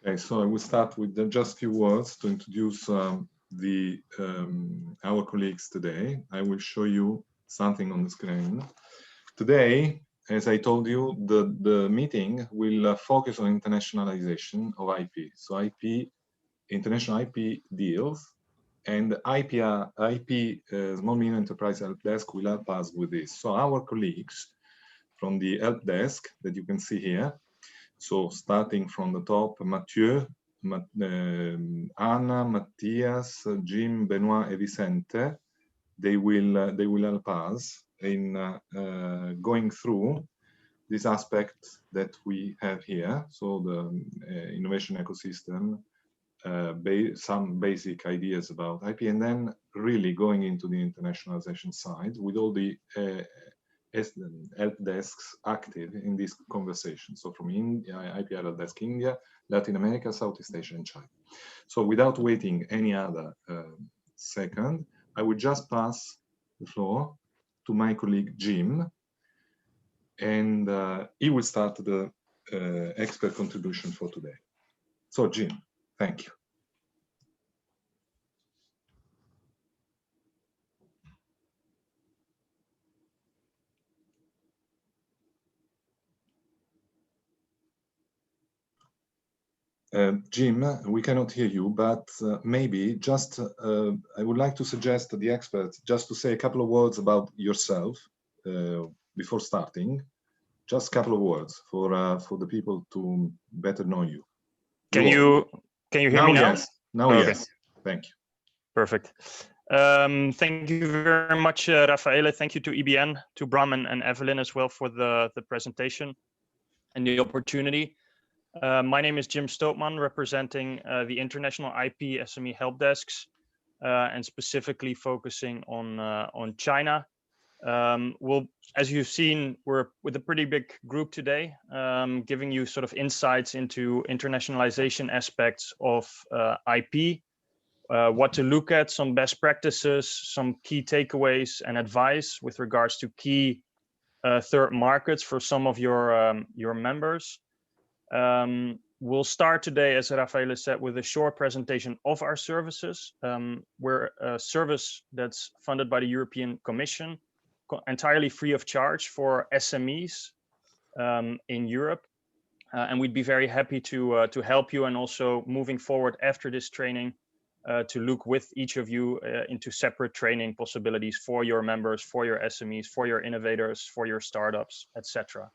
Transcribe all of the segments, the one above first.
Okay, so I will start with just a few words to introduce our colleagues today. I will show you something on the screen. Today, as I told you, the meeting will focus on internationalization of IP. So international IP deals, and IP Small Medium Enterprise Help Desk will help us with this. So our colleagues from the Help Desk that you can see here, so starting from the top, Mathieu, Anna, Matthias, Jim, Benoit, and Vicente, they will help us in going through this aspect that we have here. So the innovation ecosystem, some basic ideas about IP, and then really going into the internationalization side with all the help desks active in this conversation. So from India, IP help desk India, Latin America, Southeast Asia, and China. So without waiting any other second, I will just pass the floor to my colleague Jim, and he will start the expert contribution for today. So Jim, thank you. Jim, we cannot hear you, but maybe just I would like to suggest to the experts just to say a couple of words about yourself before starting. Just a couple of words for the people to better know you. Can you hear me now? Yes. Now, okay. Yes. Thank you. Perfect. Thank you very much, Raffaele. Thank you to EBN, to Bram and Evelyn as well for the presentation and the opportunity. My name is Jim Stootman, representing the International IP SME Help Desks, and specifically focusing on China. Well, as you've seen, we're with a pretty big group today, giving you sort of insights into internationalization aspects of IP, what to look at, some best practices, some key takeaways and advice with regards to key third markets for some of your members. We'll start today, as Raffaele said, with a short presentation of our services. We're a service that's funded by the European Commission, entirely free of charge for SMEs in Europe. And we'd be very happy to help you, and also moving forward after this training to look with each of you into separate training possibilities for your members, for your SMEs, for your innovators, for your startups, etc.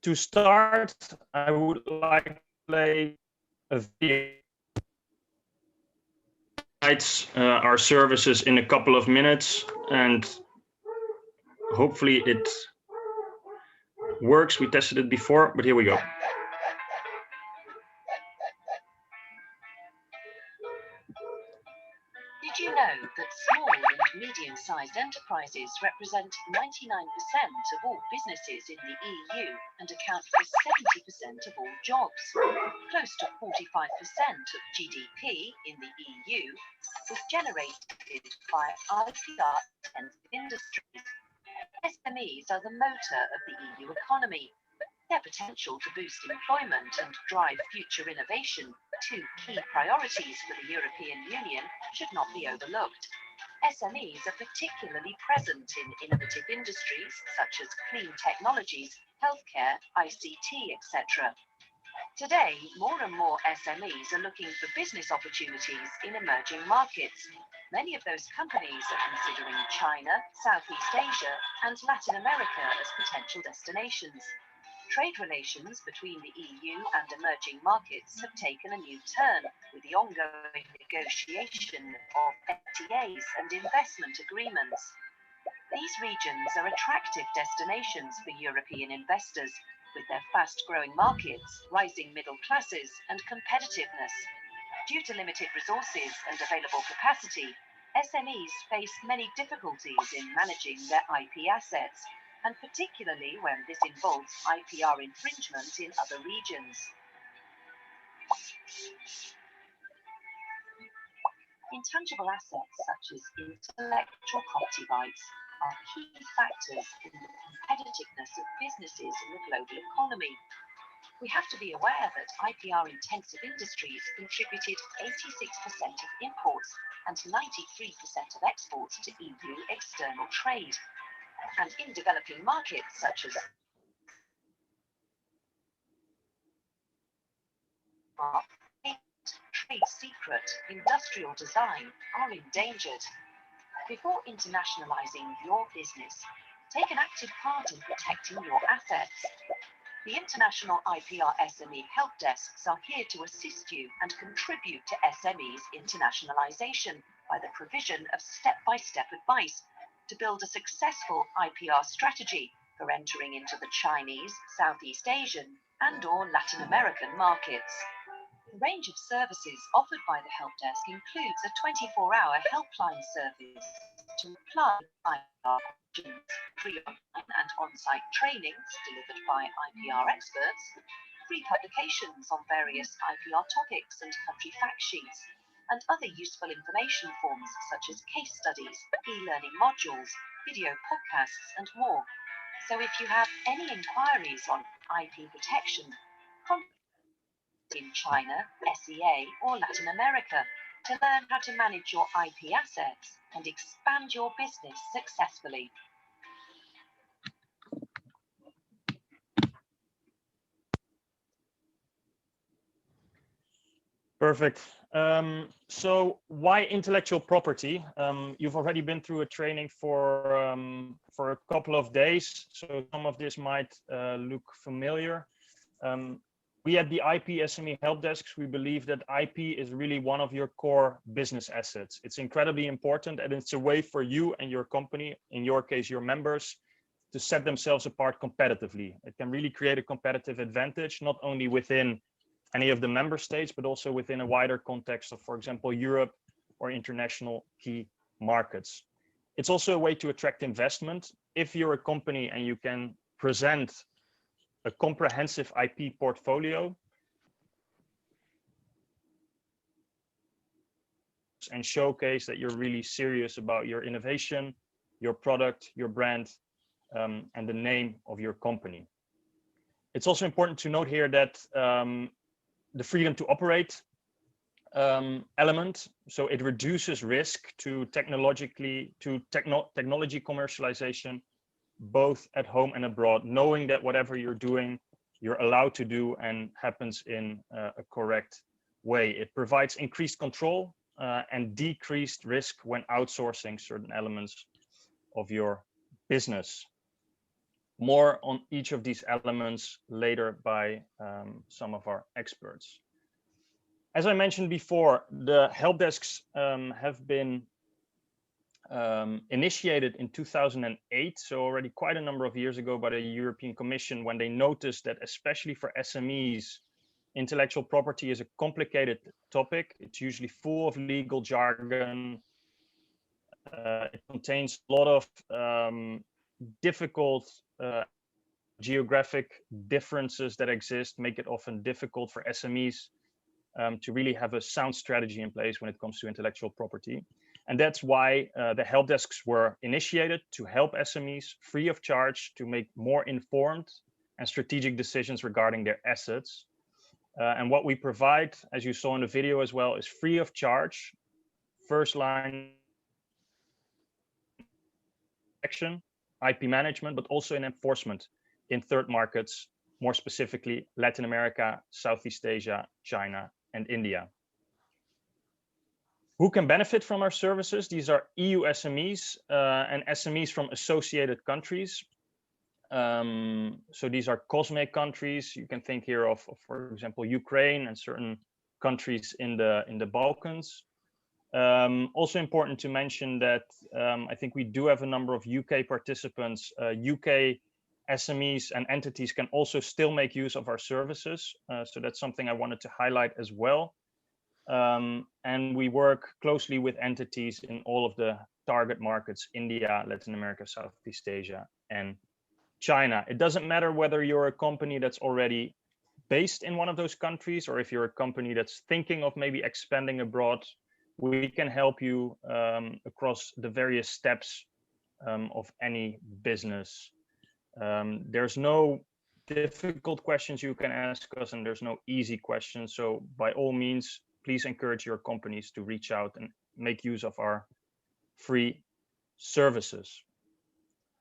To start, I would like to play a video our services in a couple of minutes, and hopefully it works. We tested it before, but here we go. Did you know that small and medium-sized enterprises represent 99% of all businesses in the EU and account for 70% of all jobs? Close to 45% of GDP in the EU was generated by IPR-intensive industries. SMEs are the motor of the EU economy. Their potential to boost employment and drive future innovation, two key priorities for the European Union, should not be overlooked. SMEs are particularly present in innovative industries such as clean technologies, healthcare, ICT, etc. Today, more and more SMEs are looking for business opportunities in emerging markets. Many of those companies are considering China, Southeast Asia, and Latin America as potential destinations. Trade relations between the EU and emerging markets have taken a new turn with the ongoing negotiation of FTAs and investment agreements. These regions are attractive destinations for European investors, with their fast-growing markets, rising middle classes, and competitiveness. Due to limited resources and available capacity, SMEs face many difficulties in managing their IP assets, and particularly when this involves IPR infringement in other regions. Intangible assets such as intellectual property rights are key factors in the competitiveness of businesses in the global economy. We have to be aware that IPR-intensive industries contributed 86% of imports and 93% of exports to EU external trade. And in developing markets such as trade secret, industrial design are endangered. Before internationalizing your business, take an active part in protecting your assets. The International IPR SME help desks are here to assist you and contribute to SMEs internationalization by the provision of step-by-step advice to build a successful IPR strategy for entering into the Chinese, Southeast Asian, and/or Latin American markets. The range of services offered by the help desk includes a 24-hour helpline service to reply IPR questions, free online and on-site trainings delivered by IPR experts, free publications on various IPR topics and country fact sheets, and other useful information forms such as case studies, e-learning modules, video podcasts, and more. So if you have any inquiries on IP protection, contact in China, SEA, or Latin America to learn how to manage your IP assets and expand your business successfully. Perfect. So why intellectual property? You've already been through a training for a couple of days, so some of this might look familiar. We at the IP SME help desks, we believe that IP is really one of your core business assets. It's incredibly important, and it's a way for you and your company, in your case, your members, to set themselves apart competitively. It can really create a competitive advantage, not only within any of the member states, but also within a wider context of, for example, Europe or international key markets. It's also a way to attract investment. If you're a company and you can present a comprehensive IP portfolio and showcase that you're really serious about your innovation, your product, your brand, and the name of your company. It's also important to note here that the freedom to operate element, so it reduces risk to technology commercialization, both at home and abroad, knowing that whatever you're doing, you're allowed to do and happens in a correct way. It provides increased control and decreased risk when outsourcing certain elements of your business. More on each of these elements later by some of our experts. As I mentioned before, the help desks have been initiated in 2008, so already quite a number of years ago, by the European Commission, when they noticed that especially for SMEs, intellectual property is a complicated topic. It's usually full of legal jargon. It contains a lot of difficult geographic differences that exist, make it often difficult for SMEs to really have a sound strategy in place when it comes to intellectual property. And that's why the help desks were initiated to help SMEs free of charge to make more informed and strategic decisions regarding their assets. And what we provide, as you saw in the video as well, is free of charge, first line action, IP management, but also in enforcement in third markets, more specifically Latin America, Southeast Asia, China, and India. Who can benefit from our services? These are EU SMEs and SMEs from associated countries. So these are COSME countries. You can think here of, for example, Ukraine and certain countries in the Balkans. Also important to mention that I think we do have a number of UK participants. UK SMEs and entities can also still make use of our services. So that's something I wanted to highlight as well. And we work closely with entities in all of the target markets: India, Latin America, Southeast Asia, and China. It doesn't matter whether you're a company that's already based in one of those countries, or if you're a company that's thinking of maybe expanding abroad. We can help you across the various steps of any business. There's no difficult questions you can ask us, and there's no easy questions. So by all means, please encourage your companies to reach out and make use of our free services.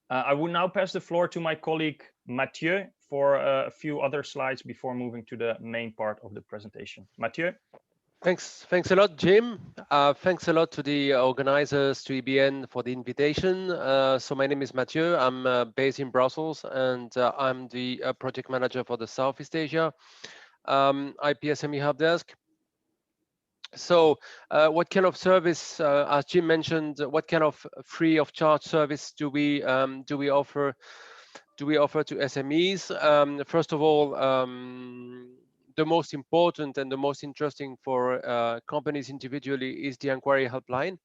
I will now pass the floor to my colleague Mathieu for a few other slides before moving to the main part of the presentation. Mathieu? Thanks a lot, Jim. Thanks a lot to the organizers, to EBN for the invitation. So my name is Mathieu. I'm based in Brussels, and I'm the project manager for the Southeast Asia IPSME help desk. So what kind of service, as Jim mentioned, what kind of free of charge service do we offer to SMEs? First of all, the most important and the most interesting for companies individually is the inquiry helpline.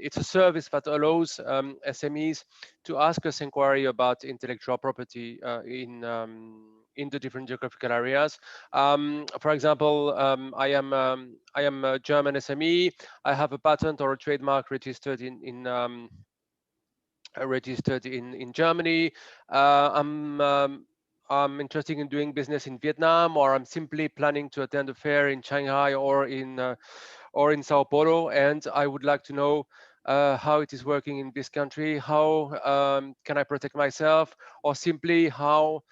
It's a service that allows SMEs to ask us inquiry about intellectual property in the different geographical areas. For example, I am a German SME. I have a patent or a trademark registered in Germany. I'm interested in doing business in Vietnam, or I'm simply planning to attend a fair in Shanghai or in Sao Paulo, and I would like to know how it is working in this country. How can I protect myself, or simply how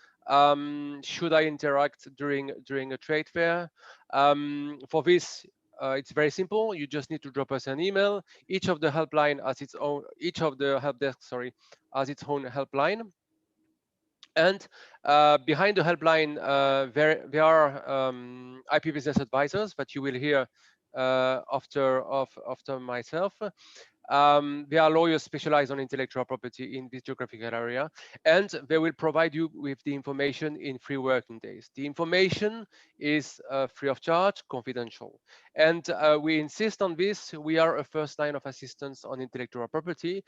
should I interact during a trade fair? For this, it's very simple. You just need to drop us an email. Each of the help desk, has its own helpline. And behind the helpline, there are IP business advisors that you will hear after myself. There are lawyers specialized on intellectual property in this geographical area, and they will provide you with the information in 3 working days. The information is free of charge, confidential. And we insist on this. We are a first line of assistance on intellectual property,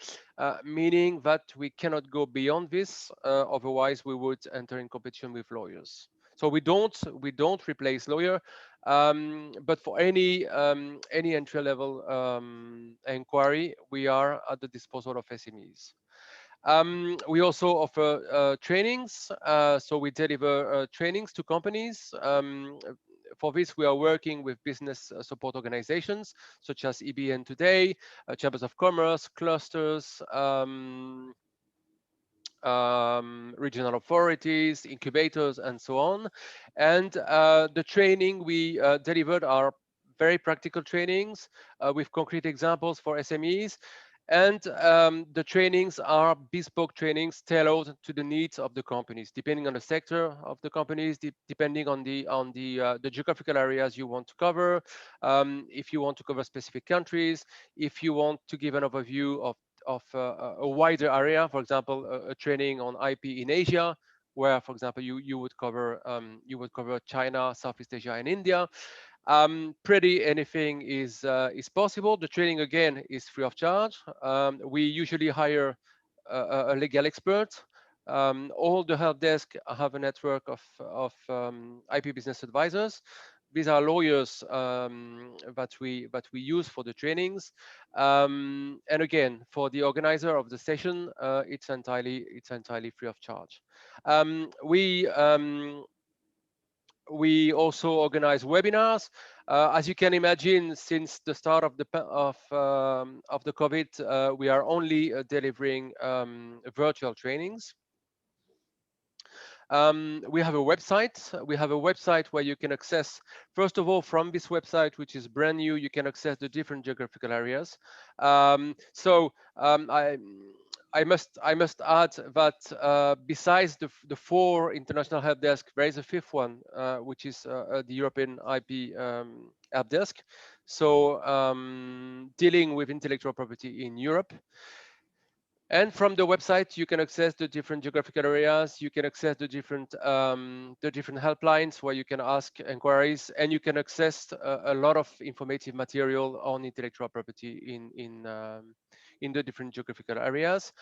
meaning that we cannot go beyond this, otherwise we would enter in competition with lawyers. So we don't replace lawyer, but for any entry level inquiry, we are at the disposal of SMEs. We also offer trainings, so we deliver trainings to companies. For this, we are working with business support organizations such as EBN Today, chambers of commerce, clusters, regional authorities, incubators, and so on. And the training we delivered are very practical trainings with concrete examples for SMEs. And the trainings are bespoke trainings tailored to the needs of the companies, depending on the sector of the companies, depending on the geographical areas you want to cover. If you want to cover specific countries, if you want to give an overview of a wider area, for example, a training on IP in Asia, where, for example, you would cover China, Southeast Asia, and India. Pretty anything is possible. The training again is free of charge. We usually hire a legal expert. All the help desk have a network of IP business advisors. These are lawyers that we use for the trainings. And again, for the organizer of the session, it's entirely free of charge. We also organize webinars. As you can imagine, since the start of the COVID, we are only delivering virtual trainings. We have a website. We have a website where you can access, first of all, from this website, which is brand new, you can access the different geographical areas. I must add that besides the 4 international help desks, there is a 5th one, which is the European IP help desk. So dealing with intellectual property in Europe. And from the website, you can access the different geographical areas. You can access the different helplines where you can ask inquiries, and you can access a lot of informative material on intellectual property in the different geographical areas,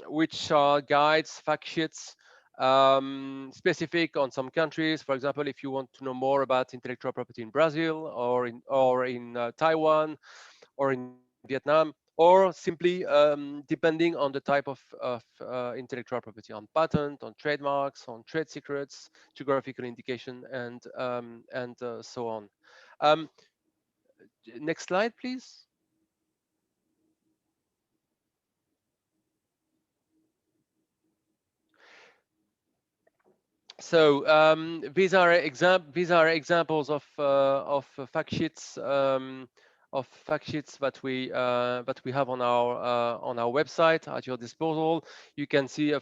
which are guides, fact sheets, specific on some countries. For example, if you want to know more about intellectual property in Brazil or in Taiwan or in Vietnam, or simply depending on the type of intellectual property, on patent, on trademarks, on trade secrets, geographical indication, and so on. Next slide, please. So these are examples of fact sheets that we have on our website at your disposal. You can see a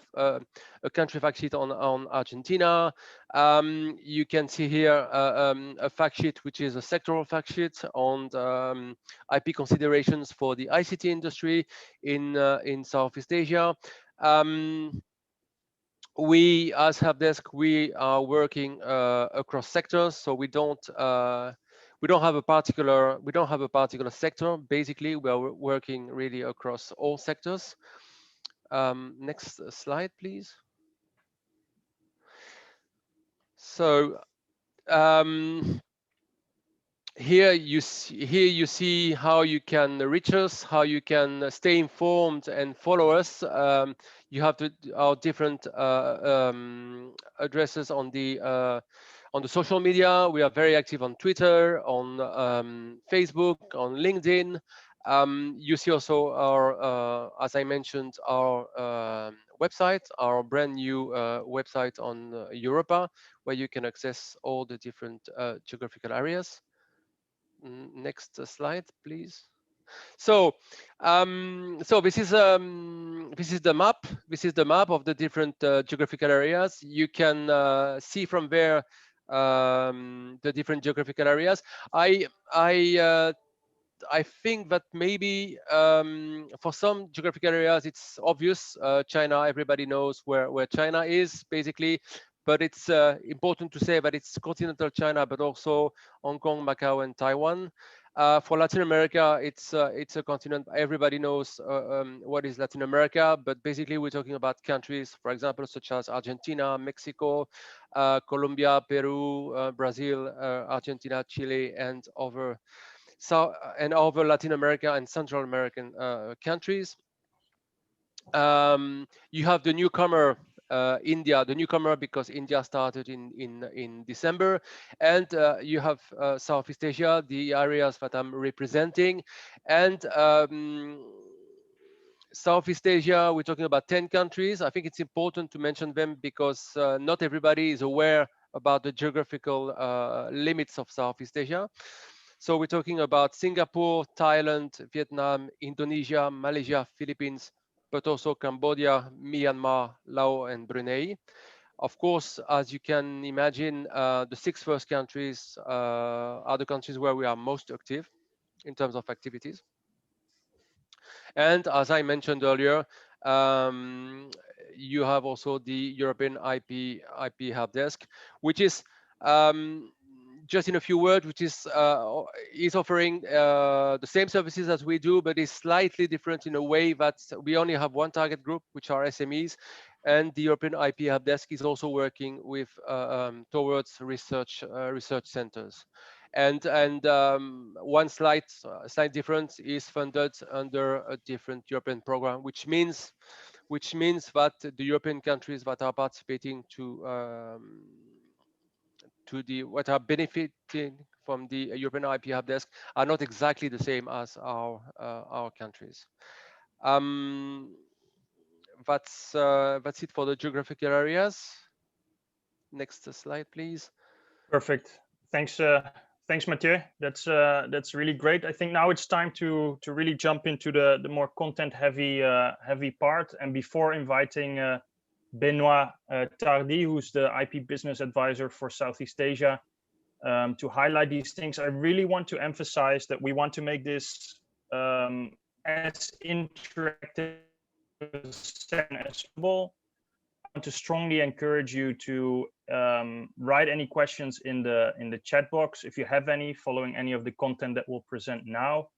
country fact sheet on Argentina. You can see here a fact sheet which is a sectoral fact sheet on IP considerations for the ICT industry in Southeast Asia. We, as HELPDESK, we are working across sectors, so we don't have a particular sector. Basically, we are working really across all sectors. Next slide, please. So here you see how you can reach us, how you can stay informed and follow us. You have our different addresses on the social media. We are very active on Twitter, on Facebook, on LinkedIn. You see also our, as I mentioned, our website, our brand new website on Europa, where you can access all the different geographical areas. Next slide, please. So, this is the map. This is the map of the different geographical areas. You can see from there the different geographical areas. I think that maybe for some geographical areas it's obvious. China, everybody knows where China is basically, but it's important to say that it's continental China, but also Hong Kong, Macau, and Taiwan. For Latin America, it's a continent. Everybody knows what is Latin America, but basically we're talking about countries, for example, such as Argentina, Mexico, Colombia, Peru, Brazil, Argentina, Chile, and other Latin America and Central American countries. You have the newcomer, India, the newcomer because India started in December, and you have Southeast Asia, the areas that I'm representing, and Southeast Asia, we're talking about 10 countries. I think it's important to mention them because not everybody is aware about the geographical limits of Southeast Asia. So we're talking about Singapore, Thailand, Vietnam, Indonesia, Malaysia, Philippines, but also Cambodia, Myanmar, Laos, and Brunei. Of course, as you can imagine, the 6 first countries are the countries where we are most active in terms of activities. And as I mentioned earlier, you have also the European IP HELPDESK, which is just in a few words, which is offering the same services as we do, but is slightly different in a way that we only have one target group, which are SMEs, and the European IP HELPDESK is also working with towards research centers. And one slight difference is funded under a different European program, which means that the European countries that are participating what are benefiting from the European IP HELPDESK are not exactly the same as our countries. That's it for the geographical areas. Next slide, please. Perfect. Thanks, Mathieu. That's really great. I think now it's time to really jump into the more content heavy part. And before inviting Benoit Tardy, who's the IP business advisor for Southeast Asia, to highlight these things, I really want to emphasize that we want to make this as interactive as possible. I want to strongly encourage you to write any questions in the chat box if you have any, following any of the content that we'll present now.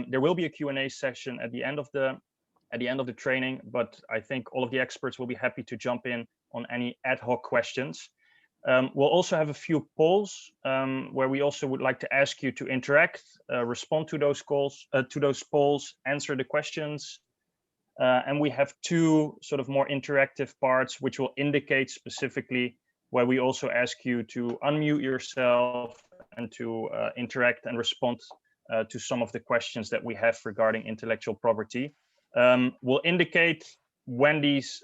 There will be a Q&A session at the end of the training, but I think all of the experts will be happy to jump in on any ad hoc questions. We'll also have a few polls where we also would like to ask you to interact, respond to those polls, answer the questions. And we have two sort of more interactive parts, which will indicate specifically where we also ask you to unmute yourself and to interact and respond to some of the questions that we have regarding intellectual property. We'll indicate when these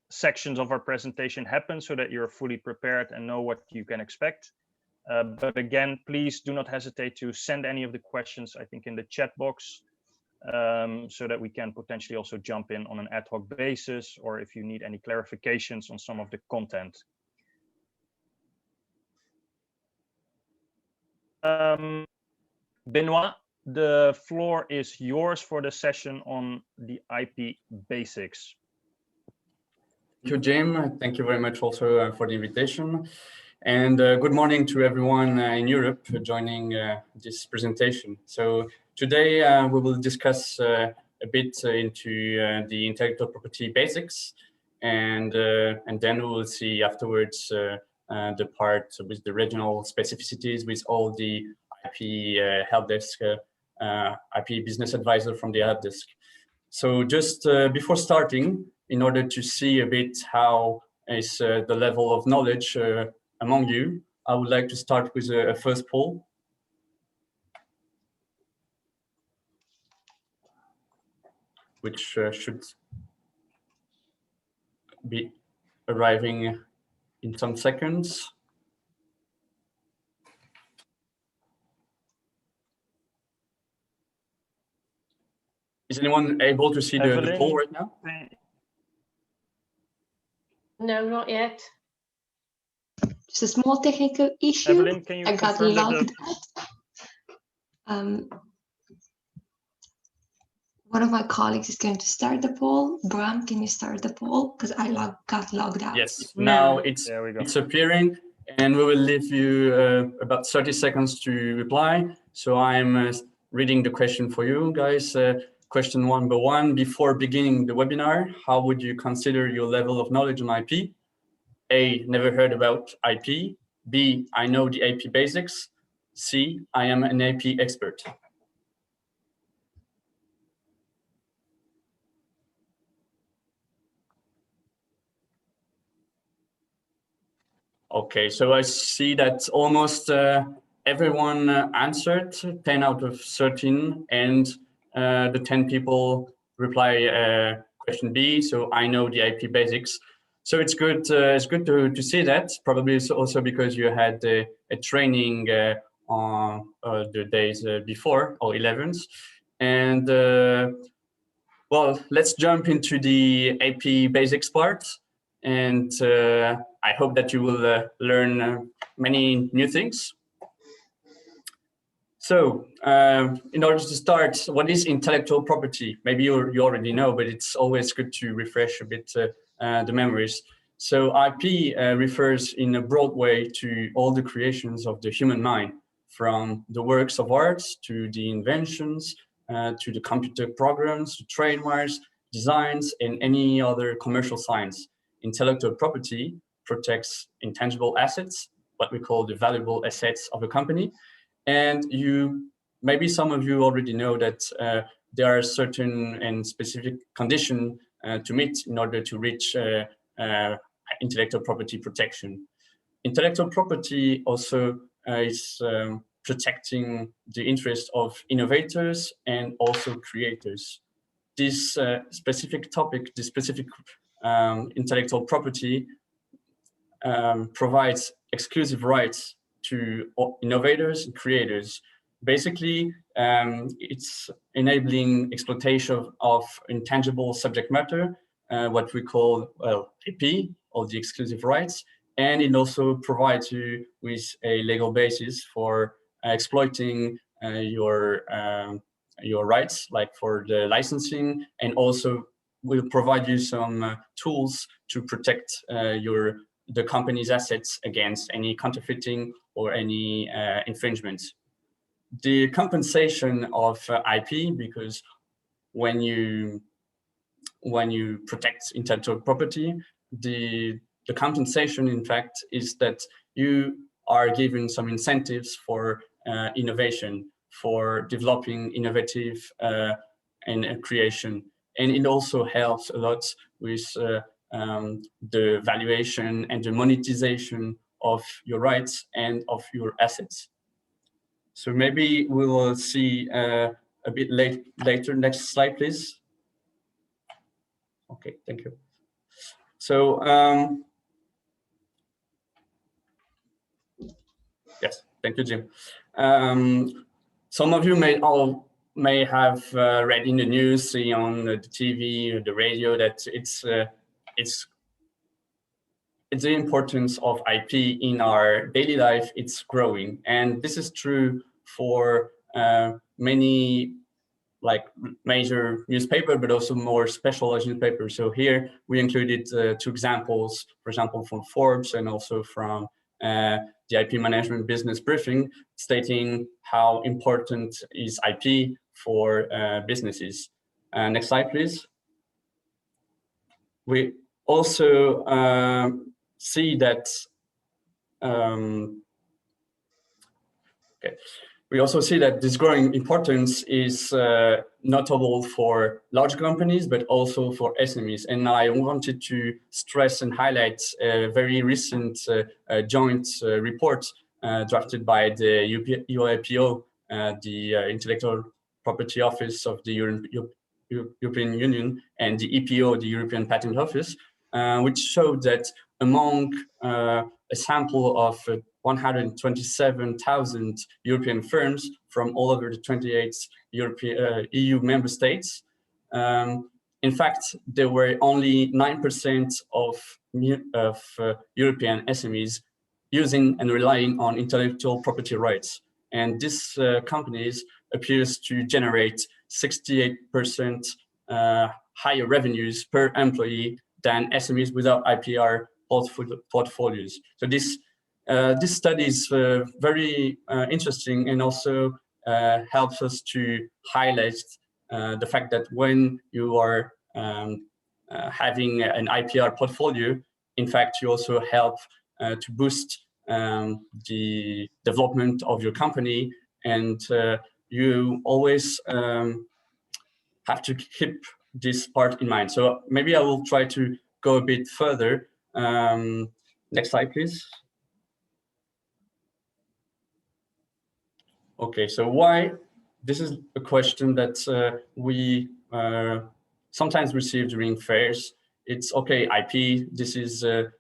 sections of our presentation happen so that you're fully prepared and know what you can expect. But again, please do not hesitate to send any of the questions, I think, in the chat box, so that we can potentially also jump in on an ad hoc basis, or if you need any clarifications on some of the content. Benoit, the floor is yours for the session on the IP basics. Thank you, Jim. Thank you very much also for the invitation. And good morning to everyone in Europe joining this presentation. So today we will discuss a bit into the intellectual property basics, and then we will see afterwards the part with the regional specificities with all the IP HELPDESK, IP business advisor from the HELPDESK. So just before starting, in order to see a bit how is the level of knowledge among you, I would like to start with a first poll. Which should be arriving in some seconds. Is anyone able to see the poll right now? No, not yet. Just a small technical issue. Evelyn, can you I got logged out. One of my colleagues is going to start the poll. Bram, can you start the poll? Because I got logged out. Yes, now it's appearing, and we will leave you about 30 seconds to reply. So I'm reading the question for you guys. Question number one, before beginning the webinar, how would you consider your level of knowledge on IP? A, never heard about IP. B, I know the IP basics. C, I am an IP expert. Okay, so I see that almost everyone answered, 10 out of 13, and the 10 people reply question B, so I know the IP basics. So it's good to see that. Probably it's also because you had a training on the days before, or 11th. And well, let's jump into the IP basics part. And I hope that you will learn many new things. So in order to start, what is intellectual property? Maybe you already know, but it's always good to refresh a bit the memories. So IP refers in a broad way to all the creations of the human mind, from the works of arts to the inventions, to the computer programs, to trademarks, designs, and any other commercial science. Intellectual property protects intangible assets, what we call the valuable assets of a company. And maybe some of you already know that there are certain and specific conditions to meet in order to reach intellectual property protection. Intellectual property also is protecting the interest of innovators and also creators. This specific topic, this specific intellectual property provides exclusive rights to innovators and creators. Basically, it's enabling exploitation of intangible subject matter, what we call IP, or the exclusive rights, and it also provides you with a legal basis for exploiting your rights, like for the licensing, and also will provide you some tools to protect the company's assets against any counterfeiting or any infringements. The compensation of IP, because when you protect intellectual property, the the compensation, in fact, is that you are given some incentives for innovation, for developing innovative and creation. And it also helps a lot with the valuation and the monetization of your rights and of your assets. So maybe we will see a bit later. Next slide, please. Okay, thank you. So yes, thank you, Jim. Some of you may have read in the news, see on the TV or the radio that it's the importance of IP in our daily life. It's growing, and this is true for many like major newspaper, but also more specialized newspapers. So here we included 2 examples, for example, from Forbes and also from the IP Management Business Briefing, stating how important is IP for businesses. Next slide, please. We also see that okay. We also see that this growing importance is notable for large companies, but also for SMEs. And I wanted to stress and highlight a very recent joint report drafted by the UIPO, the Intellectual Property Office of the European Union, and the EPO, the European Patent Office, which showed that among a sample of 127,000 European firms from all over the 28 EU member states. In fact, there were only 9% of European SMEs using and relying on intellectual property rights. And this companies appears to generate 68% higher revenues per employee than SMEs without IPR portfolios. So this study is very interesting, and also helps us to highlight the fact that when you are having an IPR portfolio, in fact, you also help to boost the development of your company, and you always have to keep this part in mind. So maybe I will try to go a bit further. Next slide, please. Okay, so why? This is a question that we sometimes receive during fairs. It's okay, IP, this is a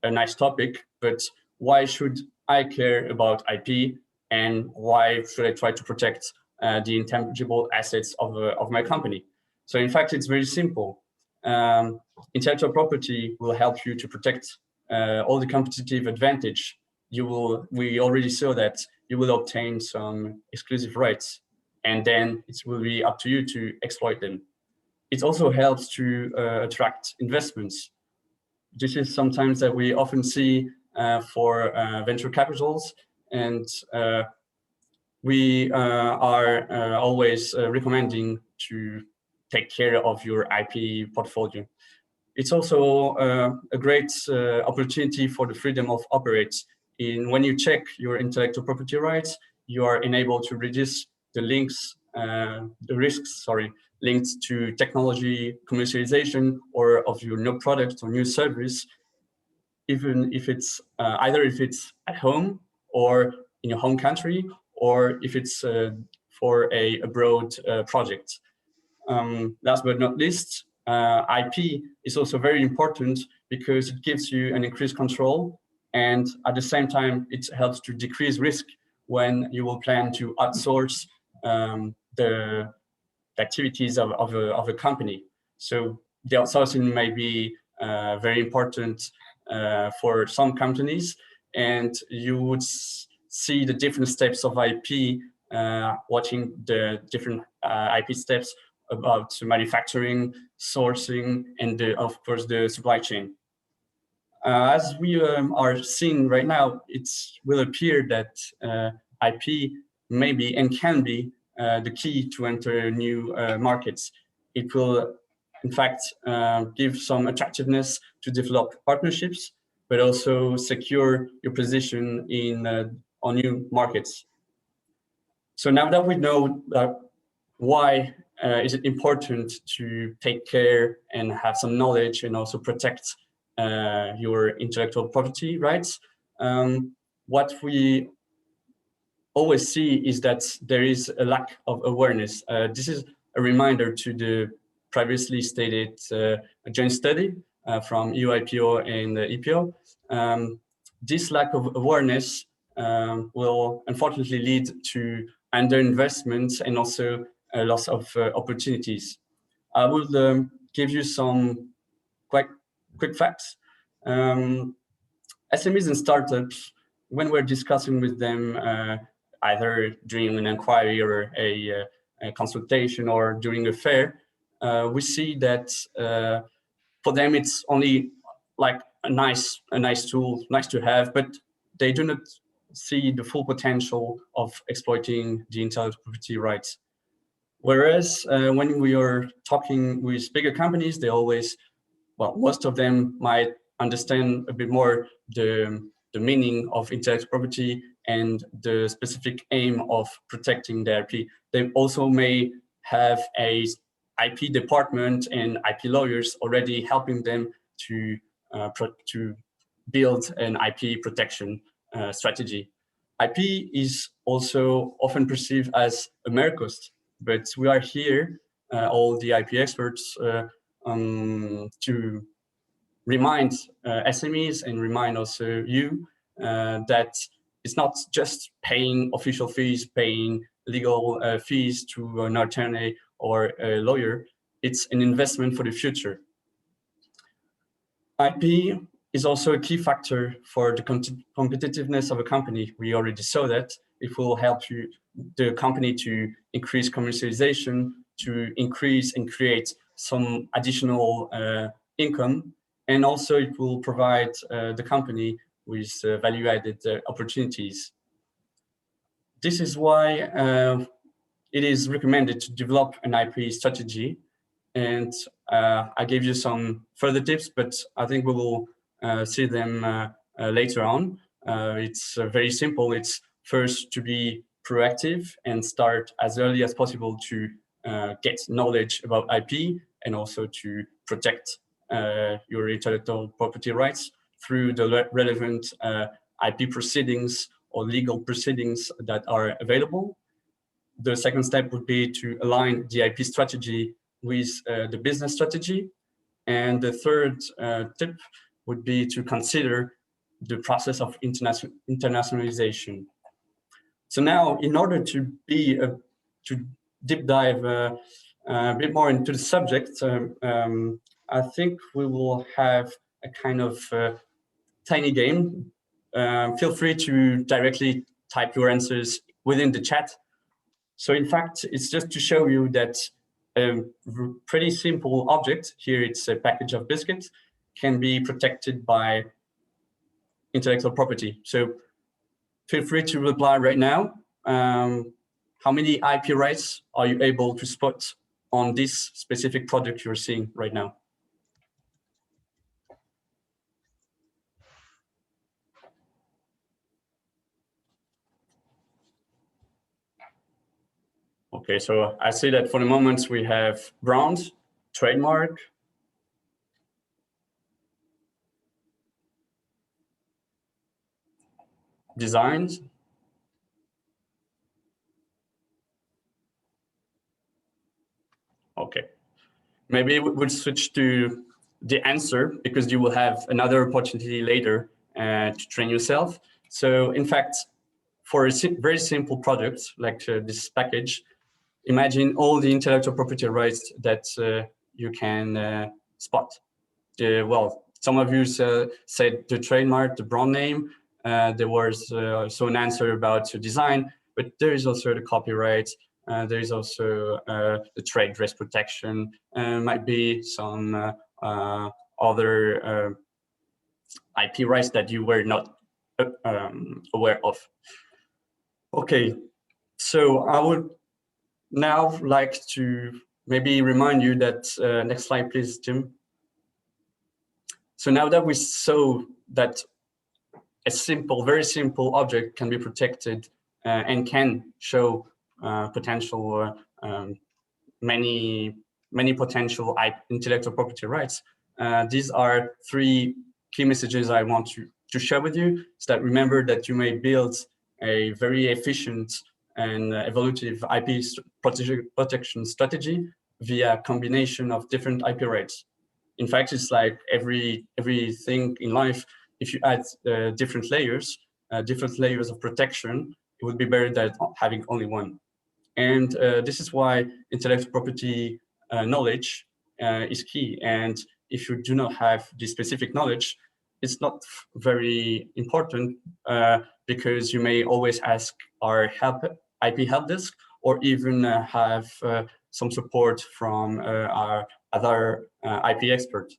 nice topic, but why should I care about IP, and why should I try to protect the intangible assets of my company? So in fact, it's very simple. Intellectual property will help you to protect all the competitive advantage. We already saw that you will obtain some exclusive rights, and then it will be up to you to exploit them. It also helps to attract investments. This is sometimes that we often see for venture capitals, and we are always recommending to take care of your IP portfolio. It's also a great opportunity for the freedom of operate. When you check your intellectual property rights, you are enabled to reduce the risks linked to technology commercialization or of your new product or new service, even if it's either if it's at home or in your home country, or if it's for a abroad project. Last but not least, IP is also very important because it gives you an increased control, and at the same time, it helps to decrease risk when you will plan to outsource the activities of a company. So the outsourcing may be very important for some companies, and you would see the different steps of IP, watching the different IP steps about manufacturing, sourcing, and of course the supply chain. As we are seeing right now, it will appear that IP may be and can be the key to enter new markets. It will in fact, give some attractiveness to develop partnerships, but also secure your position in on new markets. So now that we know why is it important to take care and have some knowledge and also protect your intellectual property rights, what we always see is that there is a lack of awareness. This is a reminder to the previously stated joint study from EUIPO and EPO. This lack of awareness will unfortunately lead to underinvestment and also a loss of opportunities. I will give you some quite quick facts. SMEs and startups, when we're discussing with them, either during an inquiry or a consultation or during a fair, we see that for them it's only like a nice tool, nice to have, but they do not see the full potential of exploiting the intellectual property rights. Whereas when we are talking with bigger companies, they always, well, most of them might understand a bit more the meaning of intellectual property and the specific aim of protecting their IP. They also may have a IP department and IP lawyers already helping them to build an IP protection strategy. IP is also often perceived as a mere cost, but we are here, all the IP experts, to remind SMEs and remind also you that it's not just paying official fees, paying legal fees to an attorney or a lawyer. It's an investment for the future. IP is also a key factor for the competitiveness of a company. We already saw that. It will help the company to increase commercialization, to increase and create some additional income, and also it will provide the company with value-added opportunities. This is why it is recommended to develop an IP strategy. And I gave you some further tips, but I think we will see them later on. It's very simple. It's first to be proactive and start as early as possible to get knowledge about IP and also to protect your intellectual property rights through the relevant IP proceedings or legal proceedings that are available. The second step would be to align the IP strategy with the business strategy. And the third tip would be to consider the process of internationalization. So now, in order to deep dive a bit more into the subject, I think we will have a kind of tiny game. Feel free to directly type your answers within the chat. So in fact, it's just to show you that a pretty simple object, here it's a package of biscuits, can be protected by intellectual property. So feel free to reply right now. How many IP rights are you able to spot on this specific product you're seeing right now? Okay, so I see that for the moment we have brands, trademark, designs, okay. Maybe we would switch to the answer because you will have another opportunity later to train yourself. So in fact, for a very simple product like this package, imagine all the intellectual property rights that you can spot. Well, some of you said the trademark, the brand name. There was also an answer about design, but there is also the copyright. There is also the trade dress protection. Might be some other IP rights that you were not aware of. Okay, so I would now like to maybe remind you that, next slide, please, Jim. So now that we saw that a simple, very simple object can be protected and can show potential, many potential intellectual property rights, these are 3 key messages I want to share with you. Is that remember that you may build a very efficient and evolutive IP protection strategy via a combination of different IP rights. In fact, it's like everything in life. If you add different layers of protection, it would be better than having only one. And this is why intellectual property knowledge is key. And if you do not have the specific knowledge, it's not very important because you may always ask our IP help desk, or even have some support from our other IP expert.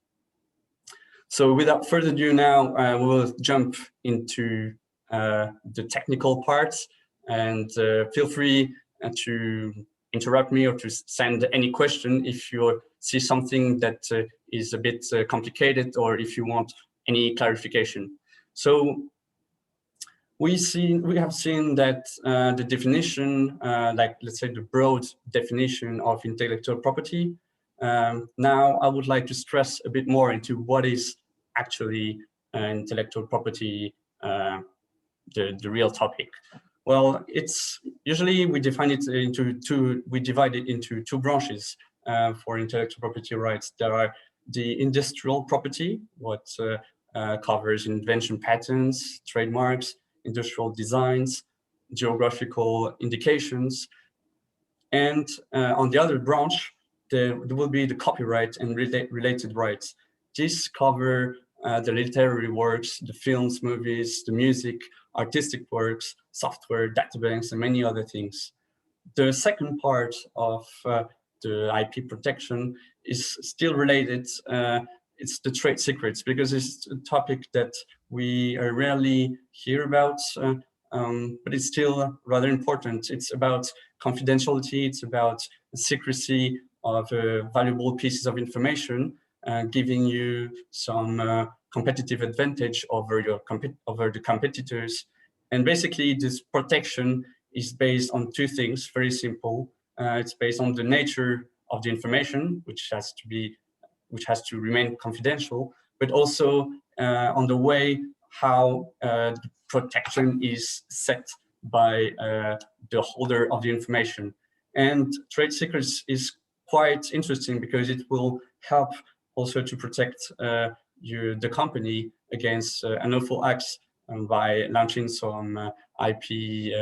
So without further ado now, we will jump into the technical parts, and feel free to interrupt me or to send any question if you see something that is a bit complicated, or if you want any clarification. So we have seen that the definition, like let's say the broad definition of intellectual property. Now I would like to stress a bit more into what is actually intellectual property, the real topic. Well, it's usually we divide it into two branches for intellectual property rights. There are the industrial property, what covers invention patents, trademarks, industrial designs, geographical indications. And on the other branch, there will be the copyright and related rights. These cover the literary works, the films, movies, the music, artistic works, software, databanks, and many other things. The second part of the IP protection is still related. It's the trade secrets, because it's a topic that we rarely hear about, but it's still rather important. It's about confidentiality, it's about secrecy of valuable pieces of information, giving you some competitive advantage over the competitors. And basically this protection is based on 2 things, very simple. It's based on the nature of the information, which has to remain confidential, but also on the way how the protection is set by the holder of the information. And trade secrets is quite interesting because it will help also to protect the company against unlawful acts by launching some IP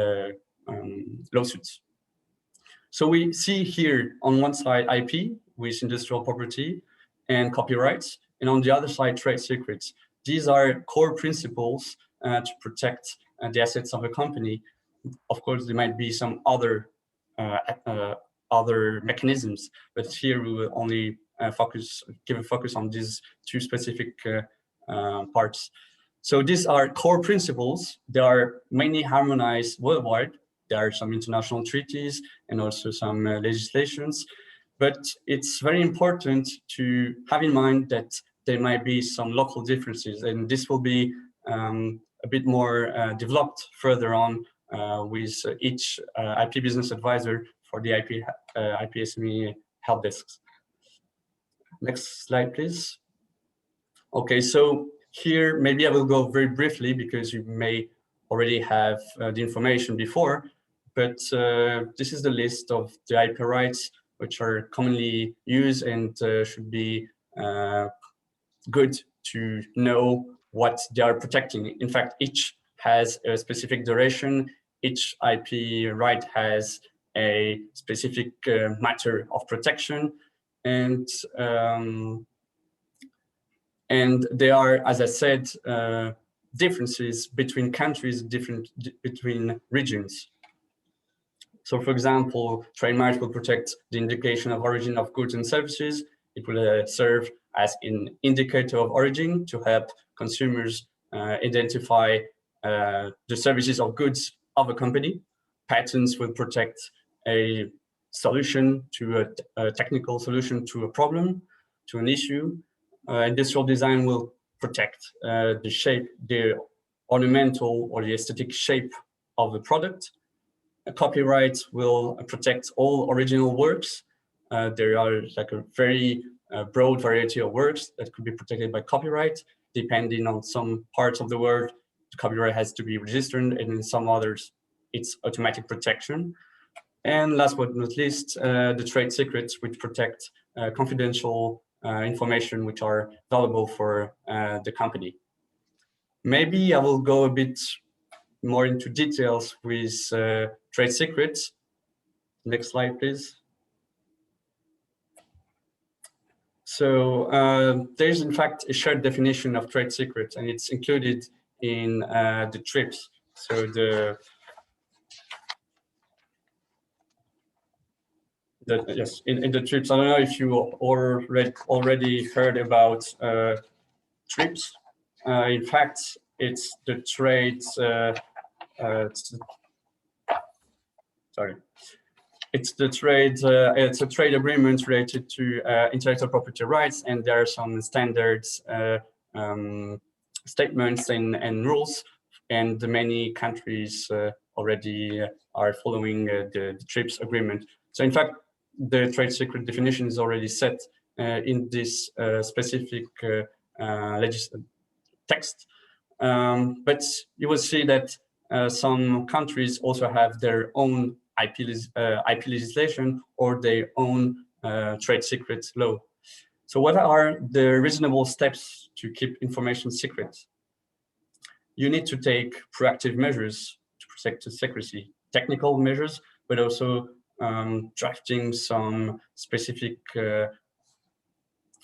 lawsuits. So we see here on one side IP with industrial property and copyrights, and on the other side trade secrets. These are core principles to protect the assets of a company. Of course, there might be some other mechanisms, but here we will only give a focus on these 2 specific parts. So these are core principles. They are mainly harmonized worldwide. There are some international treaties and also some legislations, but it's very important to have in mind that there might be some local differences, and this will be a bit more developed further on with each IP business advisor for the IP SME help desks. Next slide, please. Okay, so here maybe I will go very briefly because you may already have the information before, but this is the list of the IP rights which are commonly used and should be good to know what they are protecting. In fact, each has a specific duration. Each IP right has a specific matter of protection, and there are, as I said, differences between countries, between regions. So, for example, trademarks will protect the indication of origin of goods and services. It will serve as an indicator of origin to help consumers identify the services or goods of a company. Patents will protect a solution to a technical solution to a problem, to an issue. Industrial design will protect the shape, the ornamental or the aesthetic shape of the product. Copyright will protect all original works. There are like a very broad variety of works that could be protected by copyright. Depending on some parts of the world, the copyright has to be registered, and in some others, it's automatic protection. And last but not least, the trade secrets, which protect confidential information which are valuable for the company. Maybe I will go a bit more into details with trade secrets. Next slide, please. So there's in fact a shared definition of trade secrets, and it's included in the TRIPS. So yes, in the TRIPS. I don't know if you already heard about TRIPS. In fact, it's the trade. Sorry. It's the trade. It's a trade agreement related to intellectual property rights, and there are some standards, statements, and rules, and many countries already are following the TRIPS agreement. So, in fact, the trade secret definition is already set in this specific text, but you will see that some countries also have their own IP legislation or their own trade secret law. So what are the reasonable steps to keep information secret? You need to take proactive measures to protect the secrecy, technical measures, but also drafting some specific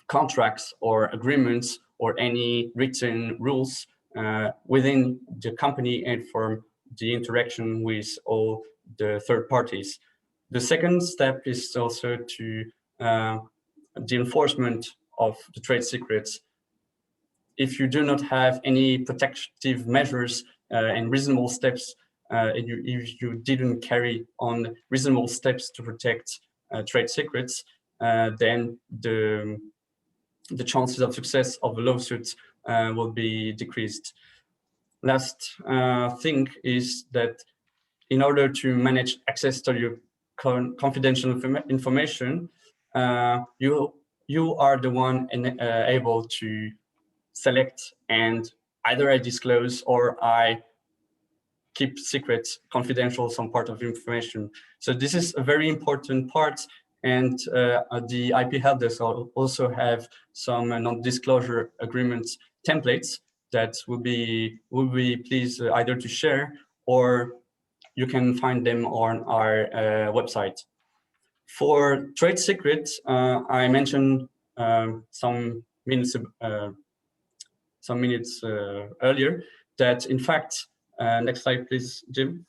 contracts or agreements or any written rules within the company and for the interaction with all the third parties. The second step is also to the enforcement of the trade secrets. If you do not have any protective measures and reasonable steps, if you didn't carry on reasonable steps to protect trade secrets, then the chances of success of a lawsuit will be decreased. Last thing is that in order to manage access to your confidential information, you are the one able to select and either I disclose or I keep secret, confidential, some part of information. So this is a very important part, and the IP HELPDESK also have some non-disclosure agreements templates that will be pleased either to share or you can find them on our website. For trade secrets, I mentioned some minutes earlier that in fact, next slide please, Jim,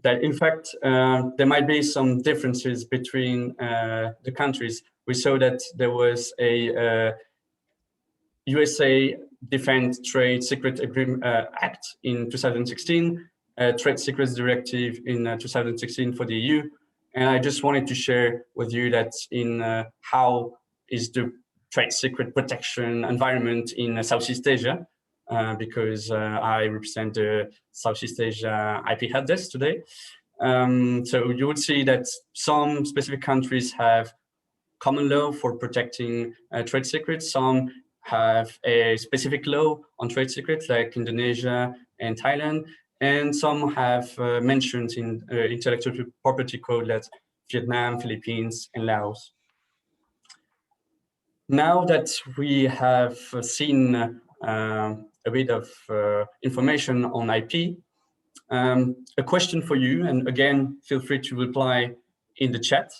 that in fact there might be some differences between the countries. We saw that there was a USA Defense Trade Secret Agreement Act in 2016, Trade Secrets Directive in 2016 for the EU. And I just wanted to share with you that in how is the trade secret protection environment in Southeast Asia, because I represent the Southeast Asia IP HELPDESK today. So you would see that some specific countries have common law for protecting trade secrets. Some have a specific law on trade secrets like Indonesia and Thailand. And some have mentioned in intellectual property code that Vietnam, Philippines, and Laos. Now that we have seen a bit of information on IP, a question for you, and again, feel free to reply in the chat.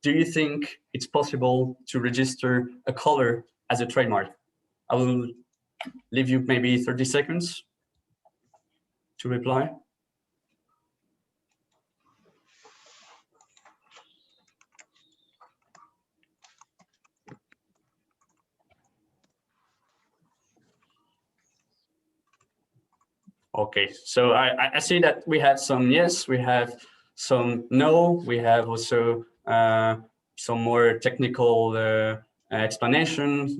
Do you think it's possible to register a color as a trademark? I will leave you maybe 30 seconds to reply. Okay, so I see that we have some yes, we have some no. We have also some more technical explanations.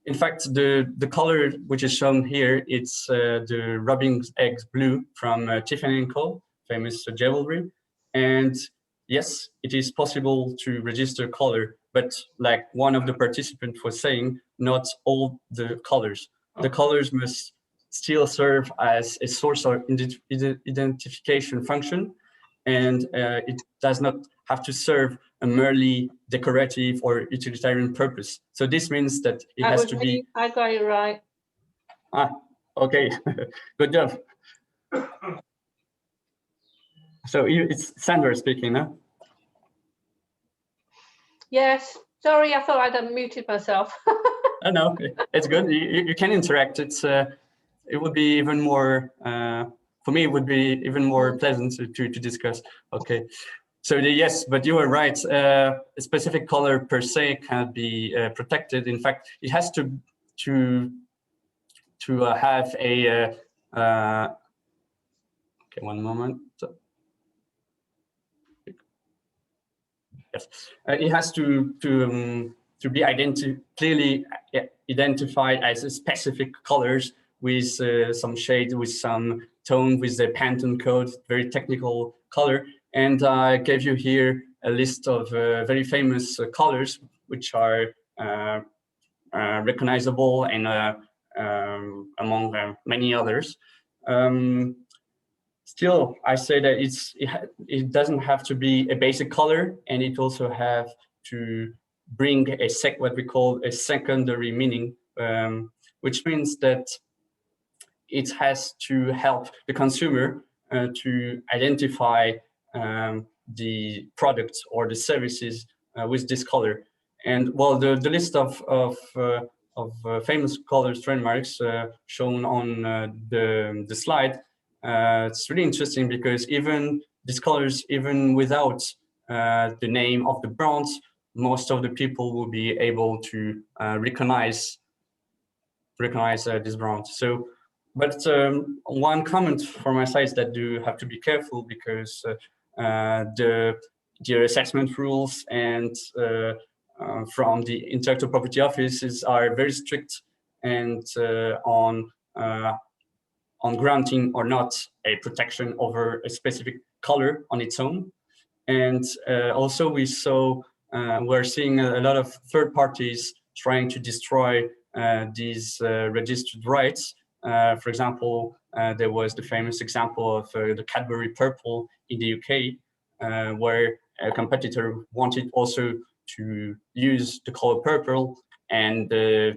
In fact, the color which is shown here, it's the rubbing eggs blue from Tiffany & Co, famous jewelry. And yes, it is possible to register color, but like one of the participants was saying, not all the colors. The colors must still serve as a source of identification function, and it does not have to serve a merely decorative or utilitarian purpose. So this means that it has to be. I got it right. Ah, okay, good job. So it's Sandra speaking, huh? Yes. Sorry, I thought I'd unmuted myself. Oh, no, it's good. You can interact. It would be even more. For me, it would be even more pleasant to discuss. Okay. So yes, but you are right. A specific color per se cannot be protected. In fact, it has to have a. Okay, one moment. Yes, it has to be clearly identified as a specific colors with some shade, with some tone, with the Pantone code, very technical color. And I gave you here a list of very famous colors, which are recognizable and among many others. Still, I say that it doesn't have to be a basic color, and it also have to bring what we call a secondary meaning, which means that it has to help the consumer to identify the products or the services with this color. And well, the list of famous colors trademarks shown on the slide, it's really interesting because even these colors, even without the name of the brands, most of the people will be able to recognize this brand. So, but one comment from my side is that you have to be careful because the assessment rules and from the Intellectual Property offices are very strict and on granting or not a protection over a specific color on its own. And also we're seeing a lot of third parties trying to destroy these registered rights. For example, there was the famous example of the Cadbury Purple in the UK, where a competitor wanted also to use the color purple and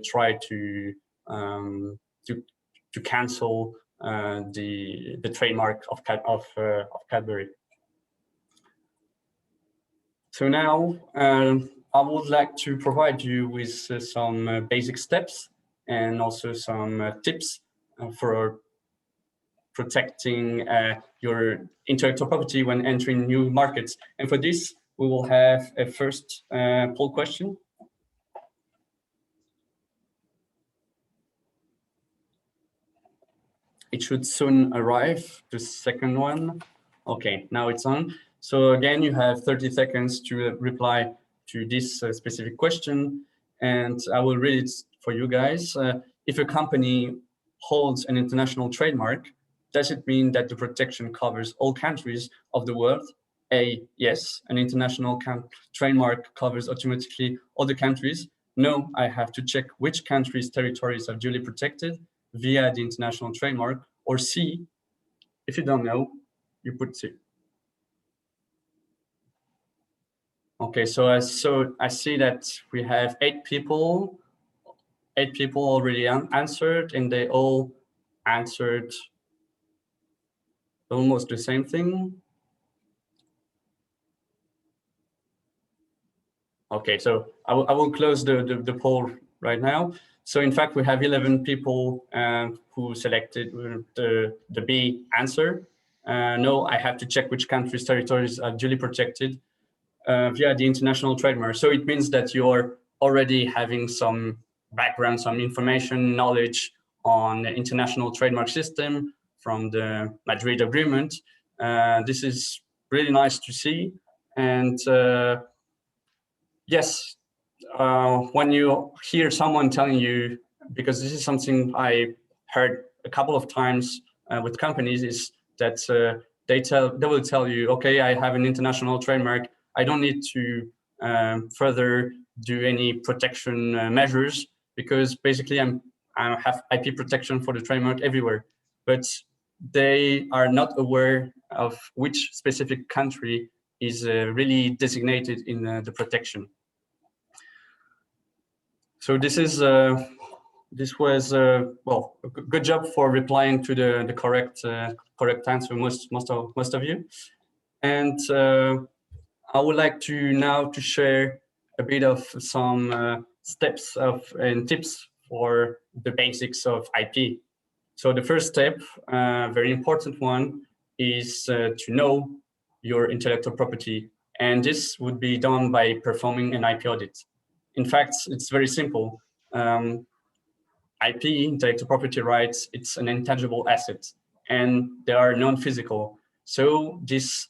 try to cancel the trademark of Cadbury. So now I would like to provide you with some basic steps and also some tips for protecting your intellectual property when entering new markets. And for this, we will have a first poll question. It should soon arrive, the second one. Okay, now it's on. So again, you have 30 seconds to reply to this specific question. And I will read it for you guys. If a company holds an international trademark, does it mean that the protection covers all countries of the world? A, yes, an international trademark covers automatically all the countries. No, I have to check which countries' territories are duly protected via the international trademark. Or C, if you don't know, you put C. Okay, so I see that we have 8 people already answered, and they all answered almost the same thing. Okay, so I will close the poll right now. So in fact, we have 11 people who selected the B answer. No, I have to check which countries' territories are duly protected via the international trademark. So it means that you're already having some background, some information, knowledge on the international trademark system from the Madrid Agreement. This is really nice to see. And yes, when you hear someone telling you, because this is something I heard a couple of times with companies, is that they will tell you, okay, I have an international trademark, I don't need to further do any protection measures, because basically I have IP protection for the trademark everywhere. But they are not aware of which specific country is really designated in the protection. So this is this was well, a good job for replying to the correct answer, most of you. And I would like to now to share a bit of some steps and tips for the basics of IP. So the first step, very important one, is to know your intellectual property. And this would be done by performing an IP audit. In fact, it's very simple. IP, intellectual property rights, it's an intangible asset, and they are non-physical. So this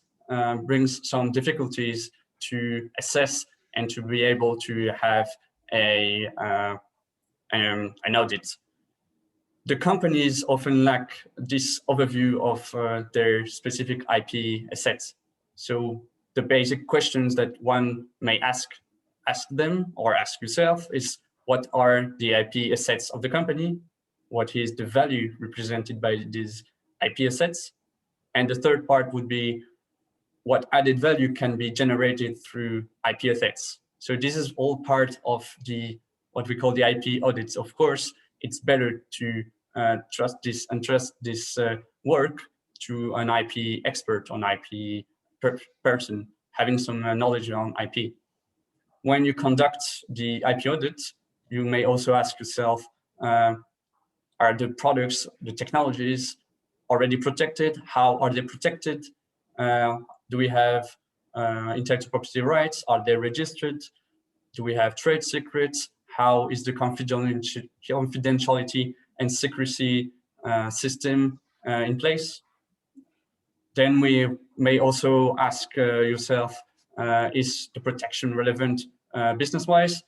brings some difficulties to assess and to be able to have an audit. The companies often lack this overview of their specific IP assets. So the basic questions that one may ask them or ask yourself is, what are the IP assets of the company? What is the value represented by these IP assets? And the third part would be, what added value can be generated through IP assets? So this is all part of what we call the IP audits. Of course, it's better to trust this work to an IP expert, an IP person having some knowledge on IP. When you conduct the IP audit, you may also ask yourself, are the products, the technologies already protected? How are they protected? Do we have intellectual property rights? Are they registered? Do we have trade secrets? How is the confidentiality and secrecy system in place? Then we may also ask yourself, is the protection relevant business-wise?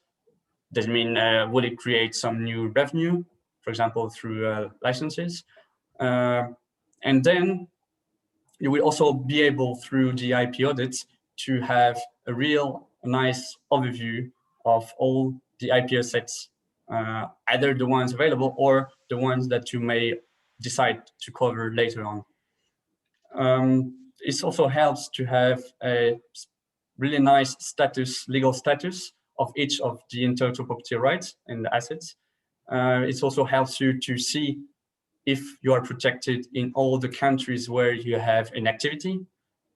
Does it mean, will it create some new revenue, for example, through licenses? And then you will also be able, through the IP audits, to have a real nice overview of all the IP assets, either the ones available or the ones that you may decide to cover later on. It also helps to have a really nice legal status of each of the intellectual property rights and the assets. It also helps you to see if you are protected in all the countries where you have an activity.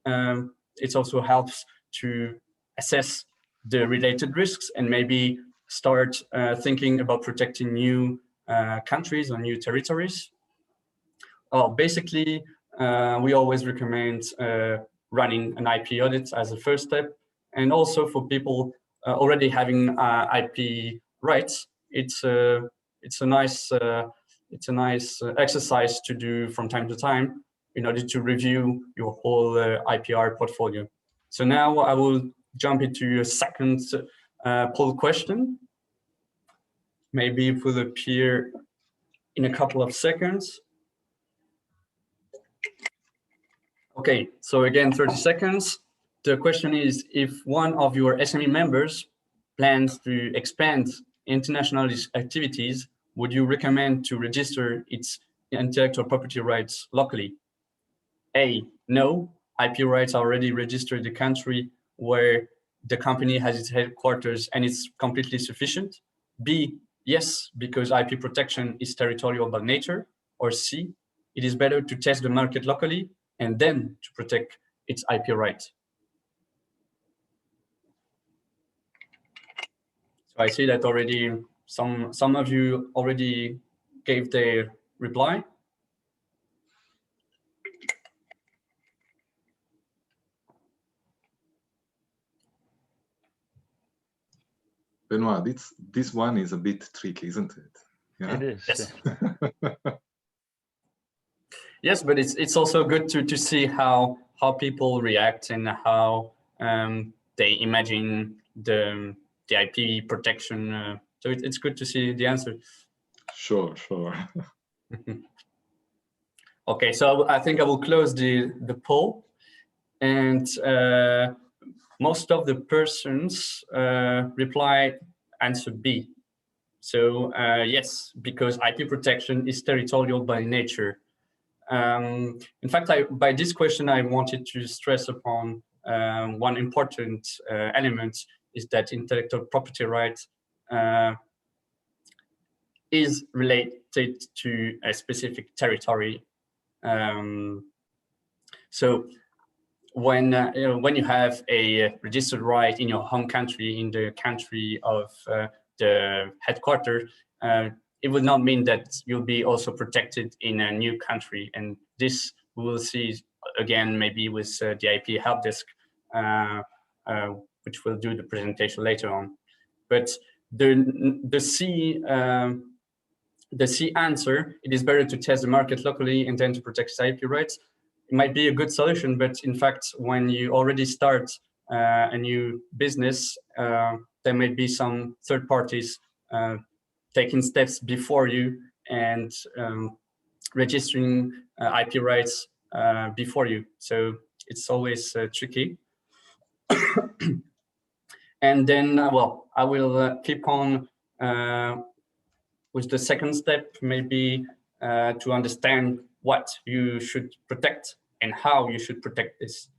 It also helps to assess the related risks and maybe start thinking about protecting new countries or new territories. Basically, we always recommend running an IP audit as a first step. And also for people already having IP rights, it's a nice exercise to do from time to time in order to review your whole IPR portfolio. So now I will jump into a second poll question. Maybe it will appear in a couple of seconds. Okay, so again, 30 seconds. The question is, if one of your SME members plans to expand international activities, would you recommend to register its intellectual property rights locally? A, no, IP rights are already registered in the country where the company has its headquarters and it's completely sufficient. B, yes, because IP protection is territorial by nature. Or C, it is better to test the market locally and then to protect its IP rights. So I see that already some of you already gave their reply. Benoit, this one is a bit tricky, isn't it? Yeah? It is. Yes. Yes, but it's also good to see how how people react and how they imagine the IP protection. So it's good to see the answer. Sure, sure. Okay, so I think I will close the poll, and most of the persons replied answer B. So yes, because IP protection is territorial by nature. In fact, by this question, I wanted to stress upon one important element is that intellectual property rights is related to a specific territory. So when you have a registered right in your home country, in the country of the headquarters, it would not mean that you'll be also protected in a new country. And this we will see again maybe with the IP HELPDESK, which we'll do the presentation later on. But the C answer, it is better to test the market locally and then to protect IP rights. It might be a good solution, but in fact, when you already start a new business, there may be some third parties taking steps before you and registering IP rights before you. So it's always tricky. And then, well, I will keep on with the second step, maybe to understand what you should protect and how you should protect this.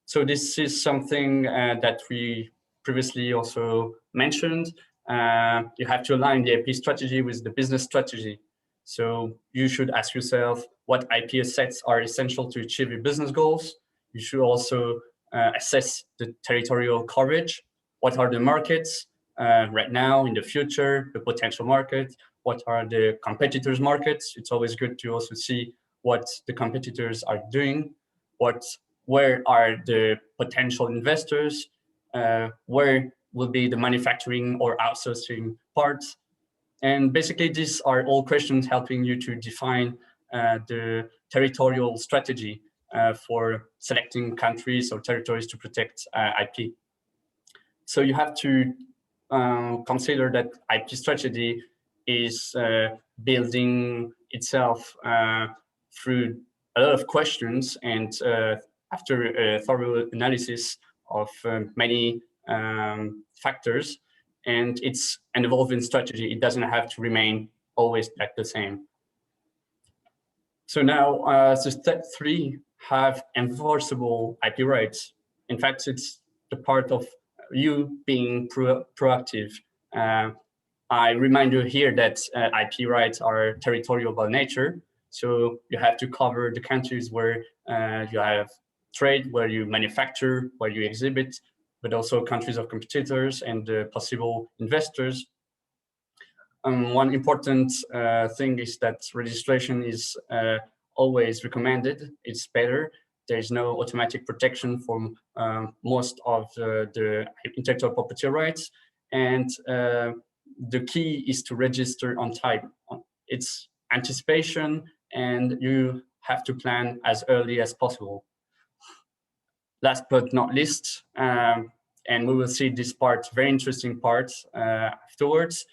So this is something that we previously also mentioned. You have to align the IP strategy with the business strategy. So you should ask yourself what IP assets are essential to achieve your business goals. You should also assess the territorial coverage. What are the markets right now, in the future, the potential market? What are the competitors' markets? It's always good to also see what the competitors are doing. Where are the potential investors? Where will be the manufacturing or outsourcing parts? And basically, these are all questions helping you to define the territorial strategy for selecting countries or territories to protect IP. So you have to consider that IP strategy is building itself through a lot of questions, and after a thorough analysis of many factors, and it's an evolving strategy. It doesn't have to remain always at the same. So now, so step 3, have enforceable IP rights. In fact, it's the part of you being proactive. I remind you here that IP rights are territorial by nature. So you have to cover the countries where you have trade, where you manufacture, where you exhibit, but also countries of competitors and possible investors. One important thing is that registration is always recommended. It's better. There is no automatic protection from most of the intellectual property rights. And the key is to register on time. It's anticipation, and you have to plan as early as possible. Last but not least, and we will see this part, very interesting part afterwards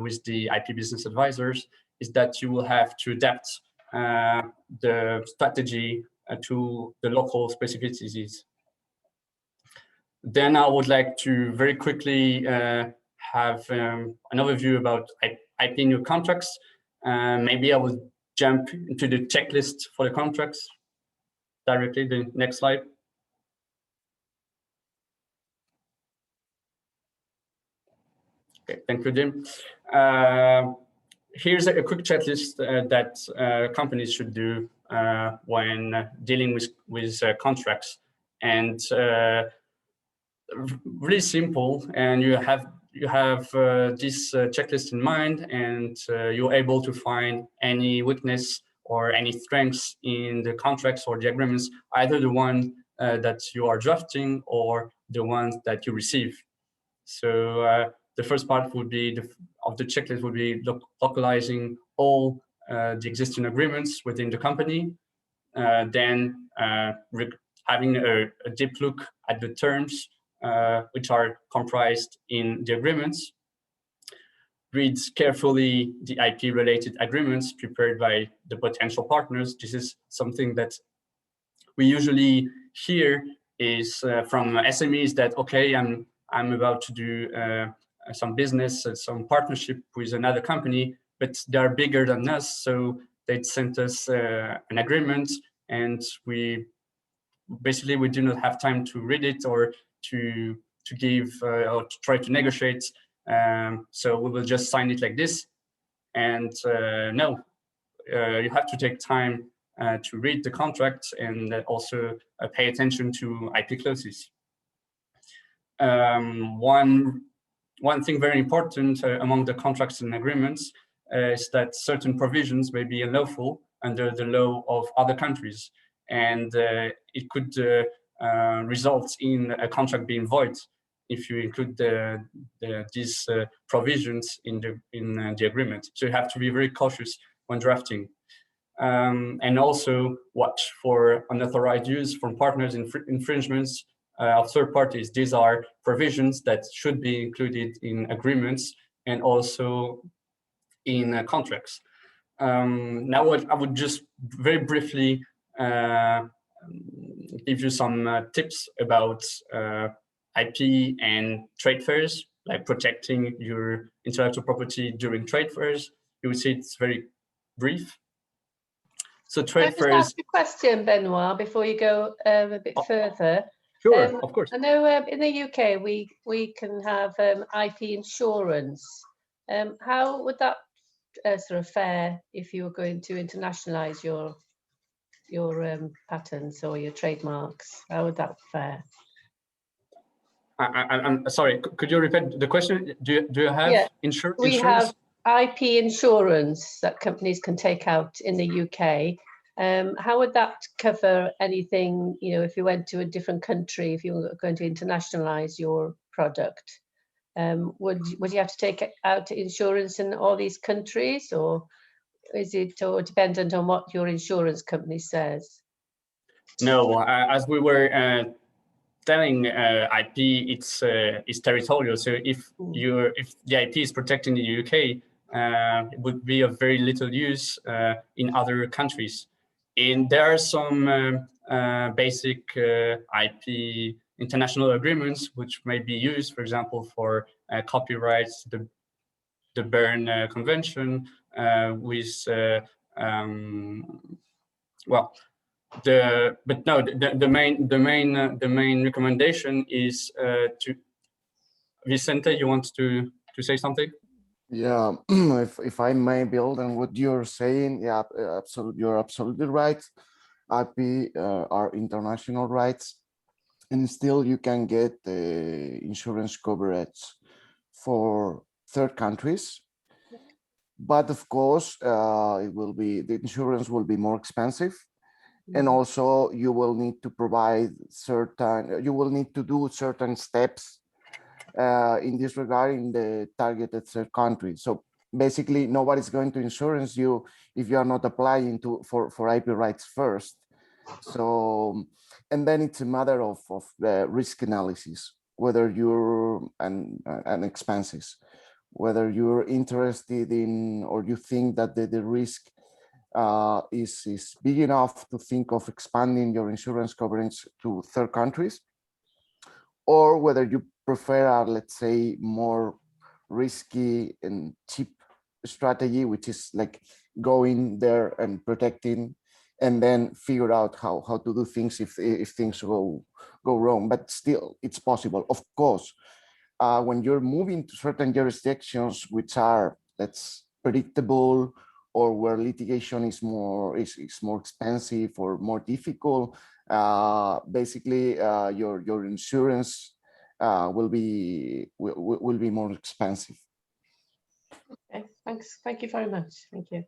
with the IP business advisors, is that you will have to adapt the strategy to the local specificities. Then I would like to very quickly have an overview about IP new contracts. Maybe I will jump into the checklist for the contracts directly. The next slide. Okay, thank you, Jim. Here's a quick checklist that companies should do when dealing with contracts, and really simple. And you have this checklist in mind, and you're able to find any weakness or any strengths in the contracts or the agreements, either the one that you are drafting or the ones that you receive. So the first part would be of the checklist would be localizing all the existing agreements within the company. Then having a deep look at the terms which are comprised in the agreements, reads carefully the IP-related agreements prepared by the potential partners. This is something that we usually hear is from SMEs that, okay, I'm about to do some business, some partnership with another company, but they're bigger than us, so they sent us an agreement, and we do not have time to read it or to give or to try to negotiate. So we will just sign it like this. And no, you have to take time to read the contract and also pay attention to IP clauses. One thing very important among the contracts and agreements is that certain provisions may be unlawful under the law of other countries, and it could result in a contract being void if you include these provisions in the agreement. So you have to be very cautious when drafting. And also watch for unauthorized use from partners, infringements of third parties. These are provisions that should be included in agreements and also in contracts. Now I would just very briefly give you some tips about IP and trade fairs, like protecting your intellectual property during trade fairs. You will see it's very brief. So trade fairs. Can I just ask a question, Benoit, before you go a bit further? Sure, of course. I know in the UK we can have IP insurance. How would that sort of fare if you were going to internationalise your patents or your trademarks? How would that fare? I'm sorry. Could you repeat the question? Do you have insurance? We have IP insurance that companies can take out in the UK. How would that cover anything, you know, if you went to a different country, if you were going to internationalize your product? Would you have to take out insurance in all these countries, or is it all dependent on what your insurance company says? No, as we were telling, IP it's territorial. So if the IP is protected in the UK, it would be of very little use in other countries. And there are some basic IP international agreements which may be used, for example, for copyrights, the Berne Convention, with well, the main recommendation is to Vicente. You want to say something? Yeah, if I may build on what you're saying, yeah, absolutely, you're absolutely right. IP are international rights, and still you can get the insurance coverage for third countries. But of course, the insurance will be more expensive. And also you will need to provide you will need to do certain steps in this regard in the targeted third country. So basically nobody's going to insurance you if you are not applying for IP rights first. So, and then it's a matter of risk analysis, whether you're and expenses, whether you're interested in, or you think that the risk is big enough to think of expanding your insurance coverage to third countries, or whether you prefer let's say, more risky and cheap strategy, which is like going there and protecting, and then figure out how to do things if things go wrong. But still, it's possible. Of course, when you're moving to certain jurisdictions which are less predictable, or where litigation is more expensive or more difficult, basically your insurance will be more expensive. Okay, thanks. Thank you very much. Thank you.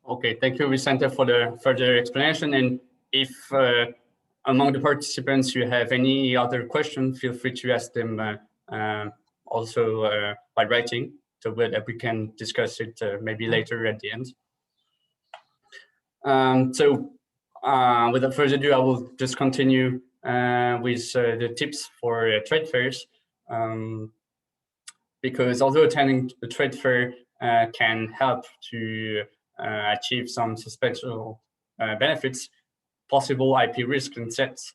Okay, thank you, Vicente, for the further explanation. And if among the participants you have any other questions, feel free to ask them also by writing, so that we can discuss it maybe later at the end. So without further ado, I will just continue with the tips for trade fairs. Because although attending the trade fair can help to achieve some substantial benefits, possible IP risks and threats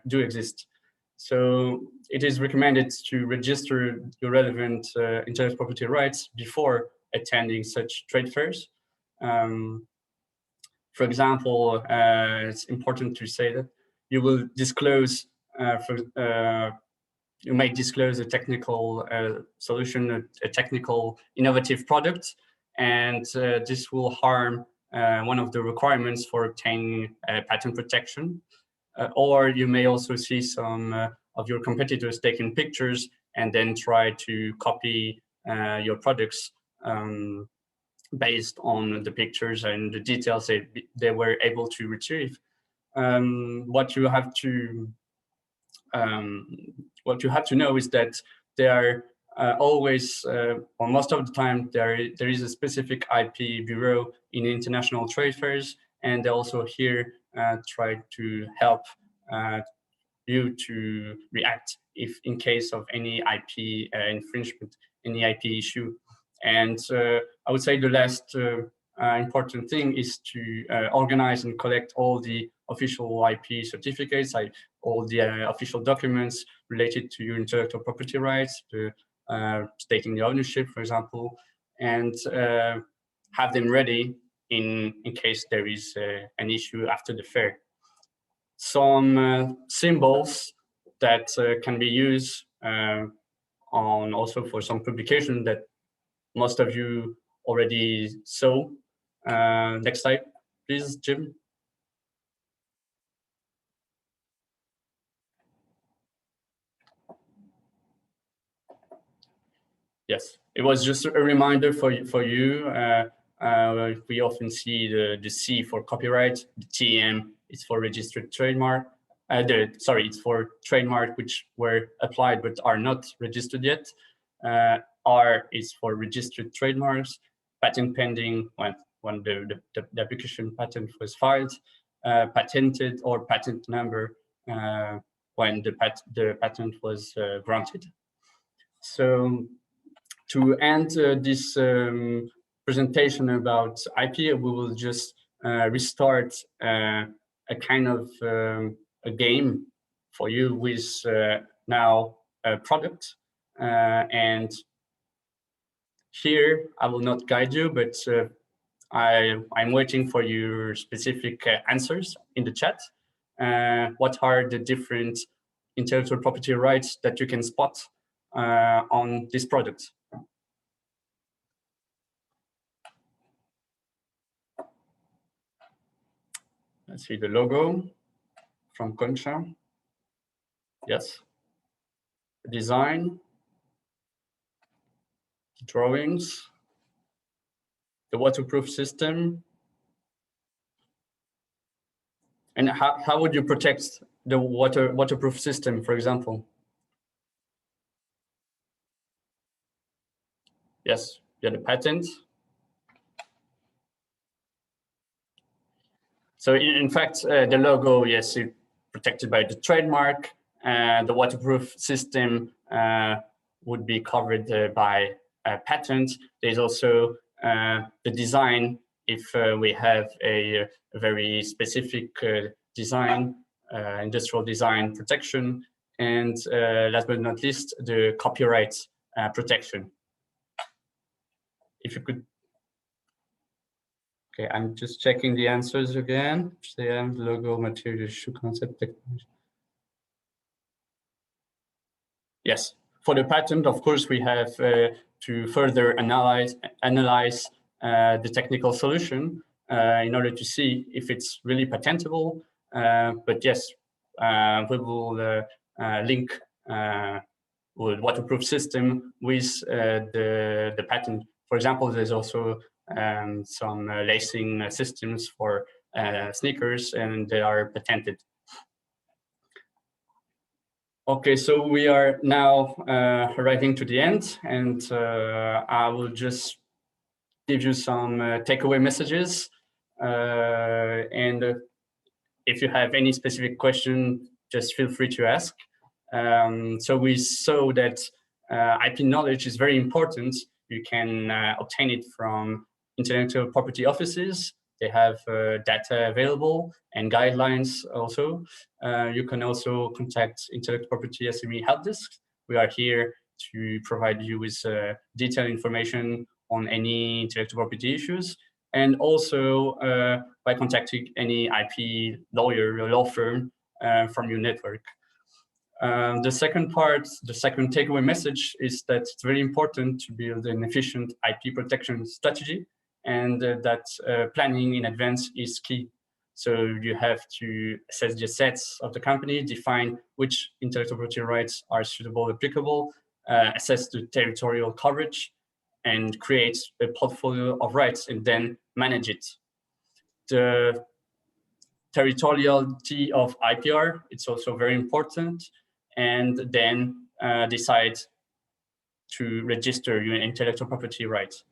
do exist. So it is recommended to register your relevant intellectual property rights before attending such trade fairs. For example, it's important to say that you will disclose you may disclose a technical solution, a technical innovative product, and this will harm one of the requirements for obtaining patent protection. Or you may also see some of your competitors taking pictures and then try to copy your products based on the pictures and the details they were able to retrieve. What you have to know is that there are always, or most of the time, there is a specific IP bureau in international trade fairs, and they also here try to help you to react if in case of any IP infringement, any IP issue. And I would say the last important thing is to organize and collect all the official IP certificates, all the official documents related to your intellectual property rights, to stating the ownership, for example, and have them ready in case there is an issue after the fair. Some symbols that can be used on also for some publication that most of you already saw. Next slide, please, Jim. Yes, it was just a reminder for you. We often see the C for copyright, the TM is for registered trademark. It's for trademark which were applied but are not registered yet. R is for registered trademarks, patent pending when the application patent was filed, patented or patent number when the patent was granted. So to end this presentation about IP, we will just restart a kind of a game for you with now a product. And here I will not guide you, but I'm waiting for your specific answers in the chat. What are the different intellectual property rights that you can spot on this product? Let's see the logo from Concha. Yes. The design, the drawings, the waterproof system. And how would you protect the waterproof system, for example? Yes, you have the patent. So in fact, the logo, yes, it's protected by the trademark. The waterproof system would be covered by a patent. There's also the design, if we have a very specific design, industrial design protection, and last but not least, the copyright protection. If you could. Okay, I'm just checking the answers again. CM, logo, material, shoe concept, technology. Yes, for the patent, of course, we have to further analyze the technical solution in order to see if it's really patentable. But yes, we will link with waterproof system with the patent. For example, there's also some lacing systems for sneakers, and they are patented. Okay, so we are now arriving to the end, and I will just give you some takeaway messages. And if you have any specific question, just feel free to ask. So we saw that IP knowledge is very important. You can obtain it from intellectual property offices. They have data available and guidelines also. You can also contact Intellectual Property SME HELPDESK. We are here to provide you with detailed information on any intellectual property issues, and also by contacting any IP lawyer or law firm from your network. The second takeaway message is that it's very important to build an efficient IP protection strategy, and that planning in advance is key. So you have to assess the assets of the company, define which intellectual property rights are suitable, applicable, assess the territorial coverage, and create a portfolio of rights and then manage it. The territoriality of IPR, it's also very important, and then decide to register your intellectual property rights.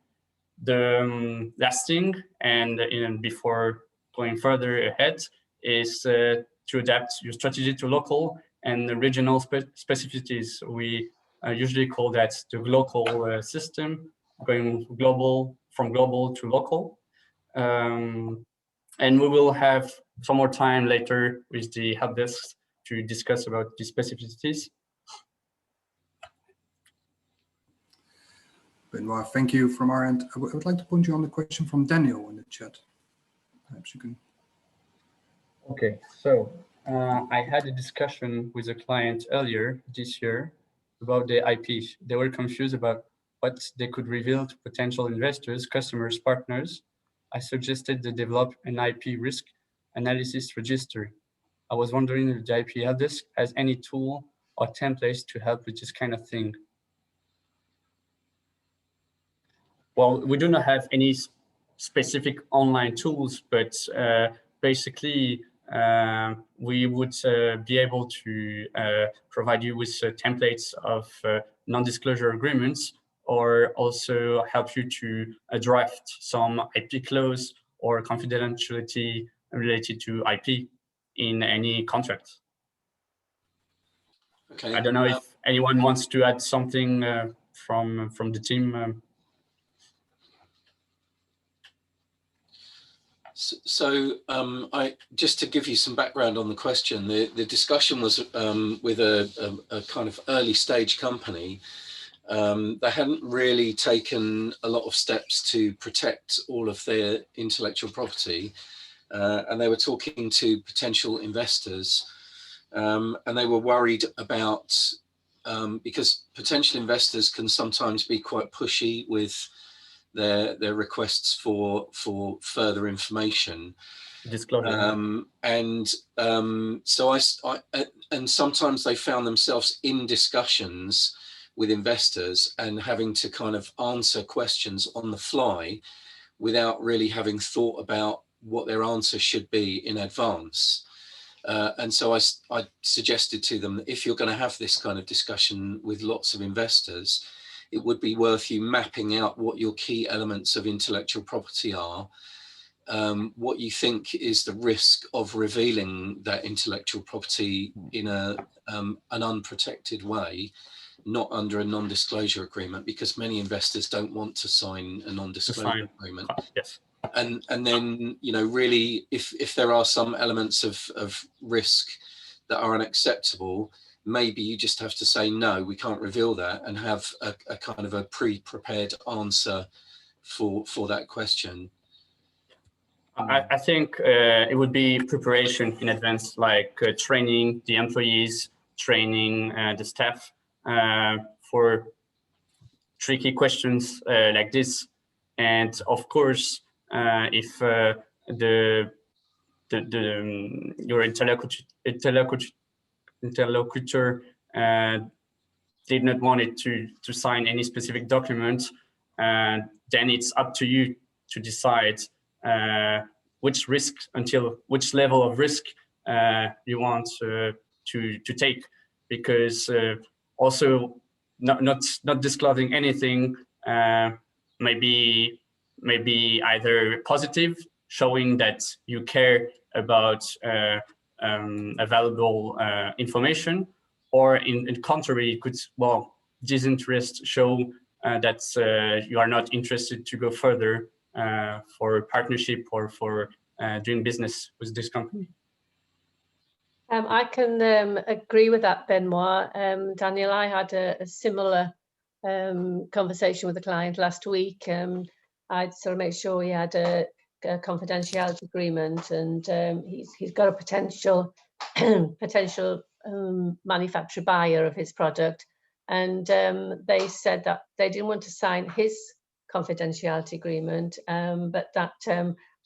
The last thing, and before going further ahead, is to adapt your strategy to local and regional specificities. We usually call that the local system, going global, from global to local. And we will have some more time later with the HELPDESK to discuss about the specificities. Benoit, thank you from our end. I would like to point you on the question from Daniel in the chat. Perhaps you can. Okay, so I had a discussion with a client earlier this year about the IP. They were confused about what they could reveal to potential investors, customers, partners. I suggested they develop an IP risk analysis register. I was wondering if the IP HELPDESK has any tool or templates to help with this kind of thing. Well, we do not have any specific online tools, but basically we would be able to provide you with templates of non-disclosure agreements, or also help you to draft some IP clause or confidentiality related to IP in any contract. Okay. I don't know if anyone wants to add something from the team. So just to give you some background on the question, the discussion was with a kind of early stage company. They hadn't really taken a lot of steps to protect all of their intellectual property, and they were talking to potential investors, and they were worried about, because potential investors can sometimes be quite pushy with their requests for further information, disclosure, so and sometimes they found themselves in discussions with investors and having to kind of answer questions on the fly without really having thought about what their answer should be in advance. And so I suggested to them that if you're going to have this kind of discussion with lots of investors, it would be worth you mapping out what your key elements of intellectual property are, what you think is the risk of revealing that intellectual property in an unprotected way, not under a non-disclosure agreement, because many investors don't want to sign a non-disclosure agreement. Yes. And then, you know, really, if there are some elements of risk that are unacceptable, maybe you just have to say, no, we can't reveal that, and have a kind of a pre-prepared answer for that question. I think it would be preparation in advance, like training the employees, training the staff for tricky questions like this. And of course, if your interlocutor did not want it to sign any specific document, then it's up to you to decide which level of risk you want to take, because also not disclosing anything may be either positive showing that you care about available information, or in contrary, it could, well, disinterest show that you are not interested to go further for a partnership or for doing business with this company. I can agree with that, Benoit. Daniel, I had a similar conversation with a client last week. I'd sort of make sure he had a confidentiality agreement, and he's got a potential manufacturer buyer of his product, and they said that they didn't want to sign his confidentiality agreement, but that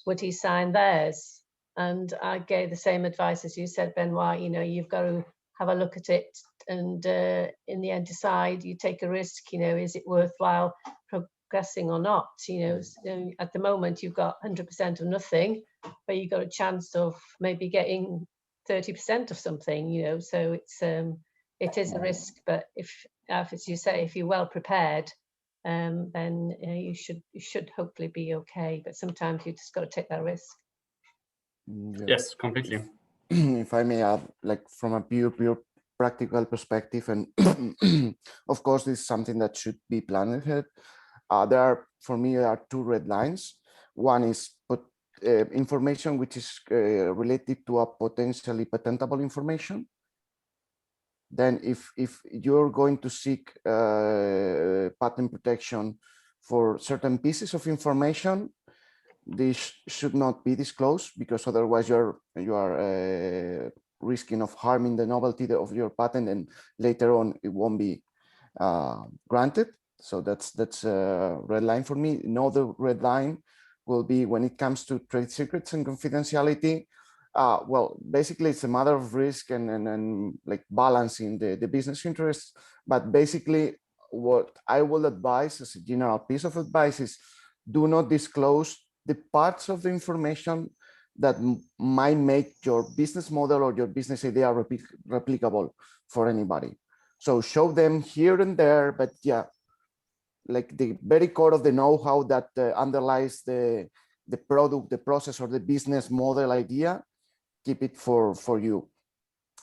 would he sign theirs? And I gave the same advice as you said, Benoit. You know, you've got to have a look at it, and in the end decide. You take a risk. You know, is it worthwhile progressing or not? You know, so at the moment you've got 100% of nothing, but you've got a chance of maybe getting 30% of something. You know, so it is a risk. But if as you say, if you're well prepared, then you should hopefully be okay. But sometimes you just got to take that risk. Yes, completely. If I may add, like from a pure practical perspective, and of course this is something that should be planned ahead. For me, there are two red lines. One is information which is related to a potentially patentable information. Then if you're going to seek patent protection for certain pieces of information, this should not be disclosed, because otherwise you are risking of harming the novelty of your patent, and later on it won't be granted. So that's a red line for me. Another red line will be when it comes to trade secrets and confidentiality. Well, basically it's a matter of risk and like balancing the business interests. But basically what I will advise as a general piece of advice is, do not disclose the parts of the information that might make your business model or your business idea replicable for anybody. So show them here and there, but yeah, like the very core of the know-how that underlies the product, the process, or the business model idea, keep it for you.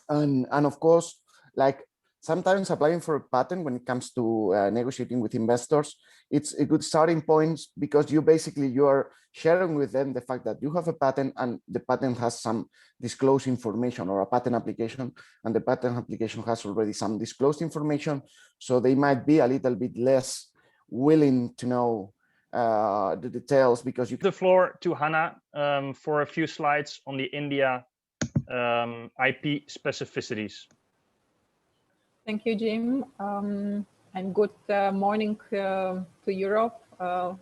And of course, like sometimes applying for a patent when it comes to negotiating with investors, it's a good starting point, because you are sharing with them the fact that you have a patent, and the patent has some disclosed information, or a patent application, and the patent application has already some disclosed information. So they might be a little bit less willing to know the details, because you. The floor to Hannah for a few slides on the India IP specificities. Thank you, Jim. And good morning to Europe.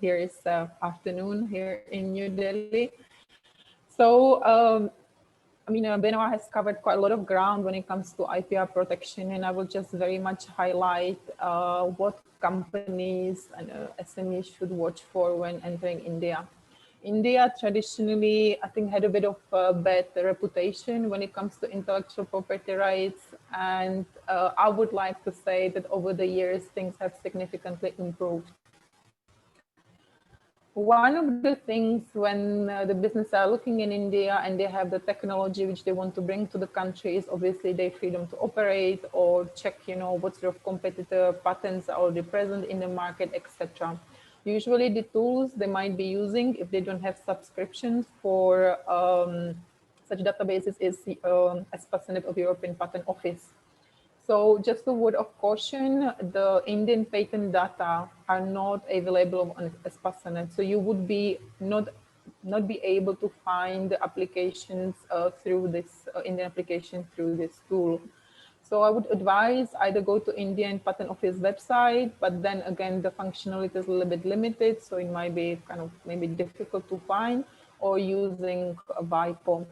Here is afternoon here in New Delhi. So, I mean, Benoit has covered quite a lot of ground when it comes to IPR protection, and I will just very much highlight what companies and SMEs should watch for when entering India. India traditionally, I think, had a bit of a bad reputation when it comes to intellectual property rights. And I would like to say that over the years, things have significantly improved. One of the things when the businesses are looking in India and they have the technology which they want to bring to the country is obviously their freedom to operate, or check, you know, what sort of competitor patents are already present in the market, etc. Usually the tools they might be using, if they don't have subscriptions for such databases, is the Smes of European Patent Office. So just a word of caution, the Indian patent data are not available on Smes. So you would be not be able to find the applications through this Indian application through this tool. So I would advise either go to Indian Patent Office website, but then again, the functionality is a little bit limited, so it might be kind of maybe difficult to find, or using a WIPO.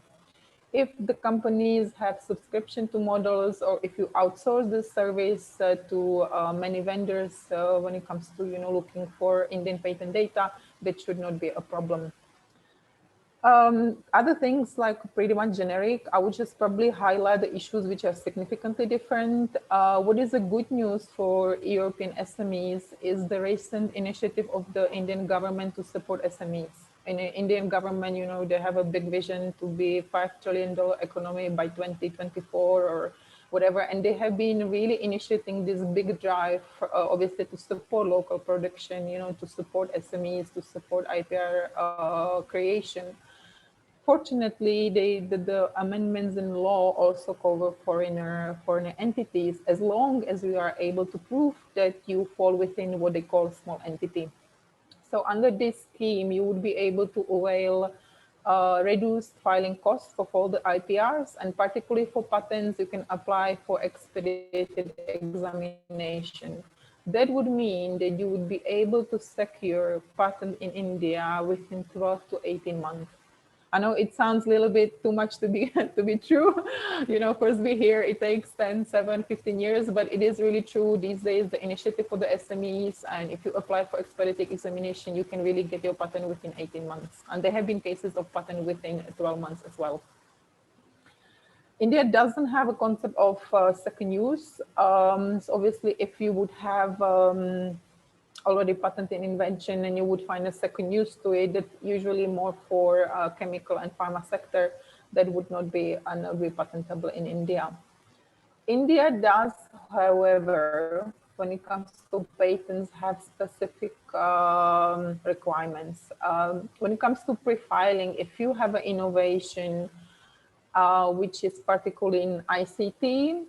If the companies have subscription to models, or if you outsource this service to many vendors when it comes to, you know, looking for Indian patent data, that should not be a problem. Other things like pretty much generic, I would just probably highlight the issues which are significantly different. What is the good news for European SMEs is the recent initiative of the Indian government to support SMEs. in the Indian government, you know, they have a big vision to be $5 trillion economy by 2024 or whatever. And they have been really initiating this big drive, obviously to support local production, you know, to support SMEs, to support IPR creation. Fortunately, the amendments in law also cover foreign entities, as long as we are able to prove that you fall within what they call small entity. So under this scheme, you would be able to avail reduced filing costs for all the IPRs, and particularly for patents, you can apply for expedited examination. That would mean that you would be able to secure patent in India within 12 to 18 months. I know it sounds a little bit too much to be to be true. You know, first we hear it takes 10, 7, 15 years, but it is really true these days, the initiative for the SMEs. And if you apply for expedited examination, you can really get your patent within 18 months. And there have been cases of patent within 12 months as well. India doesn't have a concept of second use. So obviously, if you would have already patented invention and you would find a second use to it, that usually more for chemical and pharma sector, that would not be patentable in India. India does, however, when it comes to patents, have specific requirements. When it comes to pre-filing, if you have an innovation which is particularly in ICT,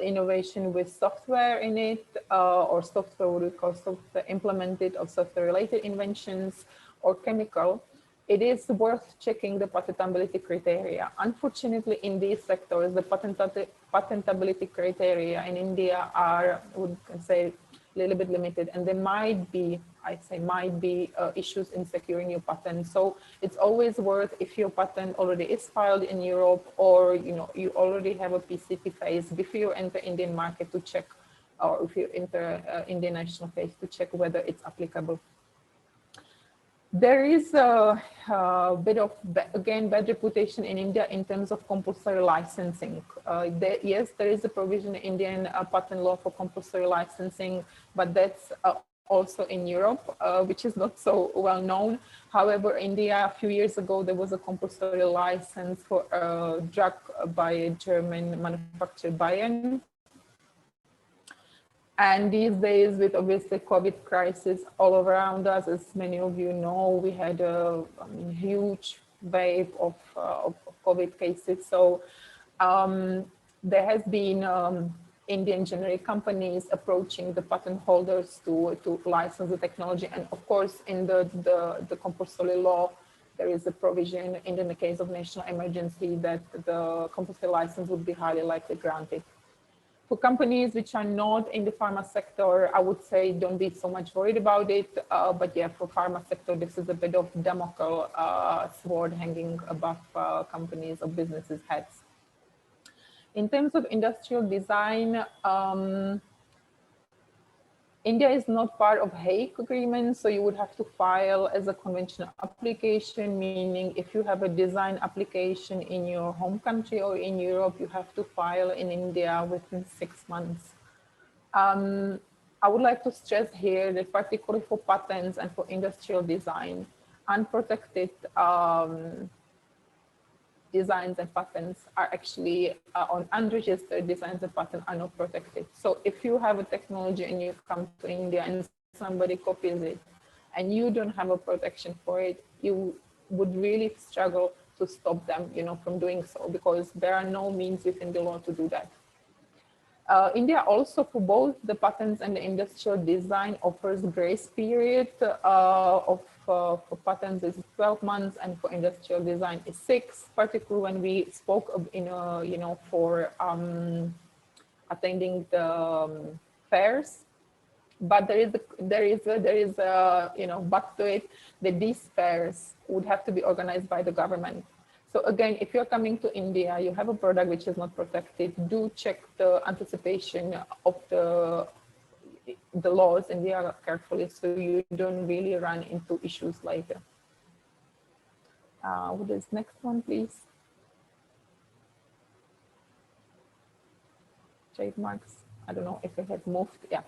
innovation with software in it, or software, what we call software implemented or software related inventions, or chemical, it is worth checking the patentability criteria. Unfortunately, in these sectors, the patentability criteria in India are, we can say, a little bit limited, and there might be, I say might be, issues in securing your patent. So it's always worth, if your patent already is filed in Europe, or you already have a PCT phase before you enter Indian market, to check, or if you enter Indian national phase, to check whether it's applicable. There is a bit of, again, bad reputation in India in terms of compulsory licensing. Yes, there is a provision in Indian patent law for compulsory licensing, but that's also in Europe, which is not so well known. However, India, a few years ago, there was a compulsory license for a drug by a German manufacturer, Bayern. And these days, with obviously COVID crisis all around us, as many of you know, we had a huge wave of COVID cases. So there has been Indian generic companies approaching the patent holders to license the technology. And of course, in the compulsory law, there is a provision in the case of national emergency that the compulsory license would be highly likely granted. For companies which are not in the pharma sector, I would say don't be so much worried about it. But yeah, for pharma sector, this is a bit of Damocles sword hanging above companies or businesses' heads. In terms of industrial design, India is not part of Hague Agreement, so you would have to file as a conventional application, meaning if you have a design application in your home country or in Europe, you have to file in India within 6 months. I would like to stress here that particularly for patents and for industrial design, unprotected designs and patents are actually on unregistered designs and patents are not protected. So if you have a technology and you come to India and somebody copies it and you don't have a protection for it, you would really struggle to stop them, from doing so, because there are no means within the law to do that. India also, for both the patents and the industrial design, offers grace period for patents is 12 months and for industrial design is 6. Particularly when we spoke of, for attending the fairs. But there is a back to it, that these fairs would have to be organized by the government. So again, if you're coming to India, you have a product which is not protected, do check the anticipation of the laws in India carefully, so you don't really run into issues later. What is next one, please? Trademarks. I don't know if it has moved. Yeah.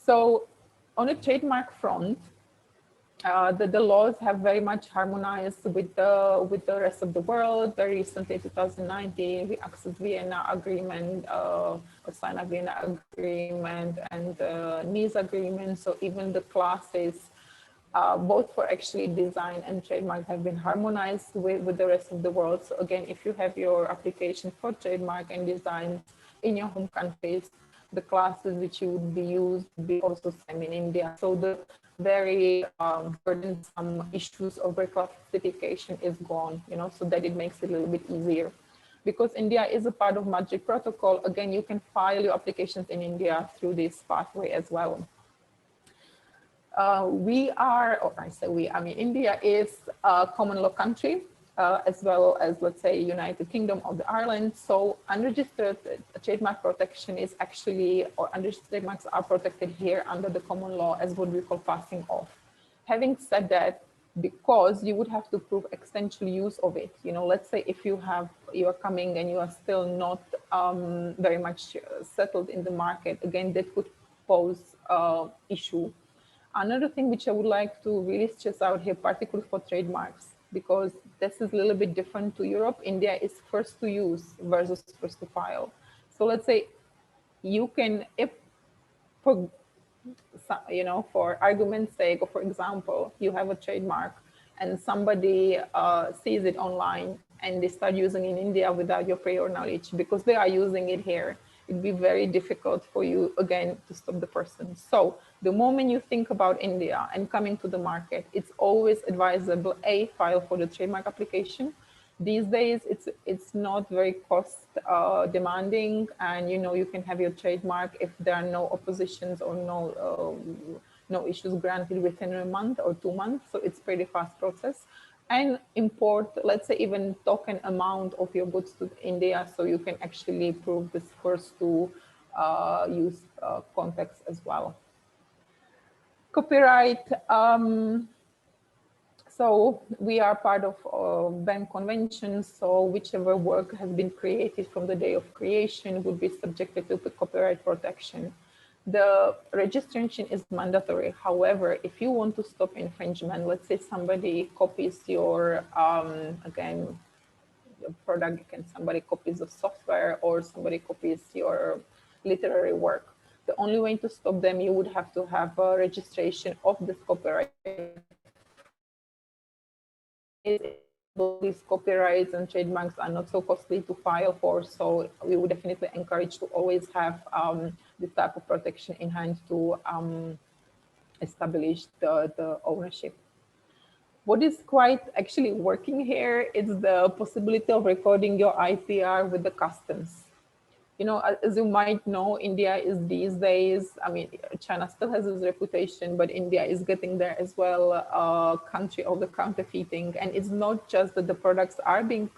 So on a trademark front, the laws have very much harmonized with the rest of the world. Very recently, 2019, we accessed Vienna Agreement, signed a Vienna Agreement and Nice Agreement. So even the classes, both for actually design and trademark, have been harmonized with the rest of the world. So again, if you have your application for trademark and design in your home countries, the classes which you would be used would be also same in India. So the very burdensome issues of reclassification is gone, so that it makes it a little bit easier. Because India is a part of Madrid Protocol, again, you can file your applications in India through this pathway as well. India is a common law country, as well as, let's say, United Kingdom of Ireland. So unregistered trademark protection is actually, or unregistered trademarks are protected here under the common law as what we call passing off. Having said that, because you would have to prove extensional use of it, let's say if you are coming and you are still not very much settled in the market, again, that could pose issue. Another thing which I would like to really stress out here, particularly for trademarks, because this is a little bit different to Europe. India is first to use versus first to file. So let's say you can, if for argument's sake, or for example, you have a trademark and somebody sees it online and they start using it in India without your prior knowledge, because they are using it here, it'd be very difficult for you, again, to stop the person. So the moment you think about India and coming to the market, it's always advisable, file for the trademark application. These days, it's not very cost demanding, and you can have your trademark if there are no oppositions or no issues granted within a month or 2 months. So it's pretty fast process. And import, let's say, even token amount of your goods to India, so you can actually prove this first to use context as well. Copyright. So we are part of BEM convention, so whichever work has been created from the day of creation would be subjected to copyright protection. The registration is mandatory. However, if you want to stop infringement, let's say somebody copies your, again, your product, somebody copies the software, or somebody copies your literary work. The only way to stop them, you would have to have a registration of this copyright. These copyrights and trademarks are not so costly to file for, so we would definitely encourage to always have this type of protection in hand to establish the ownership. What is quite actually working here is the possibility of recording your IPR with the customs. As you might know, India is these days, China still has its reputation, but India is getting there as well, country of the counterfeiting. And it's not just that the products are being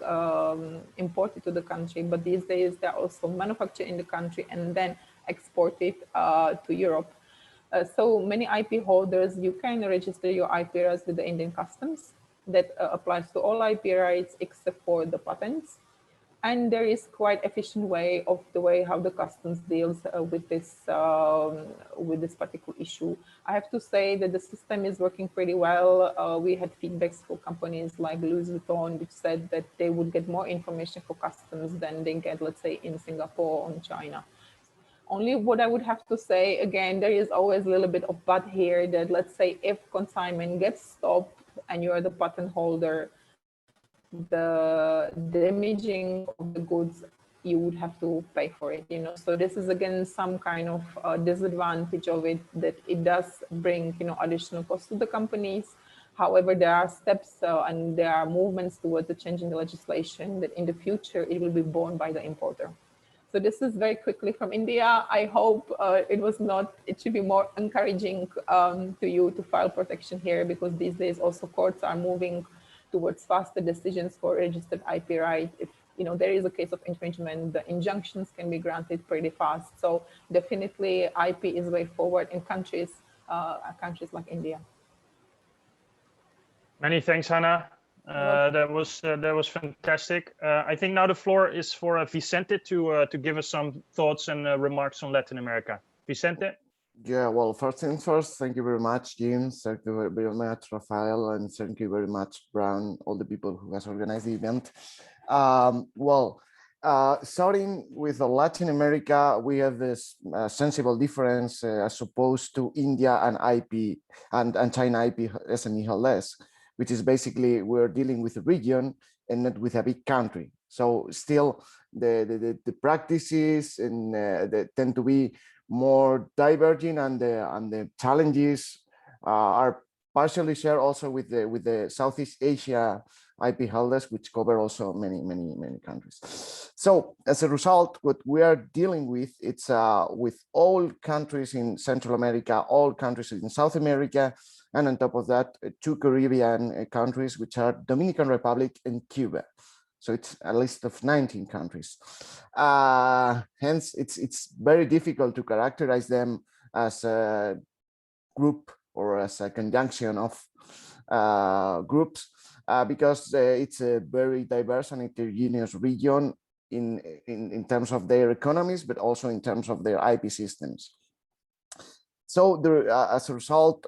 imported to the country, but these days they're also manufactured in the country and then exported to Europe. So many IP holders, you can register your IP rights with the Indian customs. That applies to all IP rights except for the patents. And there is quite efficient way of the way how the customs deals with this particular issue. I have to say that the system is working pretty well. We had feedbacks for companies like Louis Vuitton, which said that they would get more information for customs than they get, let's say, in Singapore or in China. Only what I would have to say, again, there is always a little bit of but here that, let's say, if consignment gets stopped and you are the patent holder, the damaging of the goods, you would have to pay for it, So this is, again, some kind of disadvantage of it, that it does bring, additional costs to the companies. However, there are steps and there are movements towards the change in the legislation that in the future it will be borne by the importer. So this is very quickly from India. I hope it should be more encouraging to you to file protection here, because these days also courts are moving towards faster decisions for registered IP rights. If there is a case of infringement, the injunctions can be granted pretty fast. So definitely IP is way forward in countries like India. Many thanks, Hannah. That was fantastic. I think now the floor is for Vicente to give us some thoughts and remarks on Latin America. Vicente? Yeah, well, first things first, thank you very much, Jim. Thank you very much, Rafael, and thank you very much, Brown, all the people who has organized the event. Starting with Latin America, we have this sensible difference as opposed to India and IP and China IP SME HELPDESK, which is basically we're dealing with a region and not with a big country. So still the practices and they tend to be more diverging, and the challenges are partially shared also with the Southeast Asia IP HELPDESK, which cover also many countries. So as a result, what we are dealing with, it's with all countries in Central America, all countries in South America, and on top of that, 2 Caribbean countries, which are Dominican Republic and Cuba. So it's a list of 19 countries. Hence, it's very difficult to characterize them as a group or as a conjunction of groups because it's a very diverse and heterogeneous region in terms of their economies, but also in terms of their IP systems. So there, as a result,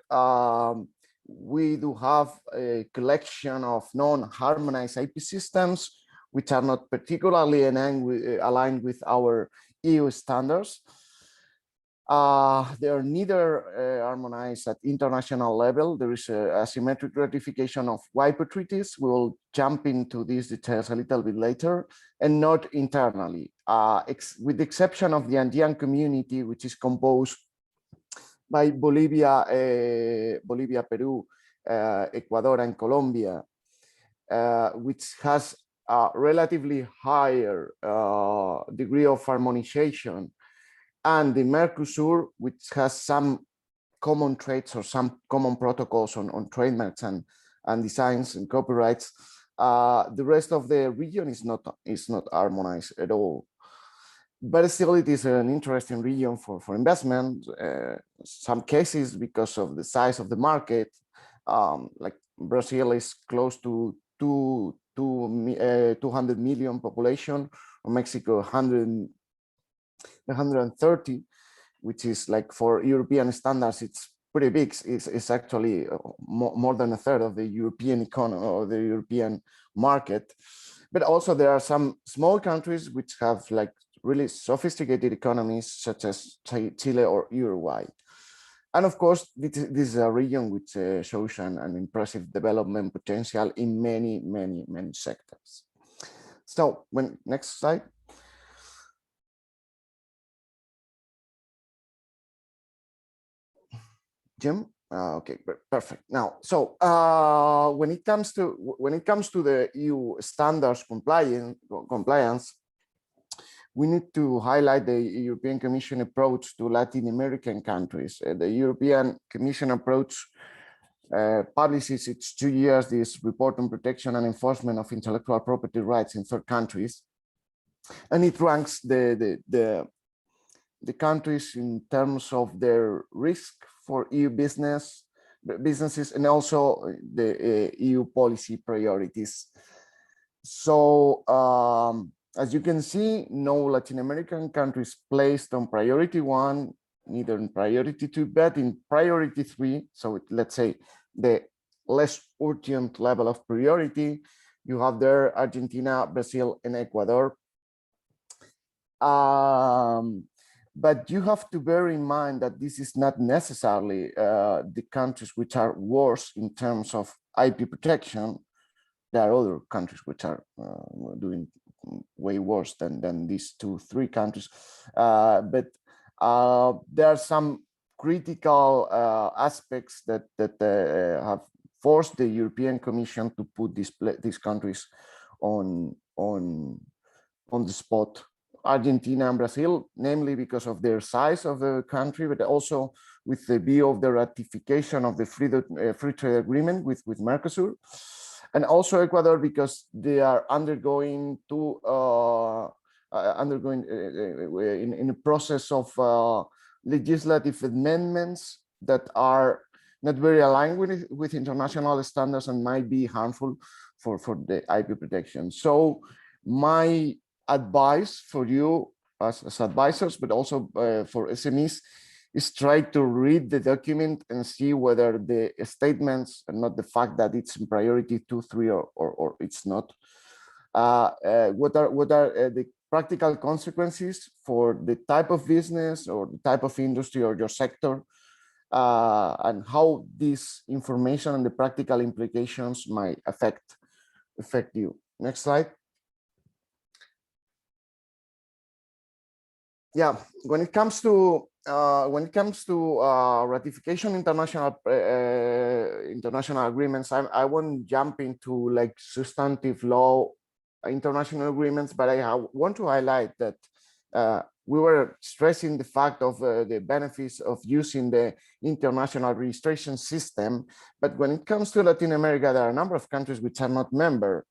we do have a collection of non-harmonized IP systems which are not particularly aligned with our EU standards. They are neither harmonized at international level. There is a asymmetric ratification of WIPO treaties. We will jump into these details a little bit later, and not internally, with the exception of the Andean community, which is composed by Bolivia, Peru, Ecuador, and Colombia, which has a relatively higher degree of harmonization, and the Mercosur, which has some common traits or some common protocols on trademarks and designs and copyrights. The rest of the region is not harmonized at all. But still, it is an interesting region for investment. Some cases because of the size of the market, like Brazil is close to 200 million population, or Mexico 130, which is like for European standards, it's pretty big. It's actually more than a third of the European economy or the European market. But also there are some small countries which have like really sophisticated economies, such as Chile or Uruguay. And of course, this is a region which shows an impressive development potential in many sectors. So next slide. Jim? Okay, perfect. Now, so when it comes to the EU standards compliance, we need to highlight the European Commission approach to Latin American countries. The European Commission approach publishes each 2 years this report on protection and enforcement of intellectual property rights in third countries, and it ranks the countries in terms of their risk for EU businesses and also the EU policy priorities. So as you can see, no Latin American countries placed on priority 1, neither in priority 2, but in priority 3. So let's say the less urgent level of priority. You have there Argentina, Brazil, and Ecuador. But you have to bear in mind that this is not necessarily the countries which are worse in terms of IP protection. There are other countries which are doing way worse than these 2-3 countries. But there are some critical aspects that have forced the European Commission to put these countries on the spot. Argentina and Brazil, namely because of their size of the country, but also with the view of the ratification of the free trade agreement with Mercosur, and also Ecuador because they are undergoing in a process of legislative amendments that are not very aligned with international standards and might be harmful for the IP protection. So my advice for you as advisors, but also for SMEs, is try to read the document and see whether the statements and not the fact that it's in priority 2, 3, or it's not. What are the practical consequences for the type of business or the type of industry or your sector, and how this information and the practical implications might affect you. Next slide. Yeah, when it comes to ratification international agreements, I won't jump into like substantive law international agreements, but I want to highlight that we were stressing the fact of the benefits of using the international registration system. But when it comes to Latin America, there are a number of countries which are not members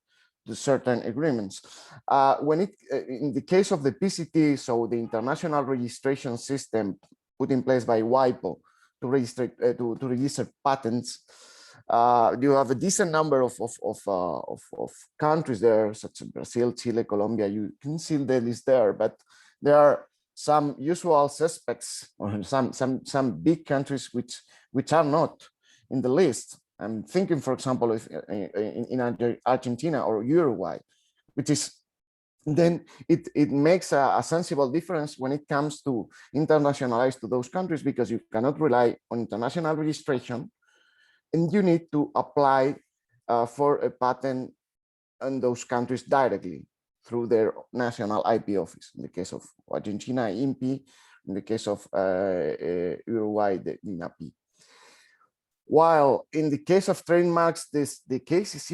to certain agreements. In the case of the PCT, so the international registration system put in place by WIPO to register patents, you have a decent number of countries there, such as Brazil, Chile, Colombia. You can see the list there, but there are some usual suspects or some big countries which are not in the list. I'm thinking, for example, if in Argentina or Uruguay, which is then it makes a sensible difference when it comes to internationalize to those countries, because you cannot rely on international registration, and you need to apply for a patent in those countries directly through their national IP office. In the case of Argentina, INPI. In the case of Uruguay, the INAPI. While in the case of trademarks, the case is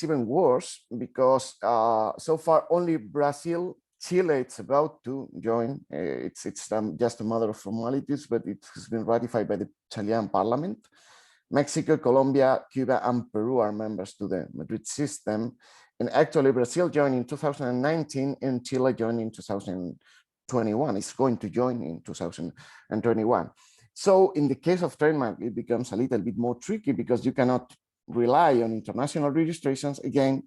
even worse, because so far only Brazil, Chile, it's about to join. It's just a matter of formalities, but it has been ratified by the Chilean parliament. Mexico, Colombia, Cuba, and Peru are members to the Madrid system. And actually, Brazil joined in 2019 and Chile joined in 2021. It's going to join in 2021. So in the case of trademark, it becomes a little bit more tricky, because you cannot rely on international registrations again,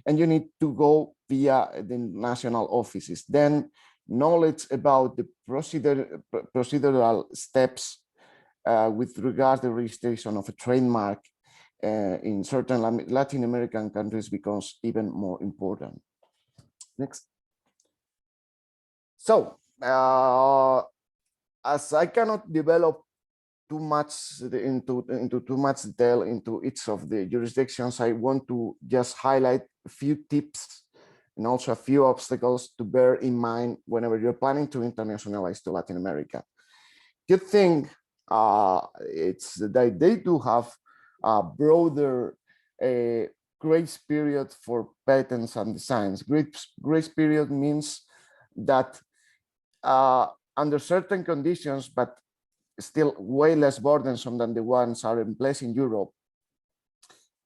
and you need to go via the national offices. Then knowledge about the procedural steps with regard to the registration of a trademark in certain Latin American countries becomes even more important. Next. So, as I cannot develop too much into too much detail into each of the jurisdictions, I want to just highlight a few tips and also a few obstacles to bear in mind whenever you're planning to internationalize to Latin America. Good thing it's that they do have a broader grace period for patents and designs. Grace period means that under certain conditions, but still way less burdensome than the ones are in place in Europe,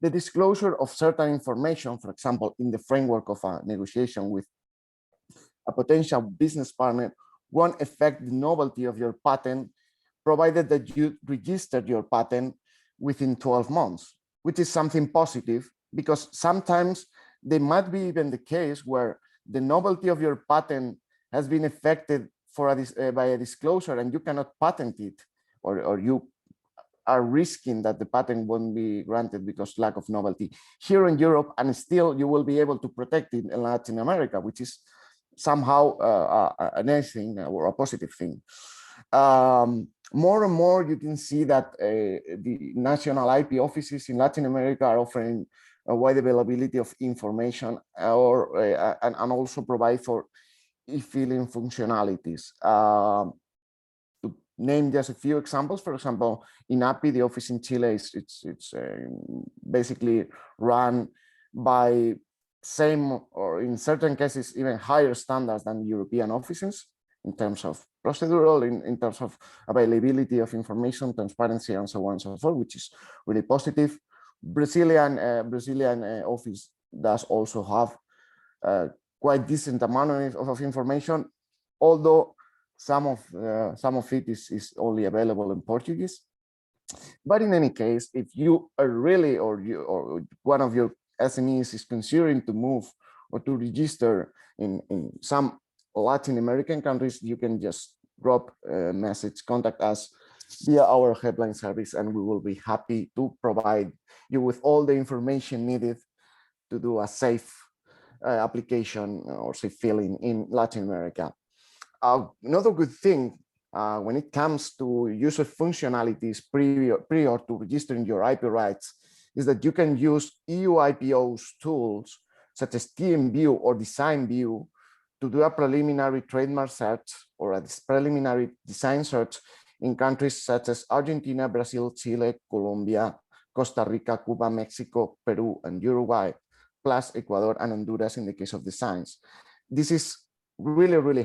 the disclosure of certain information, for example, in the framework of a negotiation with a potential business partner, won't affect the novelty of your patent, provided that you registered your patent within 12 months, which is something positive, because sometimes there might be even the case where the novelty of your patent has been affected by a disclosure and you cannot patent it, or you are risking that the patent won't be granted because lack of novelty here in Europe, and still you will be able to protect it in Latin America, which is somehow a nice thing or a positive thing. More and more you can see that the national IP offices in Latin America are offering a wide availability of information, and also provide for e-filing functionalities. To name just a few examples, for example, in INAPI, the office in Chile it's basically run by same, or in certain cases even higher standards than European offices in terms of procedural, in terms of availability of information, transparency, and so on and so forth, which is really positive. Brazilian office does also have quite decent amount of information, although some of it is only available in Portuguese. But in any case, if you are really, or one of your SMEs is considering to move or to register in some Latin American countries, you can just drop a message, contact us, via our helpline service, and we will be happy to provide you with all the information needed to do a safe application or safe filing in Latin America. Another good thing when it comes to user functionalities prior to registering your IP rights is that you can use EU IPO's tools such as TMView or DesignView to do a preliminary trademark search or a preliminary design search in countries such as Argentina, Brazil, Chile, Colombia, Costa Rica, Cuba, Mexico, Peru, and Uruguay, plus Ecuador and Honduras in the case of designs. This is really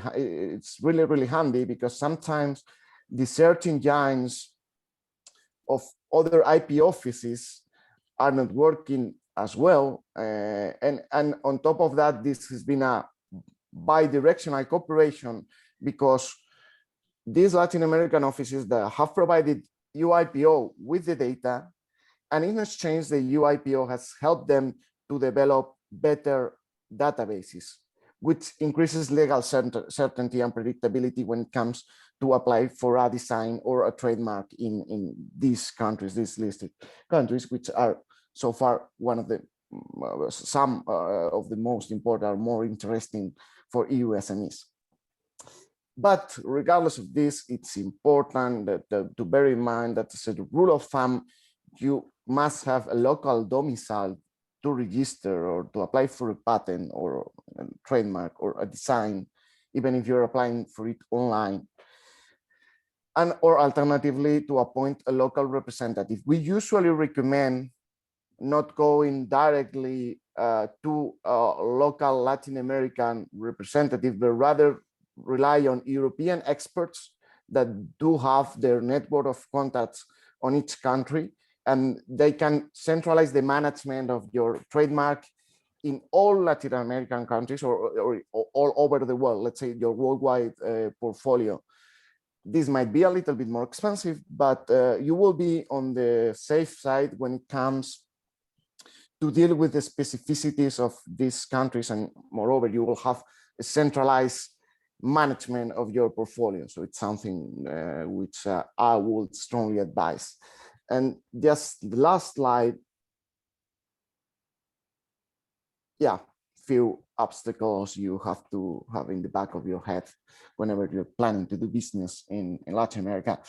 handy because sometimes the search engines of other IP offices are not working as well. And on top of that, this has been a bi-directional cooperation because these Latin American offices that have provided UIPO with the data, and in exchange, the UIPO has helped them to develop better databases, which increases legal certainty and predictability when it comes to apply for a design or a trademark in these countries, these listed countries, which are so far one of the some of the most important, more interesting for EU SMEs. But regardless of this, it's important to bear in mind that as a rule of thumb, you must have a local domicile to register or to apply for a patent or a trademark or a design, even if you're applying for it online. And or alternatively, to appoint a local representative. We usually recommend not going directly to a local Latin American representative, but rather rely on European experts that do have their network of contacts on each country, and they can centralize the management of your trademark in all Latin American countries or all over the world, let's say your worldwide portfolio. This might be a little bit more expensive, but you will be on the safe side when it comes to deal with the specificities of these countries. And moreover, you will have a centralized management of your portfolio. So it's something which I would strongly advise. And just the last slide. Yeah, few obstacles you have to have in the back of your head whenever you're planning to do business in Latin America.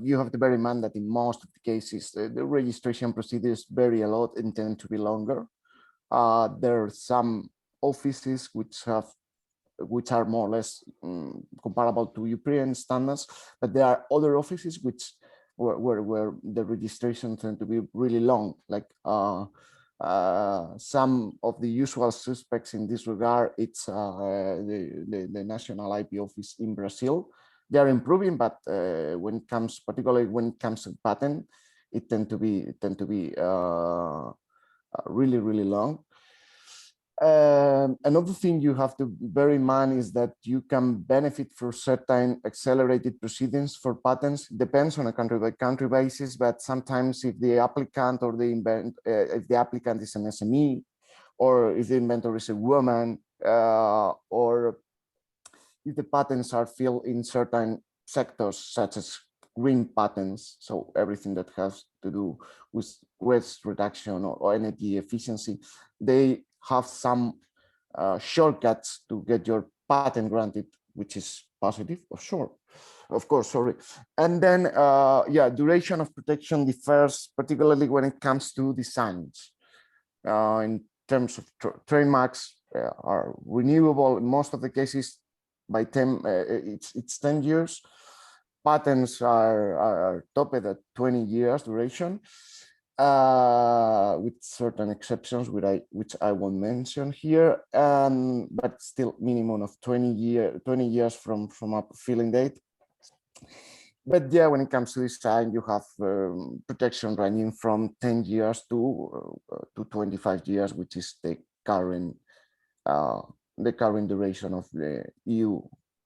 You have to bear in mind that in most of the cases, the registration procedures vary a lot and tend to be longer. There are some offices which are more or less comparable to European standards, but there are other offices where the registration tend to be really long, like some of the usual suspects in this regard. It's the National IP Office in Brazil. They are improving, but particularly when it comes to patent, it tend to be really long. Another thing you have to bear in mind is that you can benefit from certain accelerated proceedings for patents. Depends on a country-by-country basis, but sometimes if the applicant or if the applicant is an SME, or if the inventor is a woman, or if the patents are filled in certain sectors, such as green patents, so everything that has to do with waste reduction or energy efficiency, they have some shortcuts to get your patent granted, which is positive, of course. And then, duration of protection differs, particularly when it comes to designs. In terms of trademarks, are renewable in most of the cases by 10. It's 10 years. Patents are topped at 20 years duration. With certain exceptions, which I won't mention here, but still minimum of 20 years from a filing date. But yeah, when it comes to design, you have protection ranging from 10 years to 25 years, which is the current duration of the EU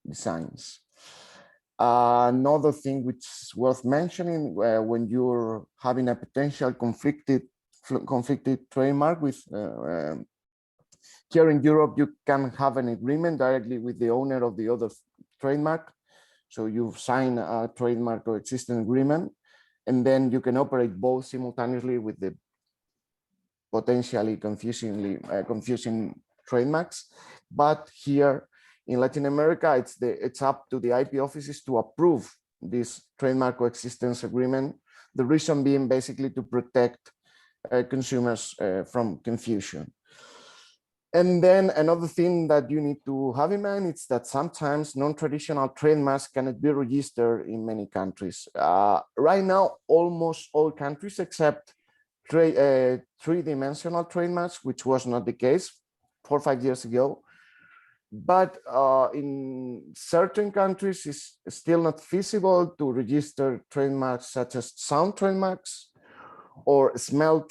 designs. Another thing which is worth mentioning when you're having a potential conflicted trademark with here in Europe, you can have an agreement directly with the owner of the other trademark. So you've signed a trademark coexistence agreement, and then you can operate both simultaneously with the potentially confusing trademarks. But here in Latin America, it's up to the IP offices to approve this trademark coexistence agreement. The reason being basically to protect consumers from confusion. And then another thing that you need to have in mind is that sometimes non-traditional trademarks cannot be registered in many countries. Right now, almost all countries except three-dimensional trademarks, which was not the case 4 or 5 years ago. But in certain countries, it's still not feasible to register trademarks such as sound trademarks or smell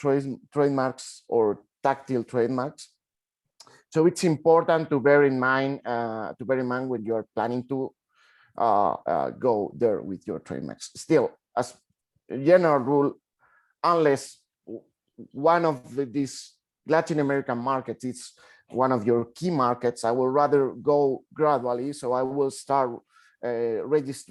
trademarks or tactile trademarks. So it's important to bear in mind when you're planning to go there with your trademarks. Still, as a general rule, unless one of these Latin American markets is one of your key markets, I will rather go gradually. So I will start registering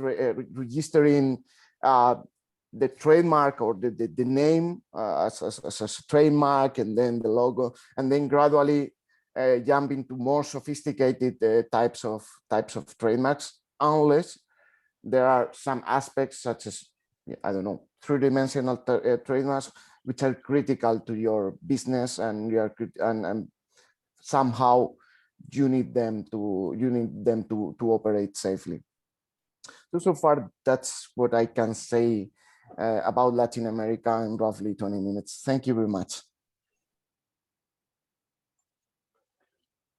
the trademark or the name as a trademark, and then the logo, and then gradually jump into more sophisticated types of trademarks, unless there are some aspects such as, I don't know, three-dimensional trademarks, which are critical to your business, and somehow you need them to operate safely. So far, that's what I can say about Latin America in roughly 20 minutes. Thank you very much.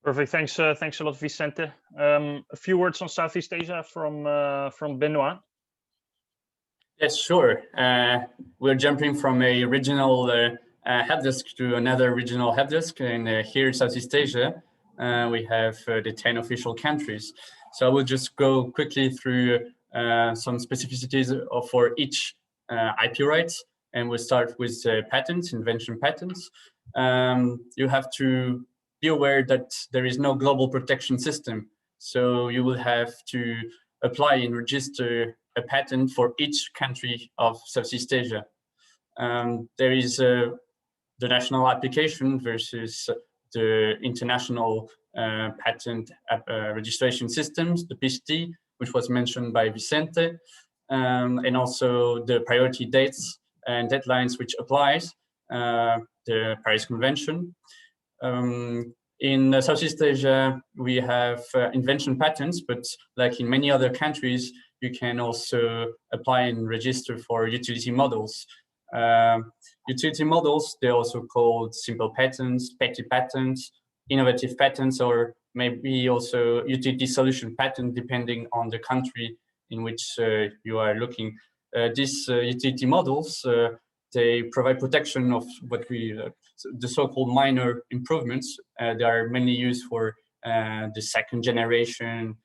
Perfect. Thanks a lot, Vicente. A few words on Southeast Asia from Benoit. Yes, sure. We're jumping from a regional HELPDESK to another regional HELPDESK, and here in Southeast Asia, we have the 10 official countries. So I will just go quickly through some specificities for each IP rights, and we'll start with patents, invention patents. You have to be aware that there is no global protection system. So you will have to apply and register a patent for each country of Southeast Asia. There is the national application versus the international patent registration systems, the PCT, which was mentioned by Vicente, and also the priority dates and deadlines which applies, the Paris Convention. In Southeast Asia, we have invention patents, but like in many other countries, you can also apply and register for utility models. Utility models, they're also called simple patents, petty patents, innovative patents, or maybe also utility solution patent, depending on the country in which you are looking. These utility models, they provide protection of what the so-called minor improvements. They are mainly used for the second generation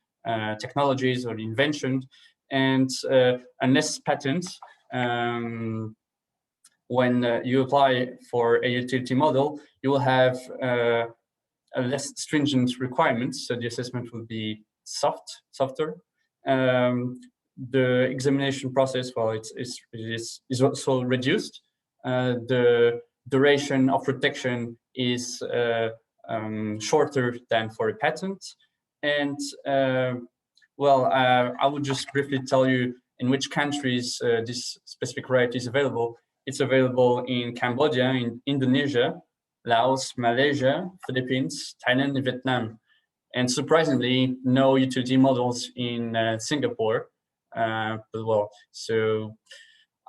technologies or inventions. And unless patents, when you apply for a utility model, you will have a less stringent requirements. So the assessment will be softer. The examination process, well, is also reduced. The duration of protection is shorter than for a patent. And well, I would just briefly tell you in which countries this specific right is available. It's available in Cambodia, in Indonesia, Laos, Malaysia, Philippines, Thailand, and Vietnam. And surprisingly, no utility models in Singapore as well. So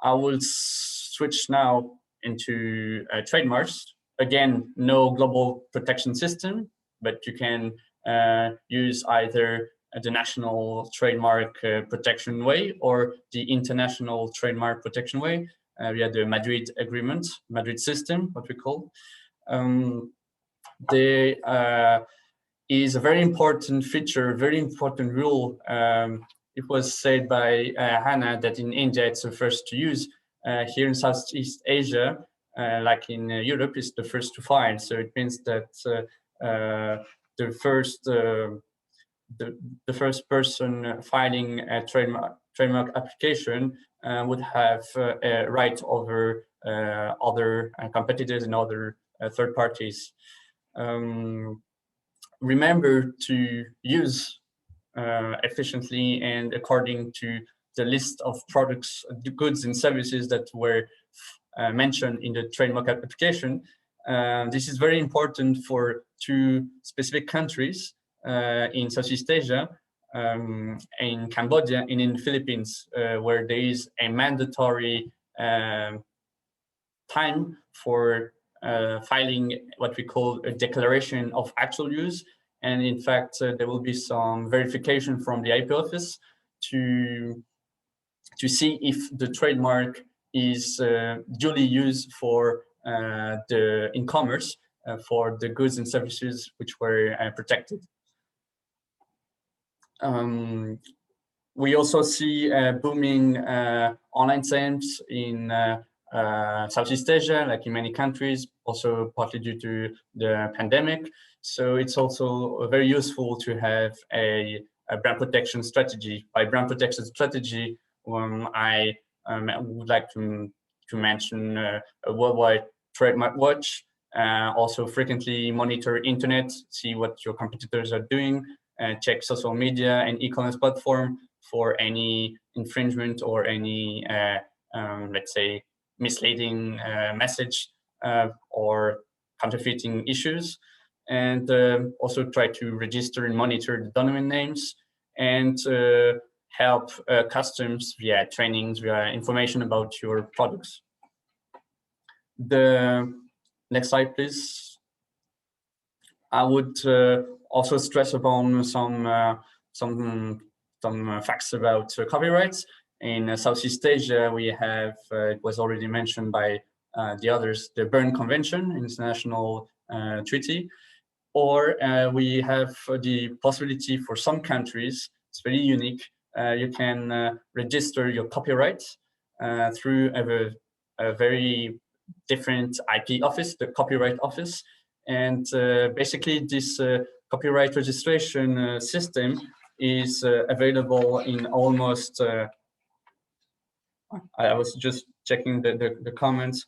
I will switch now into trademarks. Again, no global protection system, but you can use either the national trademark protection way or the international trademark protection way. We had the Madrid agreement, Madrid system, what we call. There is a very important feature, very important rule. It was said by Hannah that in India it's the first to use. Here in Southeast Asia, like in Europe, it's the first to file. So it means that the the first person filing a trademark application would have a right over other competitors and other third parties. Remember to use efficiently and according to the list of products, goods and services that were mentioned in the trademark application. This is very important for 2 specific countries in Southeast Asia, in Cambodia and in the Philippines, where there is a mandatory time for filing what we call a declaration of actual use. And in fact, there will be some verification from the IP office to see if the trademark is duly used for the e-commerce for the goods and services which were protected. We also see booming online sales in Southeast Asia, like in many countries, also partly due to the pandemic. So it's also very useful to have a brand protection strategy. By brand protection strategy, I would like to mention a worldwide trademark watch, also frequently monitor internet, see what your competitors are doing, check social media and e-commerce platform for any infringement or any, let's say, misleading message or counterfeiting issues, and also try to register and monitor the domain names and help customs via trainings, via information about your products. The next slide, please. I would also stress upon some facts about copyrights. In Southeast Asia, we have, it was already mentioned by the others, the Berne Convention, international treaty, or we have the possibility for some countries, it's very unique, you can register your copyright through a very different IP office, the Copyright Office. And basically this copyright registration system is available in almost, I was just checking the comments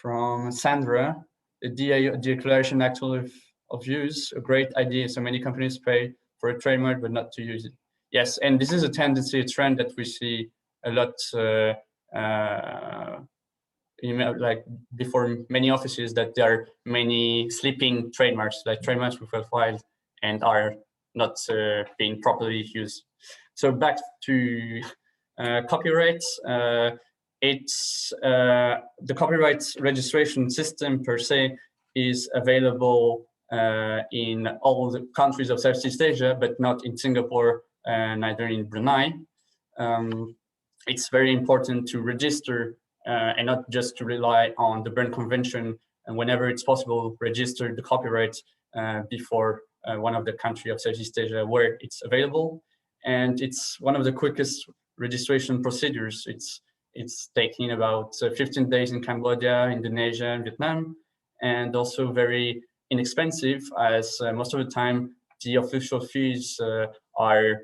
from Sandra, the Declaration Actual of Use, a great idea. So many companies pay for a trademark, but not to use it. Yes, and this is a tendency, a trend that we see a lot like before many offices, that there are many sleeping trademarks, like trademarks which were filed and are not being properly used. So back to copyrights. It's the copyright registration system per se is available in all the countries of Southeast Asia, but not in Singapore, neither in Brunei. It's very important to register and not just to rely on the Berne Convention, and whenever it's possible, register the copyright before one of the countries of Southeast Asia where it's available. And it's one of the quickest registration procedures. It's taking about 15 days in Cambodia, Indonesia, and Vietnam, and also very inexpensive, as most of the time the official fees are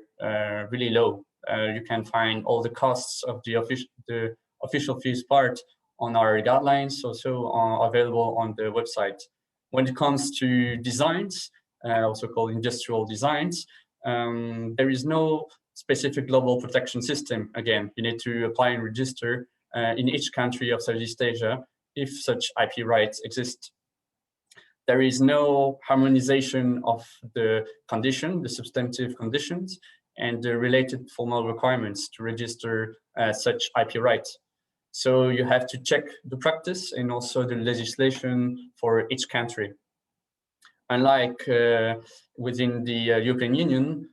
really low. You can find all the costs of the official fees part on our guidelines, also available on the website. When it comes to designs, also called industrial designs, there is no specific global protection system. Again, you need to apply and register in each country of Southeast Asia if such IP rights exist. There is no harmonization of the condition, the substantive conditions, and the related formal requirements to register such IP rights. So you have to check the practice and also the legislation for each country. Unlike within the European Union,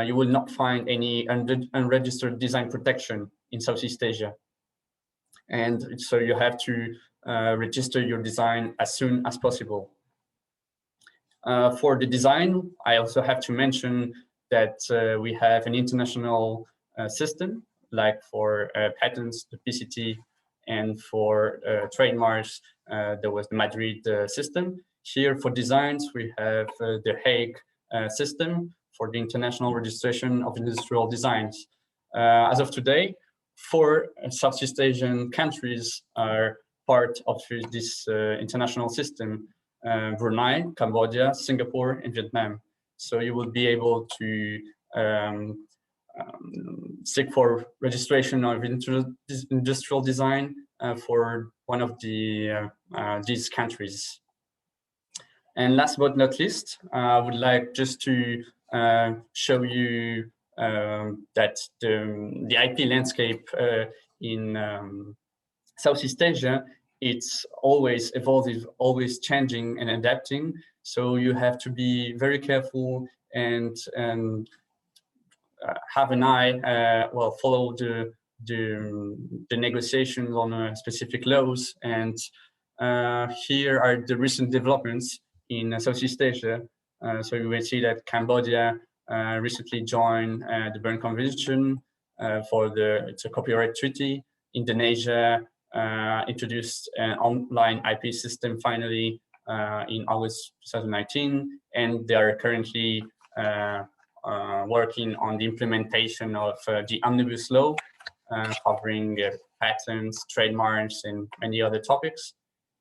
you will not find any unregistered design protection in Southeast Asia. And so you have to register your design as soon as possible. For the design, I also have to mention that we have an international system, like for patents, the PCT, and for trademarks, there was the Madrid system. Here for designs, we have the Hague system. for the international registration of industrial designs. As of today, 4 Southeast Asian countries are part of this international system: Brunei, Cambodia, Singapore, and Vietnam. So you will be able to seek for registration of industrial design for one of these countries. And last but not least, I would like just to show you that the IP landscape in Southeast Asia, it's always evolving, always changing and adapting. So you have to be very careful and have an eye, follow the negotiations on specific laws. And here are the recent developments in Southeast Asia. So you will see that Cambodia recently joined the Berne Convention it's a copyright treaty. Indonesia introduced an online IP system finally in August 2019, and they are currently working on the implementation of the Omnibus Law, covering patents, trademarks, and many other topics.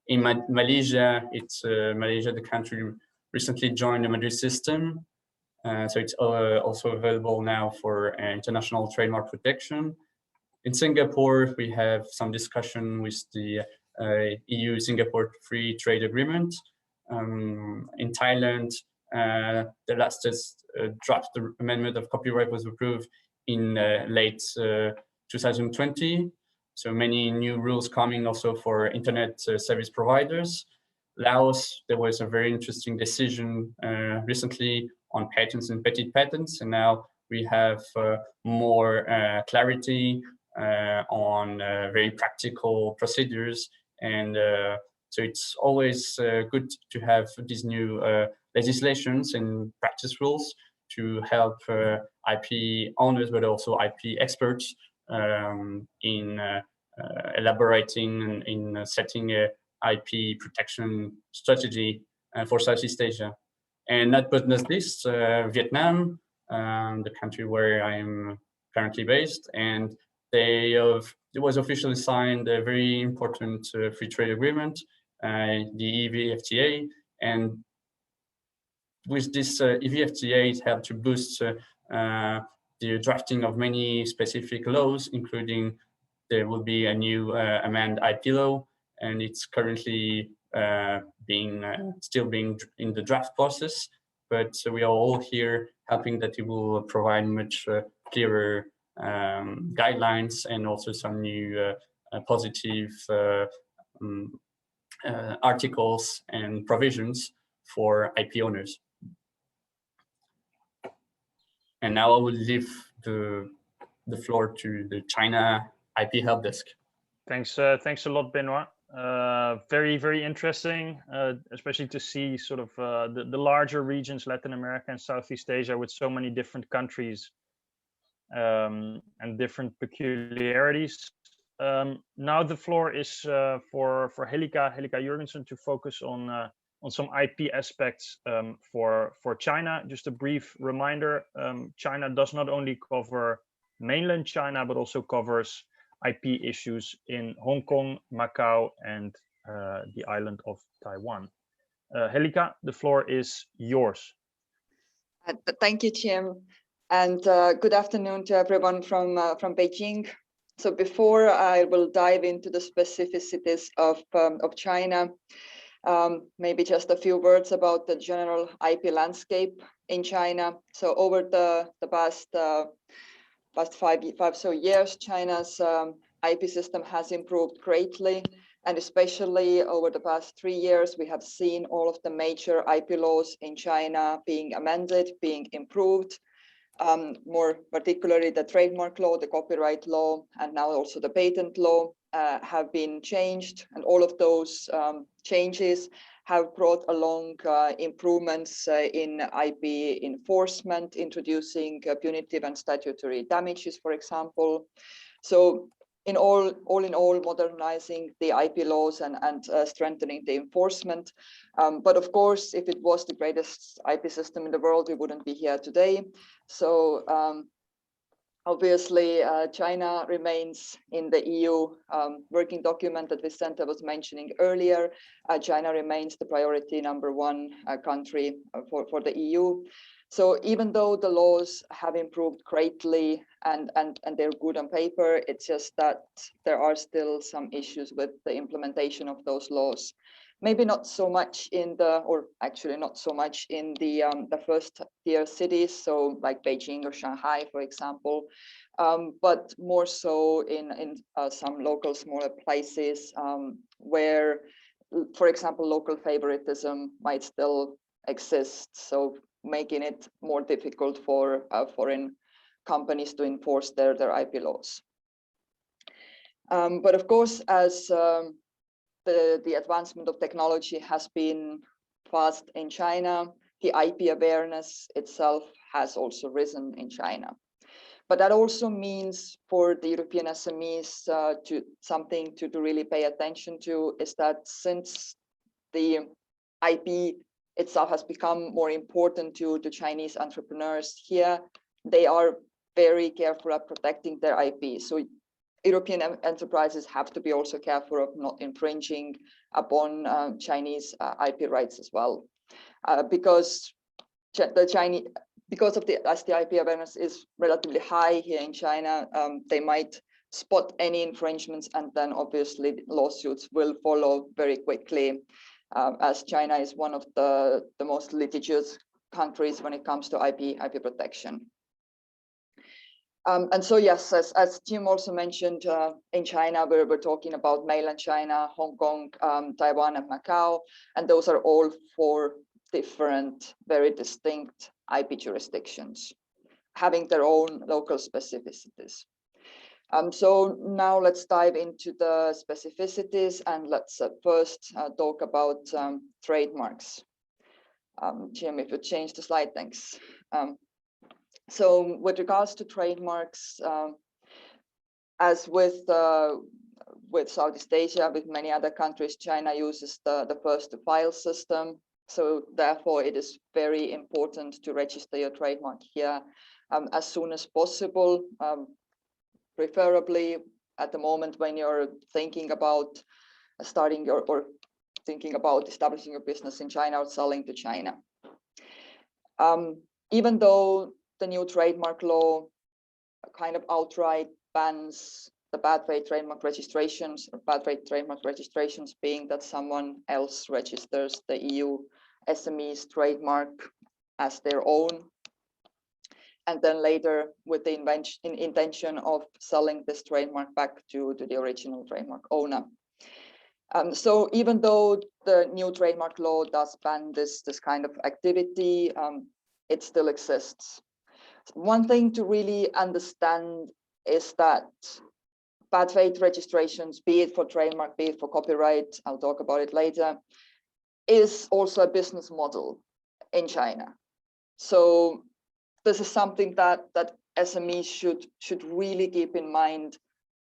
In Malaysia, Malaysia, the country recently joined the Madrid system. So it's also available now for international trademark protection. In Singapore, we have some discussion with the EU-Singapore Free Trade Agreement. In Thailand, the latest draft amendment of copyright was approved in late 2020. So many new rules coming also for internet service providers. Laos, there was a very interesting decision recently on patents and petit patents, and now we have more clarity on very practical procedures. And so it's always good to have these new legislations and practice rules to help IP owners, but also IP experts in elaborating and in setting a IP protection strategy for Southeast Asia. And not but not least, Vietnam, the country where I am currently based, and it was officially signed a very important free trade agreement, the EVFTA, and with this EVFTA, it helped to boost the drafting of many specific laws, including there will be a new amended IP law, and it's currently still being in the draft process. But we are all here helping that it will provide much clearer guidelines and also some new positive articles and provisions for IP owners. And now I will leave the floor to the China IP help desk. Thanks a lot, Benoit. Very, very interesting, especially to see sort of the larger regions, Latin America and Southeast Asia, with so many different countries and different peculiarities. Now the floor is for Helika Jurgensen to focus on some IP aspects for China. Just a brief reminder, China does not only cover mainland China, but also covers IP issues in Hong Kong, Macau, and the island of Taiwan. Helika, the floor is yours. Thank you, Tim, and good afternoon to everyone from Beijing. So before I will dive into the specificities of China, maybe just a few words about the general IP landscape in China. So over the past five so years, China's IP system has improved greatly, and especially over the past 3 years, we have seen all of the major IP laws in China being amended, being improved. More particularly, the trademark law, the copyright law, and now also the patent law have been changed, and all of those changes have brought along improvements in IP enforcement, introducing punitive and statutory damages, for example. So in all, modernizing the IP laws and strengthening the enforcement. But of course, if it was the greatest IP system in the world, we wouldn't be here today. So obviously, China remains in the EU working document that Vicente was mentioning earlier. China remains the priority #1 country for the EU. So even though the laws have improved greatly and they're good on paper, it's just that there are still some issues with the implementation of those laws. Maybe not so much in the, or actually not so much in the first tier cities, so like Beijing or Shanghai, for example, but more so in some local smaller places where, for example, local favoritism might still exist. So making it more difficult for foreign companies to enforce their IP laws. But of course, as the advancement of technology has been fast in China, the IP awareness itself has also risen in China. But that also means for the European SMEs something to really pay attention to is that since the IP itself has become more important to the Chinese entrepreneurs here, they are very careful at protecting their IP. So European enterprises have to be also careful of not infringing upon Chinese IP rights as well, because as the IP awareness is relatively high here in China, they might spot any infringements, and then obviously lawsuits will follow very quickly, as China is one of the most litigious countries when it comes to IP protection. And so yes, as Jim also mentioned, in China, we're talking about mainland China, Hong Kong, Taiwan, and Macau, and those are all 4 different, very distinct IP jurisdictions, having their own local specificities. So now let's dive into the specificities, and let's first talk about trademarks. Jim, if you change the slide, thanks. So with regards to trademarks, as with Southeast Asia, with many other countries, China uses the first to file system. So therefore, it is very important to register your trademark here as soon as possible, preferably at the moment when you're thinking about starting or thinking about establishing your business in China or selling to China. Even though the new trademark law kind of outright bans the bad faith trademark registrations, or bad faith trademark registrations being that someone else registers the EU SME's trademark as their own, and then later with the intention of selling this trademark back to the original trademark owner. So even though the new trademark law does ban this kind of activity, it still exists. One thing to really understand is that bad faith registrations, be it for trademark, be it for copyright, I'll talk about it later, is also a business model in China. So this is something that SMEs should really keep in mind,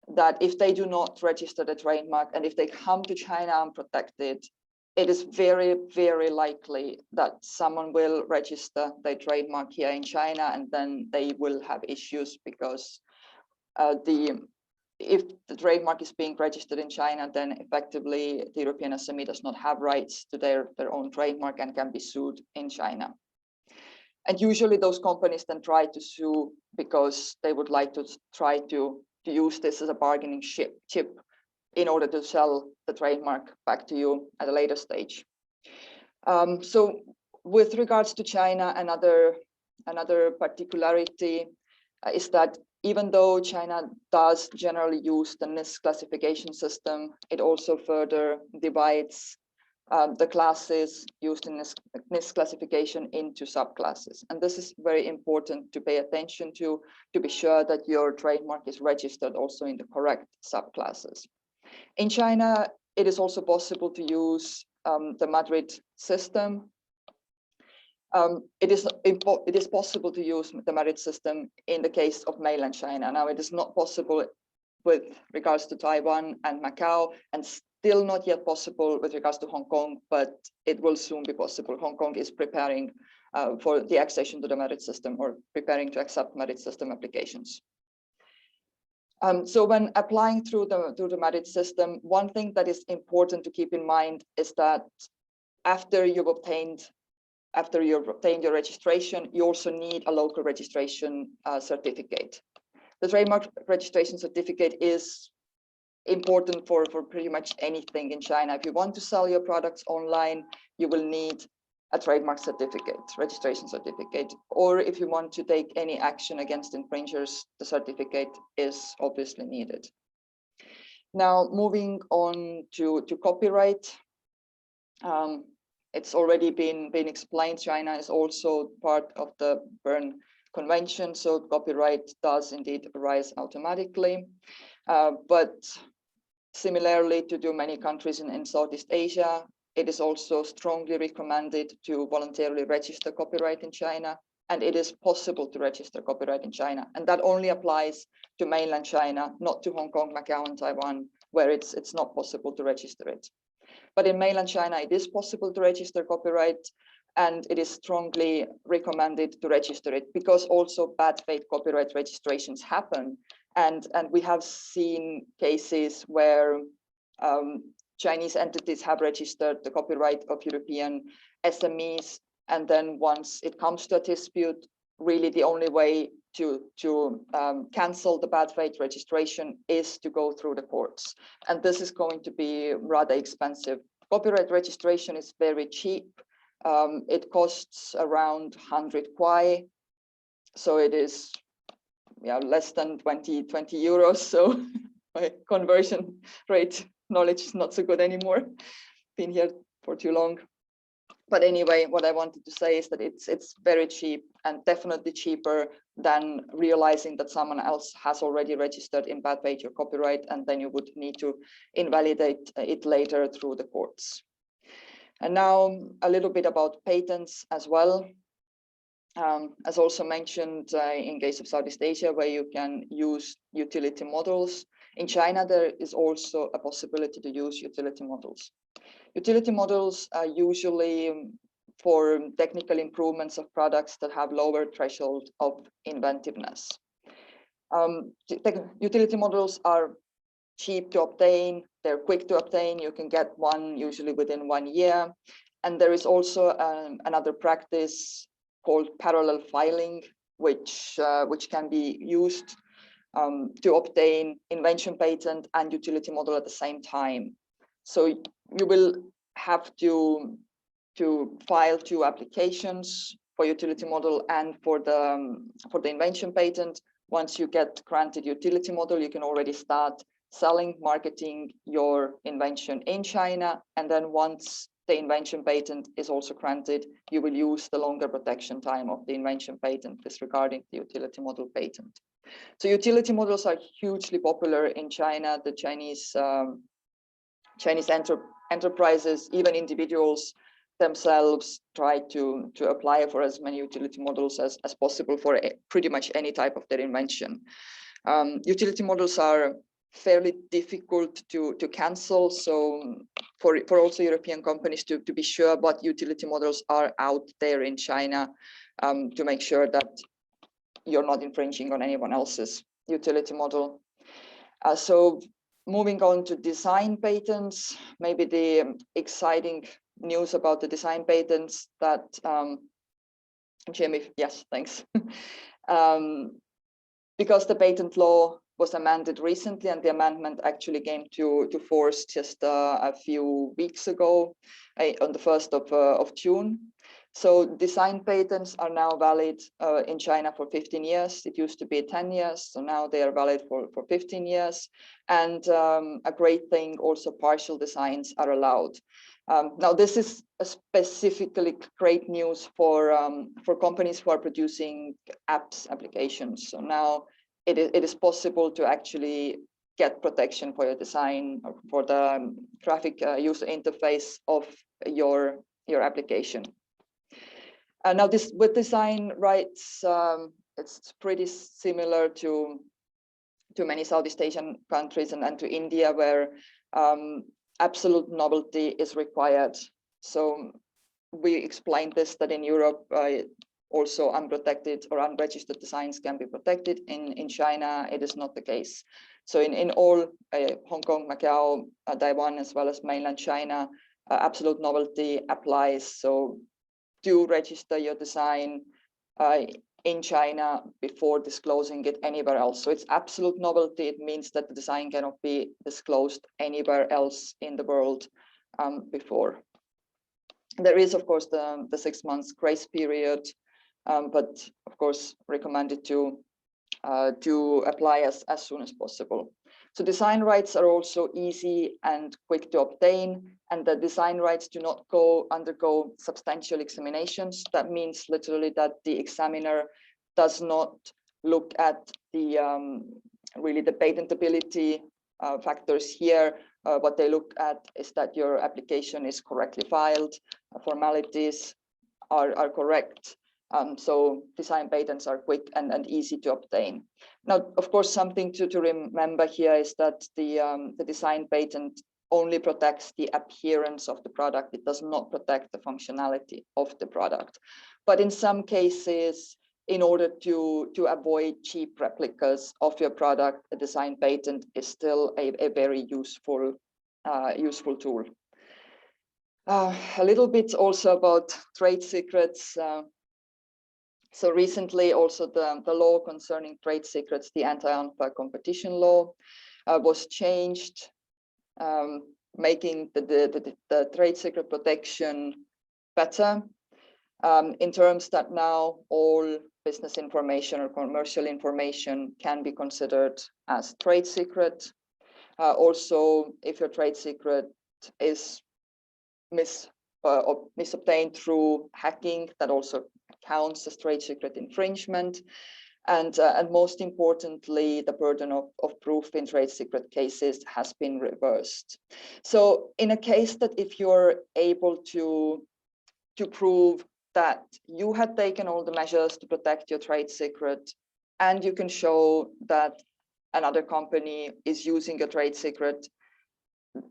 that if they do not register the trademark and if they come to China unprotected, it is very, very likely that someone will register their trademark here in China, and then they will have issues because if the trademark is being registered in China, then effectively the European SME does not have rights to their own trademark and can be sued in China. And usually those companies then try to sue because they would like to try to use this as a bargaining chip in order to sell the trademark back to you at a later stage. So with regards to China, another particularity is that even though China does generally use the NIST classification system, it also further divides the classes used in NIST classification into subclasses. And this is very important to pay attention to be sure that your trademark is registered also in the correct subclasses. In China, it is also possible to use the Madrid system. It is possible to use the Madrid system in the case of mainland China. Now, it is not possible with regards to Taiwan and Macau, and still not yet possible with regards to Hong Kong, but it will soon be possible. Hong Kong is preparing for the accession to the merit system, or preparing to accept merit system applications. So when applying through the merit system, one thing that is important to keep in mind is that after you've obtained your registration, you also need a local registration certificate. The trademark registration certificate is important for pretty much anything in China. If you want to sell your products online, you will need a trademark certificate, registration certificate, or if you want to take any action against infringers, the certificate is obviously needed. Now, moving on to copyright. It's already been explained, China is also part of the Berne Convention, so copyright does indeed arise automatically. But similarly to many countries in Southeast Asia, it is also strongly recommended to voluntarily register copyright in China, and it is possible to register copyright in China. And that only applies to mainland China, not to Hong Kong, Macau, and Taiwan, where it's not possible to register it. But in mainland China, it is possible to register copyright, and it is strongly recommended to register it, because also bad faith copyright registrations happen. And we have seen cases where Chinese entities have registered the copyright of European SMEs, and then once it comes to a dispute, really the only way to cancel the bad faith registration is to go through the courts. And this is going to be rather expensive. Copyright registration is very cheap. It costs around 100 kwai. So it is less than 20 euros. So my conversion rate knowledge is not so good anymore. Been here for too long. But anyway, what I wanted to say is that it's very cheap, and definitely cheaper than realizing that someone else has already registered in bad faith your copyright, and then you would need to invalidate it later through the courts. And now a little bit about patents as well. As also mentioned in case of Southeast Asia, where you can use utility models. In China, there is also a possibility to use utility models. Utility models are usually for technical improvements of products that have lower threshold of inventiveness. Utility models are cheap to obtain, they're quick to obtain, you can get one usually within 1 year. And there is also another practice called parallel filing, which can be used to obtain invention patent and utility model at the same time. So you will have to file 2 applications for utility model and for the invention patent. Once you get granted utility model, you can already start selling, marketing your invention in China. And then once the invention patent is also granted, you will use the longer protection time of the invention patent disregarding the utility model patent. So utility models are hugely popular in China. The Chinese enterprises, even individuals themselves, try to apply for as many utility models as possible for pretty much any type of their invention. Utility models are fairly difficult to cancel. So for also European companies to be sure what utility models are out there in China, to make sure that you're not infringing on anyone else's utility model. So moving on to design patents, maybe the exciting news about the design patents that, Jamie, yes, thanks. Because the patent law was amended recently, and the amendment actually came to force just a few weeks ago, on the 1st of June. So design patents are now valid in China for 15 years. It used to be 10 years, so now they are valid for 15 years. And a great thing, also partial designs are allowed. Now this is specifically great news for companies who are producing apps applications. So now it is possible to actually get protection for your design, or for the graphic user interface of your application. Now this with design rights, it's pretty similar to to many Southeast Asian countries and to India, where absolute novelty is required. So we explained this, that in Europe, also unprotected or unregistered designs can be protected. In China, it is not the case. So in all Hong Kong, Macau, Taiwan, as well as mainland China, absolute novelty applies. So do register your design in China before disclosing it anywhere else. So it's absolute novelty. It means that the design cannot be disclosed anywhere else in the world before. There is, of course, the 6 months grace period, but of course recommended to apply as soon as possible. So design rights are also easy and quick to obtain, and the design rights do not undergo substantial examinations. That means literally that the examiner does not look at the really the patentability factors here. What they look at is that your application is correctly filed, formalities are correct. So design patents are quick and easy to obtain. Now, of course, something to remember here is that the design patent only protects the appearance of the product. It does not protect the functionality of the product. But in some cases, in order to avoid cheap replicas of your product, a design patent is still a very useful tool. A little bit also about trade secrets. So recently also the law concerning trade secrets, the anti-unfair competition law, was changed, making the trade secret protection better, in terms that now all business information or commercial information can be considered as trade secret. Also, if your trade secret is misobtained through hacking, that also counts as trade secret infringement. And most importantly, the burden of proof in trade secret cases has been reversed. So in a case that if you're able to prove that you had taken all the measures to protect your trade secret, and you can show that another company is using a trade secret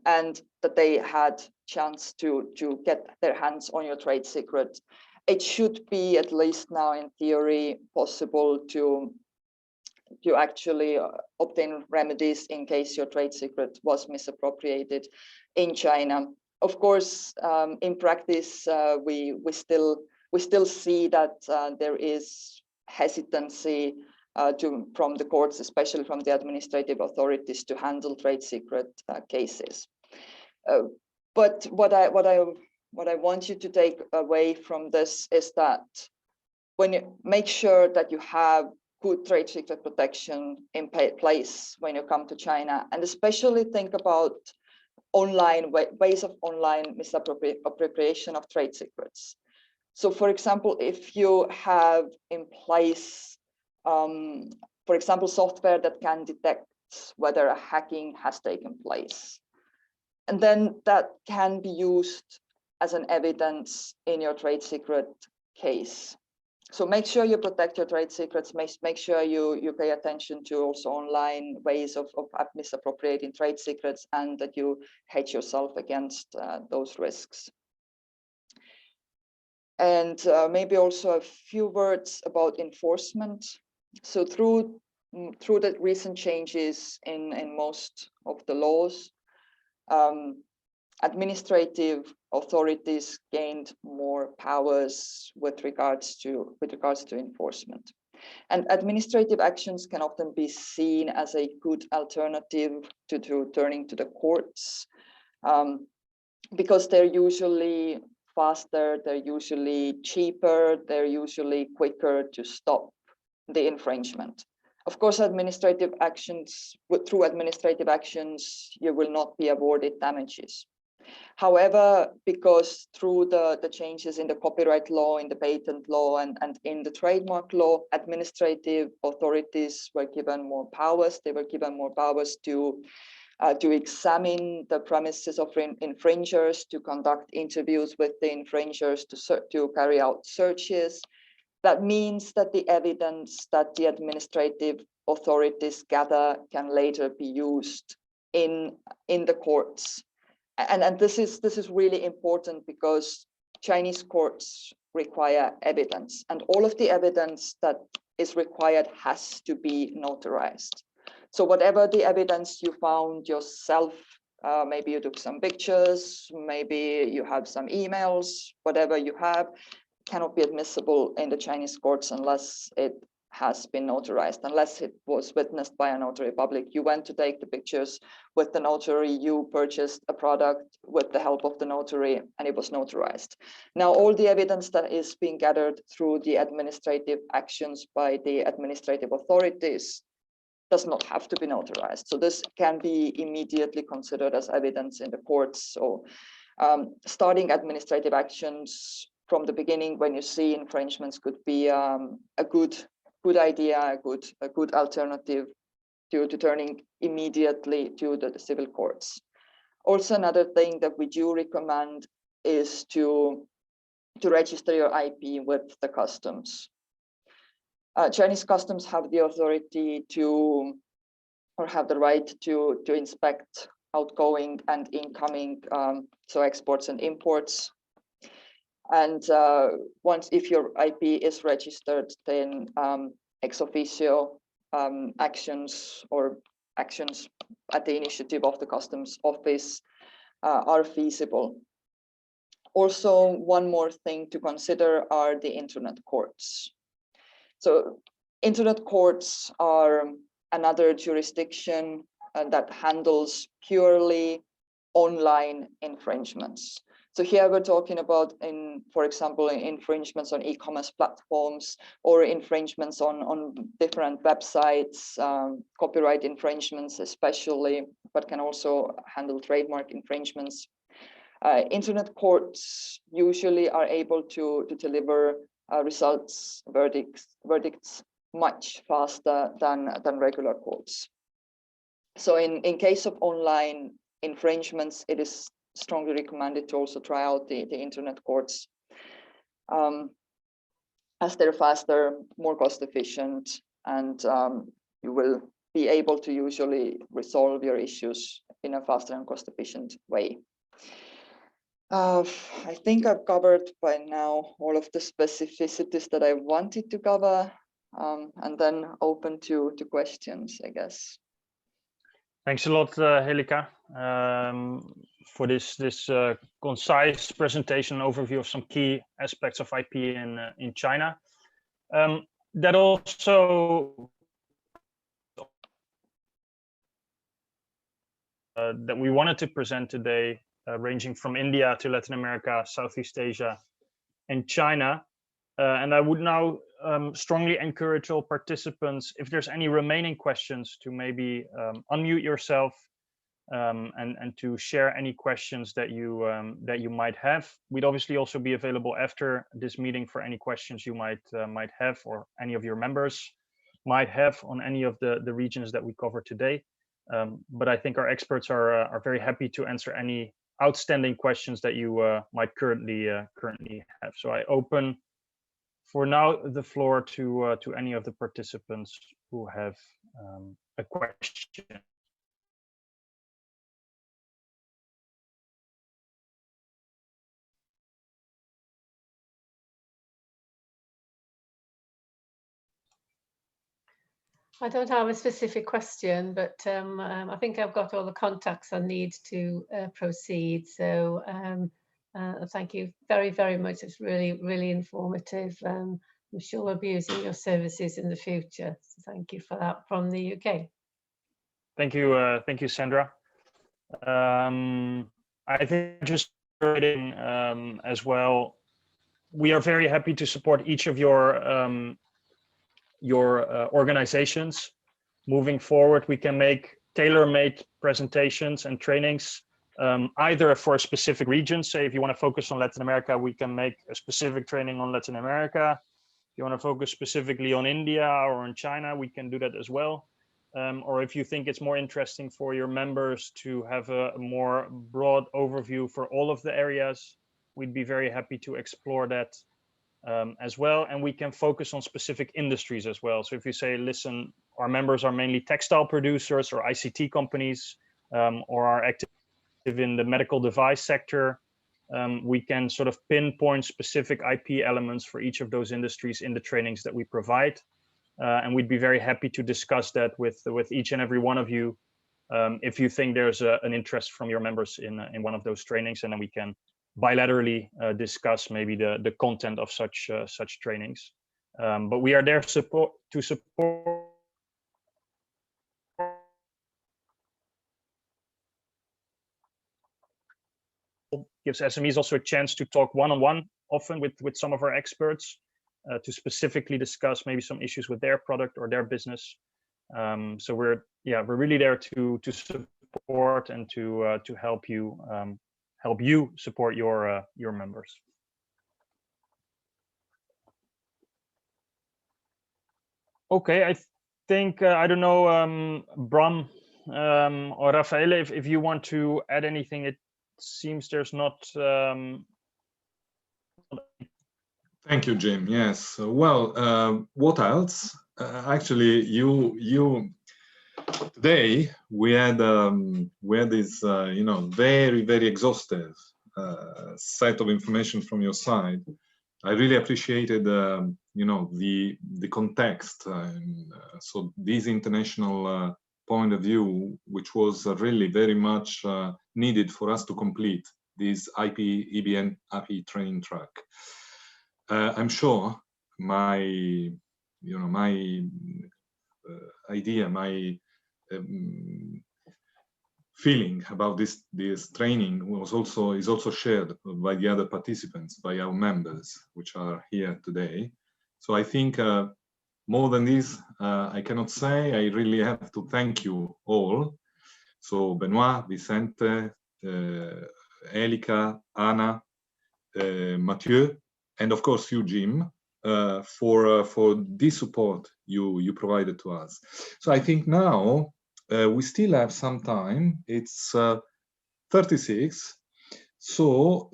and that they had chance to get their hands on your trade secret, it should be, at least now in theory, possible to actually obtain remedies in case your trade secret was misappropriated in China. Of course, in practice, we still see that there is hesitancy from the courts, especially from the administrative authorities, to handle trade secret cases. But what I want you to take away from this is that when you make sure that you have good trade secret protection in place when you come to China, and especially think about online ways of online misappropriation of trade secrets. So for example, if you have in place, for example, software that can detect whether a hacking has taken place, and then that can be used as an evidence in your trade secret case. So make sure you protect your trade secrets, make sure you pay attention to also online ways of misappropriating trade secrets, and that you hedge yourself against those risks. And maybe also a few words about enforcement. So through the recent changes in most of the laws, administrative authorities gained more powers with regards to enforcement. And administrative actions can often be seen as a good alternative to turning to the courts, because they're usually faster, they're usually cheaper, they're usually quicker to stop the infringement. Of course, through administrative actions, you will not be awarded damages. However, because through the changes in the copyright law, in the patent law, and in the trademark law, administrative authorities were given more powers. They were given more powers to examine the premises of infringers, to conduct interviews with the infringers, to carry out searches. That means that the evidence that the administrative authorities gather can later be used in the courts. And this is really important because Chinese courts require evidence, and all of the evidence that is required has to be notarized. So whatever the evidence you found yourself, maybe you took some pictures, maybe you have some emails, whatever you have, cannot be admissible in the Chinese courts unless it has been notarized, unless it was witnessed by a notary public. You went to take the pictures with the notary, you purchased a product with the help of the notary, and it was notarized. Now, all the evidence that is being gathered through the administrative actions by the administrative authorities does not have to be notarized. So this can be immediately considered as evidence in the courts. So starting administrative actions from the beginning when you see infringements could be a good idea, a good alternative to turning immediately to the civil courts. Also, another thing that we do recommend is to register your IP with the customs. Chinese customs have the authority to, or have the right to inspect outgoing and incoming, so exports and imports. And once, if your IP is registered, then ex officio actions or actions at the initiative of the customs office are feasible. Also, one more thing to consider are the internet courts. So internet courts are another jurisdiction that handles purely online infringements. So here we're talking about, for example, infringements on e-commerce platforms or infringements on different websites, copyright infringements especially, but can also handle trademark infringements. Internet courts usually are able to deliver results, verdicts much faster than regular courts. So in case of online infringements, it is strongly recommended to also try out the internet courts, as they're faster, more cost efficient, and you will be able to usually resolve your issues in a faster and cost efficient way. I think I've covered by now all of the specificities that I wanted to cover, and then open to questions, I guess. Thanks a lot, Helika, for this concise presentation overview of some key aspects of IP in China. That also that we wanted to present today, ranging from India to Latin America, Southeast Asia, and China. And I would now strongly encourage all participants, if there's any remaining questions, to maybe unmute yourself and to share any questions that you might have. We'd obviously also be available after this meeting for any questions you might have, or any of your members might have on any of the regions that we covered today. But I think our experts are very happy to answer any outstanding questions that you might currently have. So I open for now the floor to any of the participants who have a question. I don't have a specific question, but I think I've got all the contacts I need to proceed. So thank you very, very much. It's really, really informative. I'm sure we'll be using your services in the future. So thank you for that from the UK. Thank you, Sandra. I think just as well, we are very happy to support each of your organizations. Moving forward, we can make tailor-made presentations and trainings, either for specific regions. Say if you want to focus on Latin America, we can make a specific training on Latin America. If you want to focus specifically on India or on China, we can do that as well. Or if you think it's more interesting for your members to have a more broad overview for all of the areas, we'd be very happy to explore that as well, and we can focus on specific industries as well. So if you say, listen, our members are mainly textile producers or ICT companies, or are active in the medical device sector, we can sort of pinpoint specific IP elements for each of those industries in the trainings that we provide. And we'd be very happy to discuss that with each and every one of you, if you think there's an interest from your members in one of those trainings, and then we can bilaterally discuss maybe the content of such trainings. But we are there to support gives SMEs also a chance to talk one-on-one often with some of our experts, to specifically discuss maybe some issues with their product or their business. So we're really there to support and to help you support your members. Okay, I think I don't know, Bram or Raffaele, if you want to add anything. It seems there's not. Thank you, Jim. Yes. Well, what else? Actually, today we had this very exhaustive set of information from your side. I really appreciated the context. So this international point of view, which was really very much needed for us to complete this IP EBN API training track. I'm sure my idea, my feeling about this training is also shared by the other participants, by our members, which are here today. So I think more than this, I cannot say. I really have to thank you all. So Benoit, Vicente, Elika, Anna, Mathieu, and of course you, Jim, for this support you provided to us. So I think now we still have some time. It's 36. So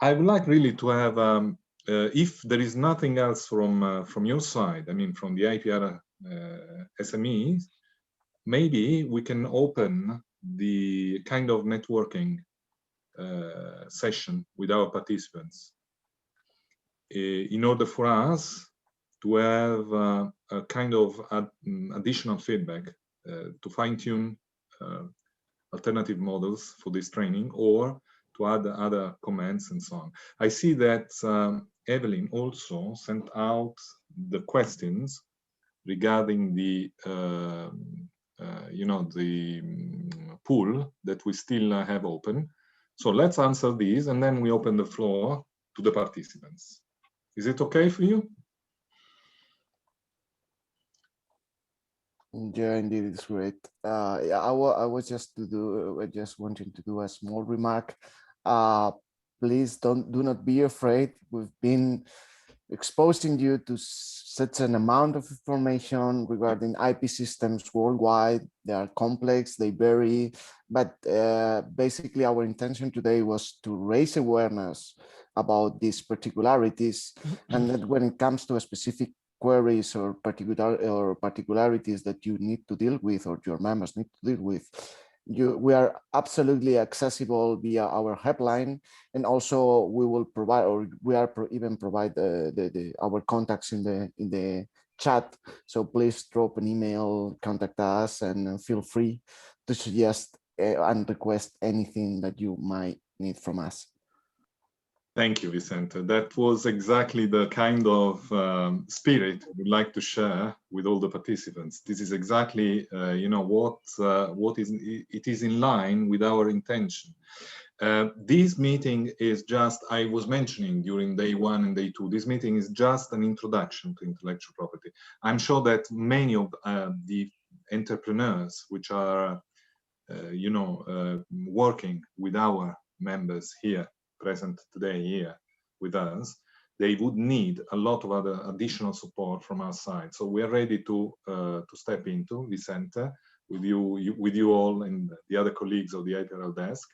I would like really to have, if there is nothing else from your side, I mean from the IPR SMEs, maybe we can open the kind of networking session with our participants, in order for us to have a kind of additional feedback to fine-tune alternative models for this training, or to add other comments and so on. I see that Evelyn also sent out the questions regarding the the pool that we still have open. So let's answer these, and then we open the floor to the participants. Is it okay for you? Yeah, indeed, it's great. Yeah, I was just wanting to do a small remark. Please do not be afraid. We've been exposing you to such an amount of information regarding IP systems worldwide. They are complex, they vary, but basically our intention today was to raise awareness about these particularities, and that when it comes to a specific queries or particularities that you need to deal with, or your members need to deal with, we are absolutely accessible via our helpline, and also we will provide, or we are even provide our contacts in the chat. So please drop an email, contact us, and feel free to suggest and request anything that you might need from us. Thank you, Vicente. That was exactly the kind of spirit we'd like to share with all the participants. This is exactly, what is in line with our intention. This meeting is just, I was mentioning during day 1 and day 2, this meeting is just an introduction to intellectual property. I'm sure that many of the entrepreneurs which are, working with our members here, present today here with us, they would need a lot of other additional support from our side. So we are ready to step into, Vicente, with you all and the other colleagues of the HELPDESK,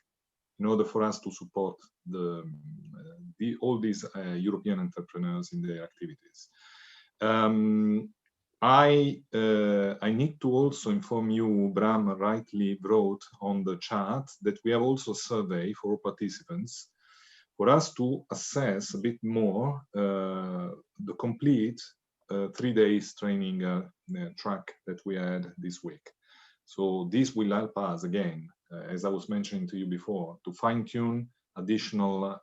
in order for us to support all these European entrepreneurs in their activities. I need to also inform you, Bram rightly wrote on the chat, that we have also a survey for participants for us to assess a bit more the complete 3 days training track that we had this week. So this will help us again, as I was mentioning to you before, to fine-tune additional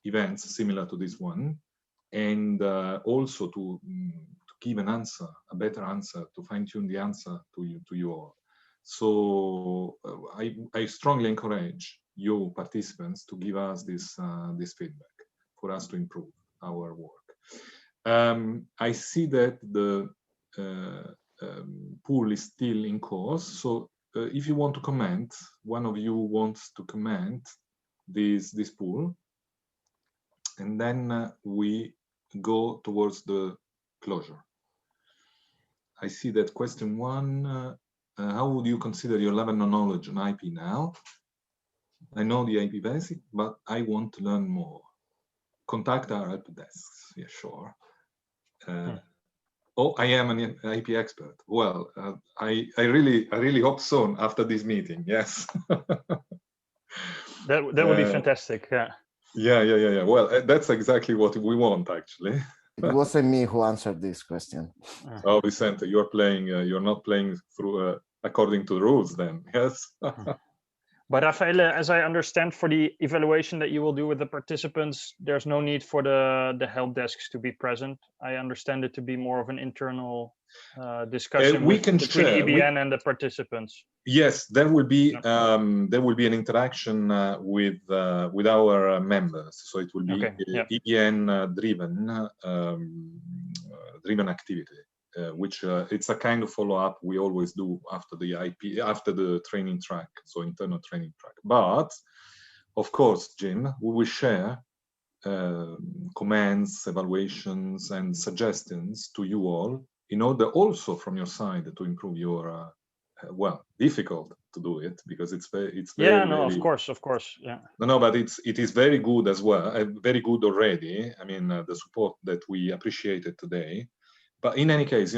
events similar to this one, and also to give an answer, a better answer, to fine-tune the answer to you all. So I strongly encourage you participants to give us this feedback for us to improve our work. I see that the pool is still in course, so if you want to comment, one of you wants to comment this pool, and then we go towards the closure. I see that question 1, how would you consider your level of knowledge on IP now? I know the IP basic, but I want to learn more. Contact our help desks. Yeah, sure. Oh, I am an IP expert. Well, I really hope so after this meeting. Yes. That would be fantastic. Yeah. Yeah. Well, that's exactly what we want, actually. It wasn't me who answered this question. Oh, Vicente, you're playing. You're not playing through according to the rules, then. Yes. But Raffaele, as I understand, for the evaluation that you will do with the participants, there's no need for the help desks to be present. I understand it to be more of an internal discussion between EBN and the participants. Yes, there will be an interaction with our members, so it will be EBN driven activity. Which it's a kind of follow-up we always do after the training track, so internal training track. But of course, Jim, we will share comments, evaluations, and suggestions to you all in order also from your side to improve your well, difficult to do it because it's very of course, yeah. No, but it is very good as well, very good already. I mean, the support that we appreciated today. But in any case,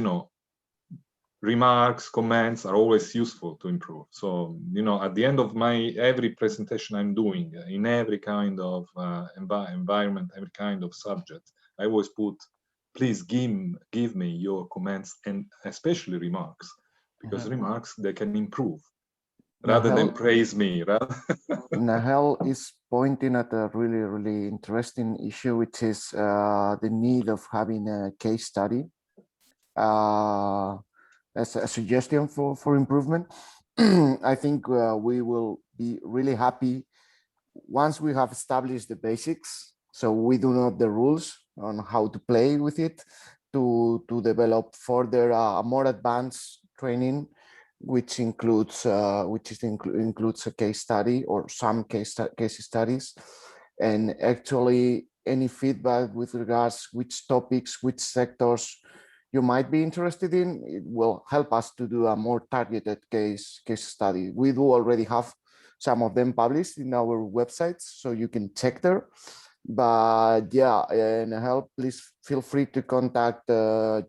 remarks, comments are always useful to improve. So, at the end of every presentation I'm doing in every kind of environment, every kind of subject, I always put, please give me your comments and especially remarks, because remarks, they can improve rather than praise me. Nahel is pointing at a really, really interesting issue, which is the need of having a case study. As a suggestion for improvement. I think we will be really happy once we have established the basics, so we do know the rules on how to play with it, to develop further more advanced training, which includes includes a case study or some case studies, and actually any feedback with regards which topics, which sectors you might be interested in, it will help us to do a more targeted case study. We do already have some of them published in our websites, so you can check there. But yeah, and help, please feel free to contact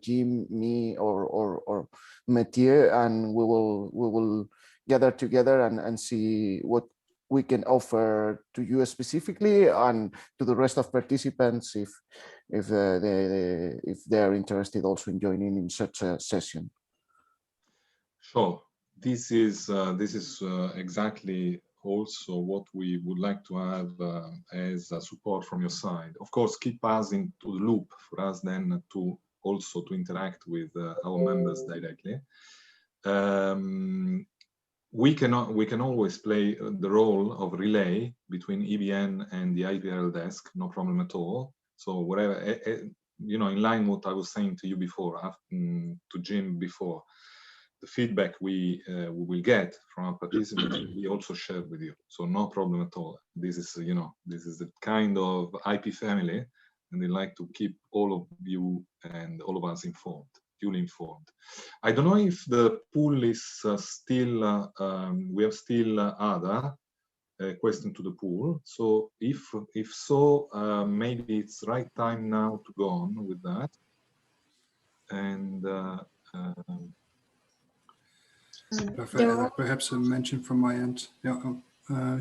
Jim, me, or Mathieu, and we will gather together and see what we can offer to you specifically and to the rest of participants if they're interested also in joining in such a session. Sure, this is exactly also what we would like to have as a support from your side. Of course, keep us into the loop for us then to also to interact with our members directly. We can always play the role of relay between EBN and the IPRL desk, no problem at all. So whatever, in line with what I was saying to you before, to Jim before, the feedback we will get from our participants we also share with you. So no problem at all. This is the kind of IP family, and they like to keep all of you and all of us informed. Duly informed. I don't know if the pool is still, we have still Ada. a question to the pool. So if so, maybe it's right time now to go on with that. And perhaps a mention from my end. Yeah.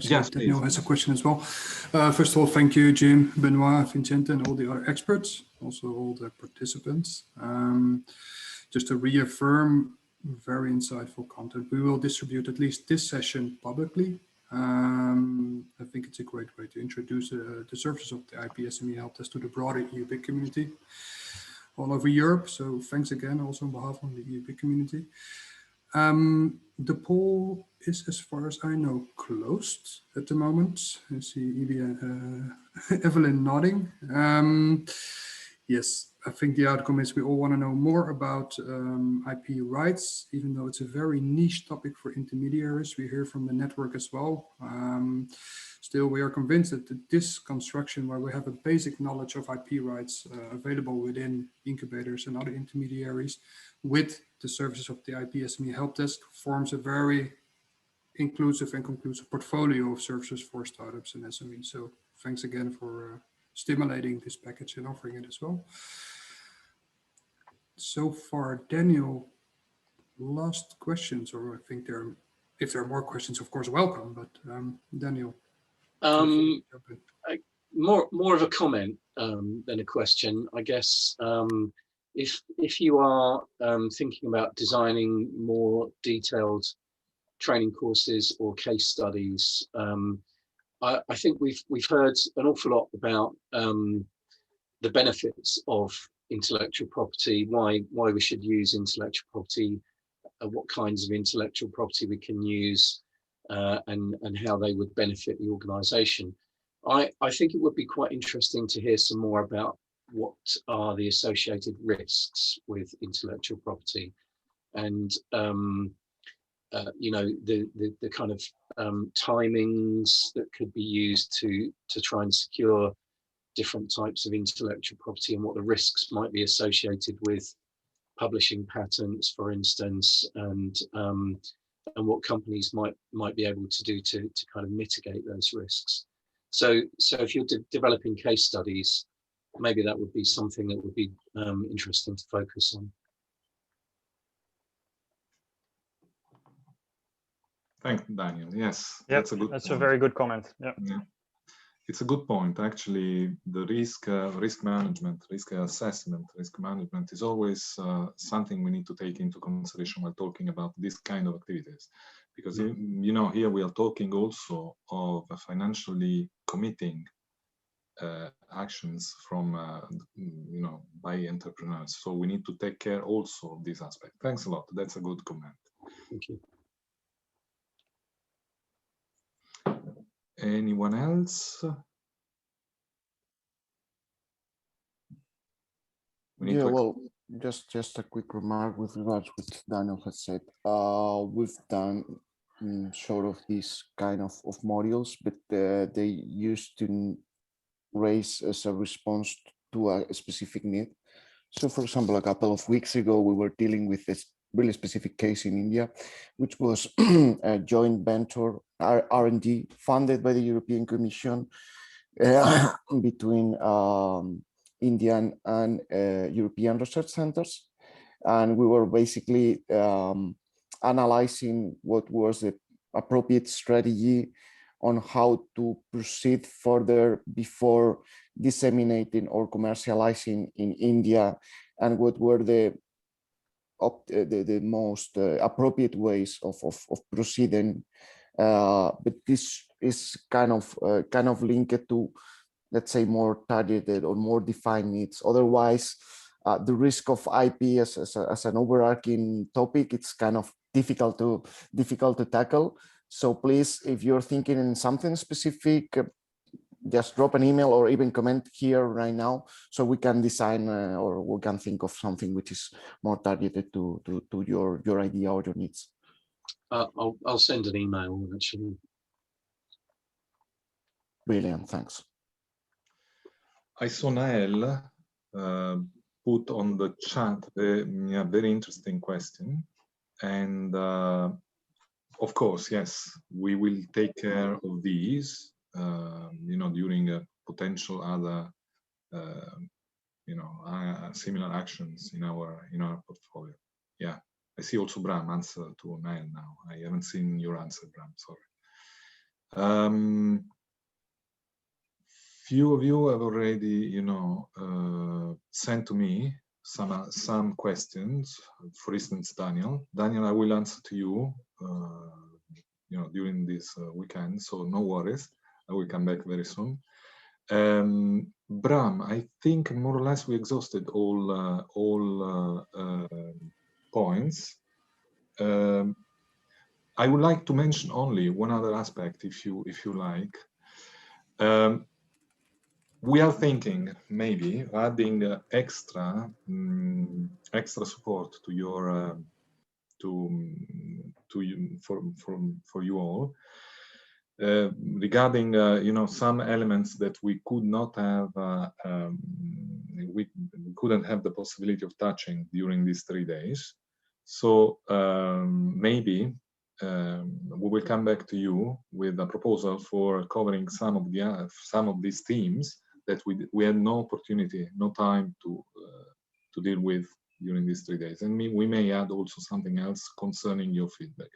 Yes, Daniel has a question as well. First of all, thank you, Jim, Benoit, Vincente, and all the other experts, also all the participants. Just to reaffirm, very insightful content. We will distribute at least this session publicly. I think it's a great way to introduce the services of the IP SME helpdesk to the broader EUBIC community all over Europe. So thanks again, also on behalf of the EUBIC community. The poll is, as far as I know, closed at the moment. I see Evelyn nodding. Yes, I think the outcome is we all want to know more about IP rights, even though it's a very niche topic for intermediaries. We hear from the network as well. Still, we are convinced that this construction, where we have a basic knowledge of IP rights available within incubators and other intermediaries, with the services of the IP SME helpdesk, forms a very inclusive and conclusive portfolio of services for startups and SMEs. So thanks again for stimulating this package and offering it as well. So far, Daniel, last questions, or I think if there are more questions, of course, welcome, but Daniel. More of a comment than a question, I guess. If you are thinking about designing more detailed training courses or case studies, I think we've heard an awful lot about the benefits of intellectual property, why we should use intellectual property, what kinds of intellectual property we can use, and how they would benefit the organization. I think it would be quite interesting to hear some more about what are the associated risks with intellectual property, and you know, the kind of timings that could be used to try and secure different types of intellectual property, and what the risks might be associated with publishing patents, for instance, and what companies might be able to do to kind of mitigate those risks. So if you're developing case studies, maybe that would be something that would be interesting to focus on. Thanks, Daniel. Yes, yep, that's a good. That's point. a very good comment. Yeah. It's a good point. Actually, the risk management, risk assessment, risk management is always something we need to take into consideration while talking about this kind of activities, because you know, here we are talking also of financially committing actions from you know, by entrepreneurs. So we need to take care also of this aspect. Thanks a lot. That's a good comment. Thank you. Anyone else? Yeah, well, just a quick remark with regards to what Daniel has said. We've done sort of these kind of modules, but they used to raise as a response to a specific need. So, for example, a couple of weeks ago, we were dealing with this really specific case in India, which was a joint venture R&D funded by the European Commission between Indian and European research centers. And we were basically analyzing what was the appropriate strategy on how to proceed further before disseminating or commercializing in India, and what were the most appropriate ways of proceeding. But this is kind of linked to, let's say, more targeted or more defined needs. Otherwise, the risk of IP as an overarching topic, it's kind of difficult to tackle. So please, if you're thinking in something specific, just drop an email or even comment here right now, so we can design or we can think of something which is more targeted to your idea or your needs. I'll send an email actually. Brilliant, thanks. I saw Nael put on the chat a very interesting question, and of course, yes, we will take care of these, during a potential other, similar actions in our portfolio. Yeah, I see also Bram answer to Nael now. I haven't seen your answer, Bram. Sorry. Few of you have already, sent to me some questions. For instance, Daniel. Daniel, I will answer to you, during this weekend. So no worries. I will come back very soon. Bram, I think more or less we exhausted all points. I would like to mention only one other aspect, if you like. We are thinking maybe adding extra support to your for you all regarding some elements that we could not have we couldn't have the possibility of touching during these 3 days. So maybe we will come back to you with a proposal for covering some of these themes that we had no opportunity, no time to deal with during these 3 days, and we may add also something else concerning your feedback.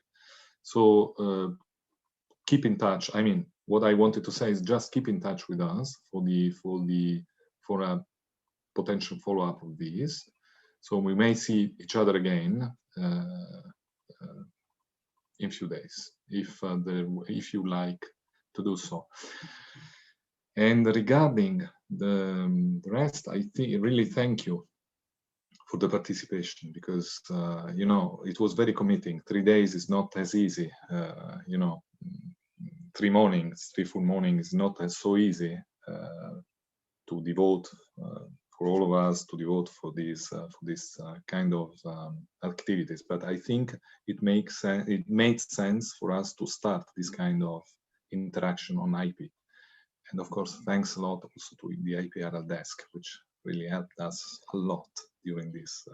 So keep in touch. I mean, what I wanted to say is just keep in touch with us for a potential follow-up of these. So we may see each other again in a few days, if you like to do so. And regarding the rest, I really thank you for the participation, because it was very committing. 3 days is not as easy. 3 full mornings is not as so easy to devote for all of us to devote for this kind of activities. But I think it made sense for us to start this kind of interaction on IP. And of course, thanks a lot also to the IPRL desk, which really helped us a lot during this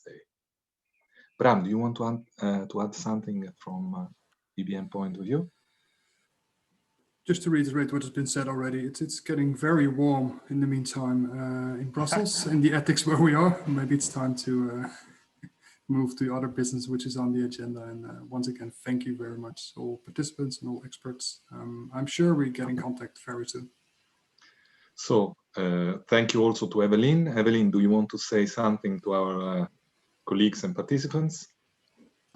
day. Bram, do you want to add something from EBN point of view? Just to reiterate what has been said already, it's getting very warm in the meantime in Brussels, in the attics where we are. Maybe it's time to move to other business which is on the agenda. And once again, thank you very much, all participants and all experts. I'm sure we get in contact very soon. So thank you also to Evelyn. Evelyn, do you want to say something to our colleagues and participants?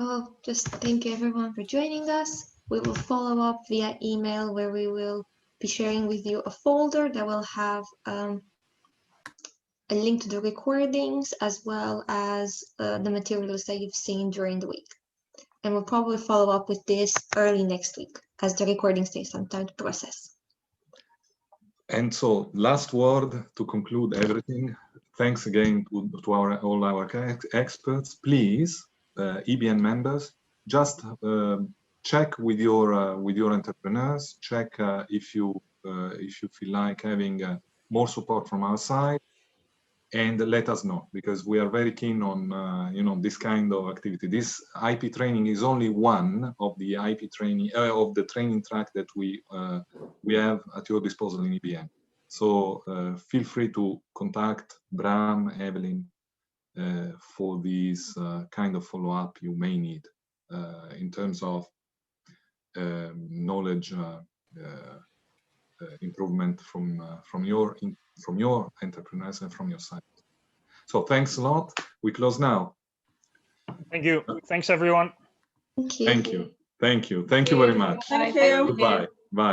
Oh, just thank you everyone for joining us. We will follow up via email, where we will be sharing with you a folder that will have a link to the recordings, as well as the materials that you've seen during the week. And we'll probably follow up with this early next week, as the recordings take some time to process. And so, last word to conclude everything. Thanks again to all our experts. Please, EBN members, just check with your entrepreneurs. Check if you feel like having more support from our side, and let us know, because we are very keen on this kind of activity. This IP training is only one of the IP training of the training track that we have at your disposal in EBN. So feel free to contact Bram, Evelyn, for these kind of follow-up you may need in terms of knowledge improvement from your entrepreneurs and from your side. So thanks a lot. We close now. Thank you. Thanks, everyone. Thank you. Thank you. Thank you. Thank you very much. Thank you. Goodbye. Bye.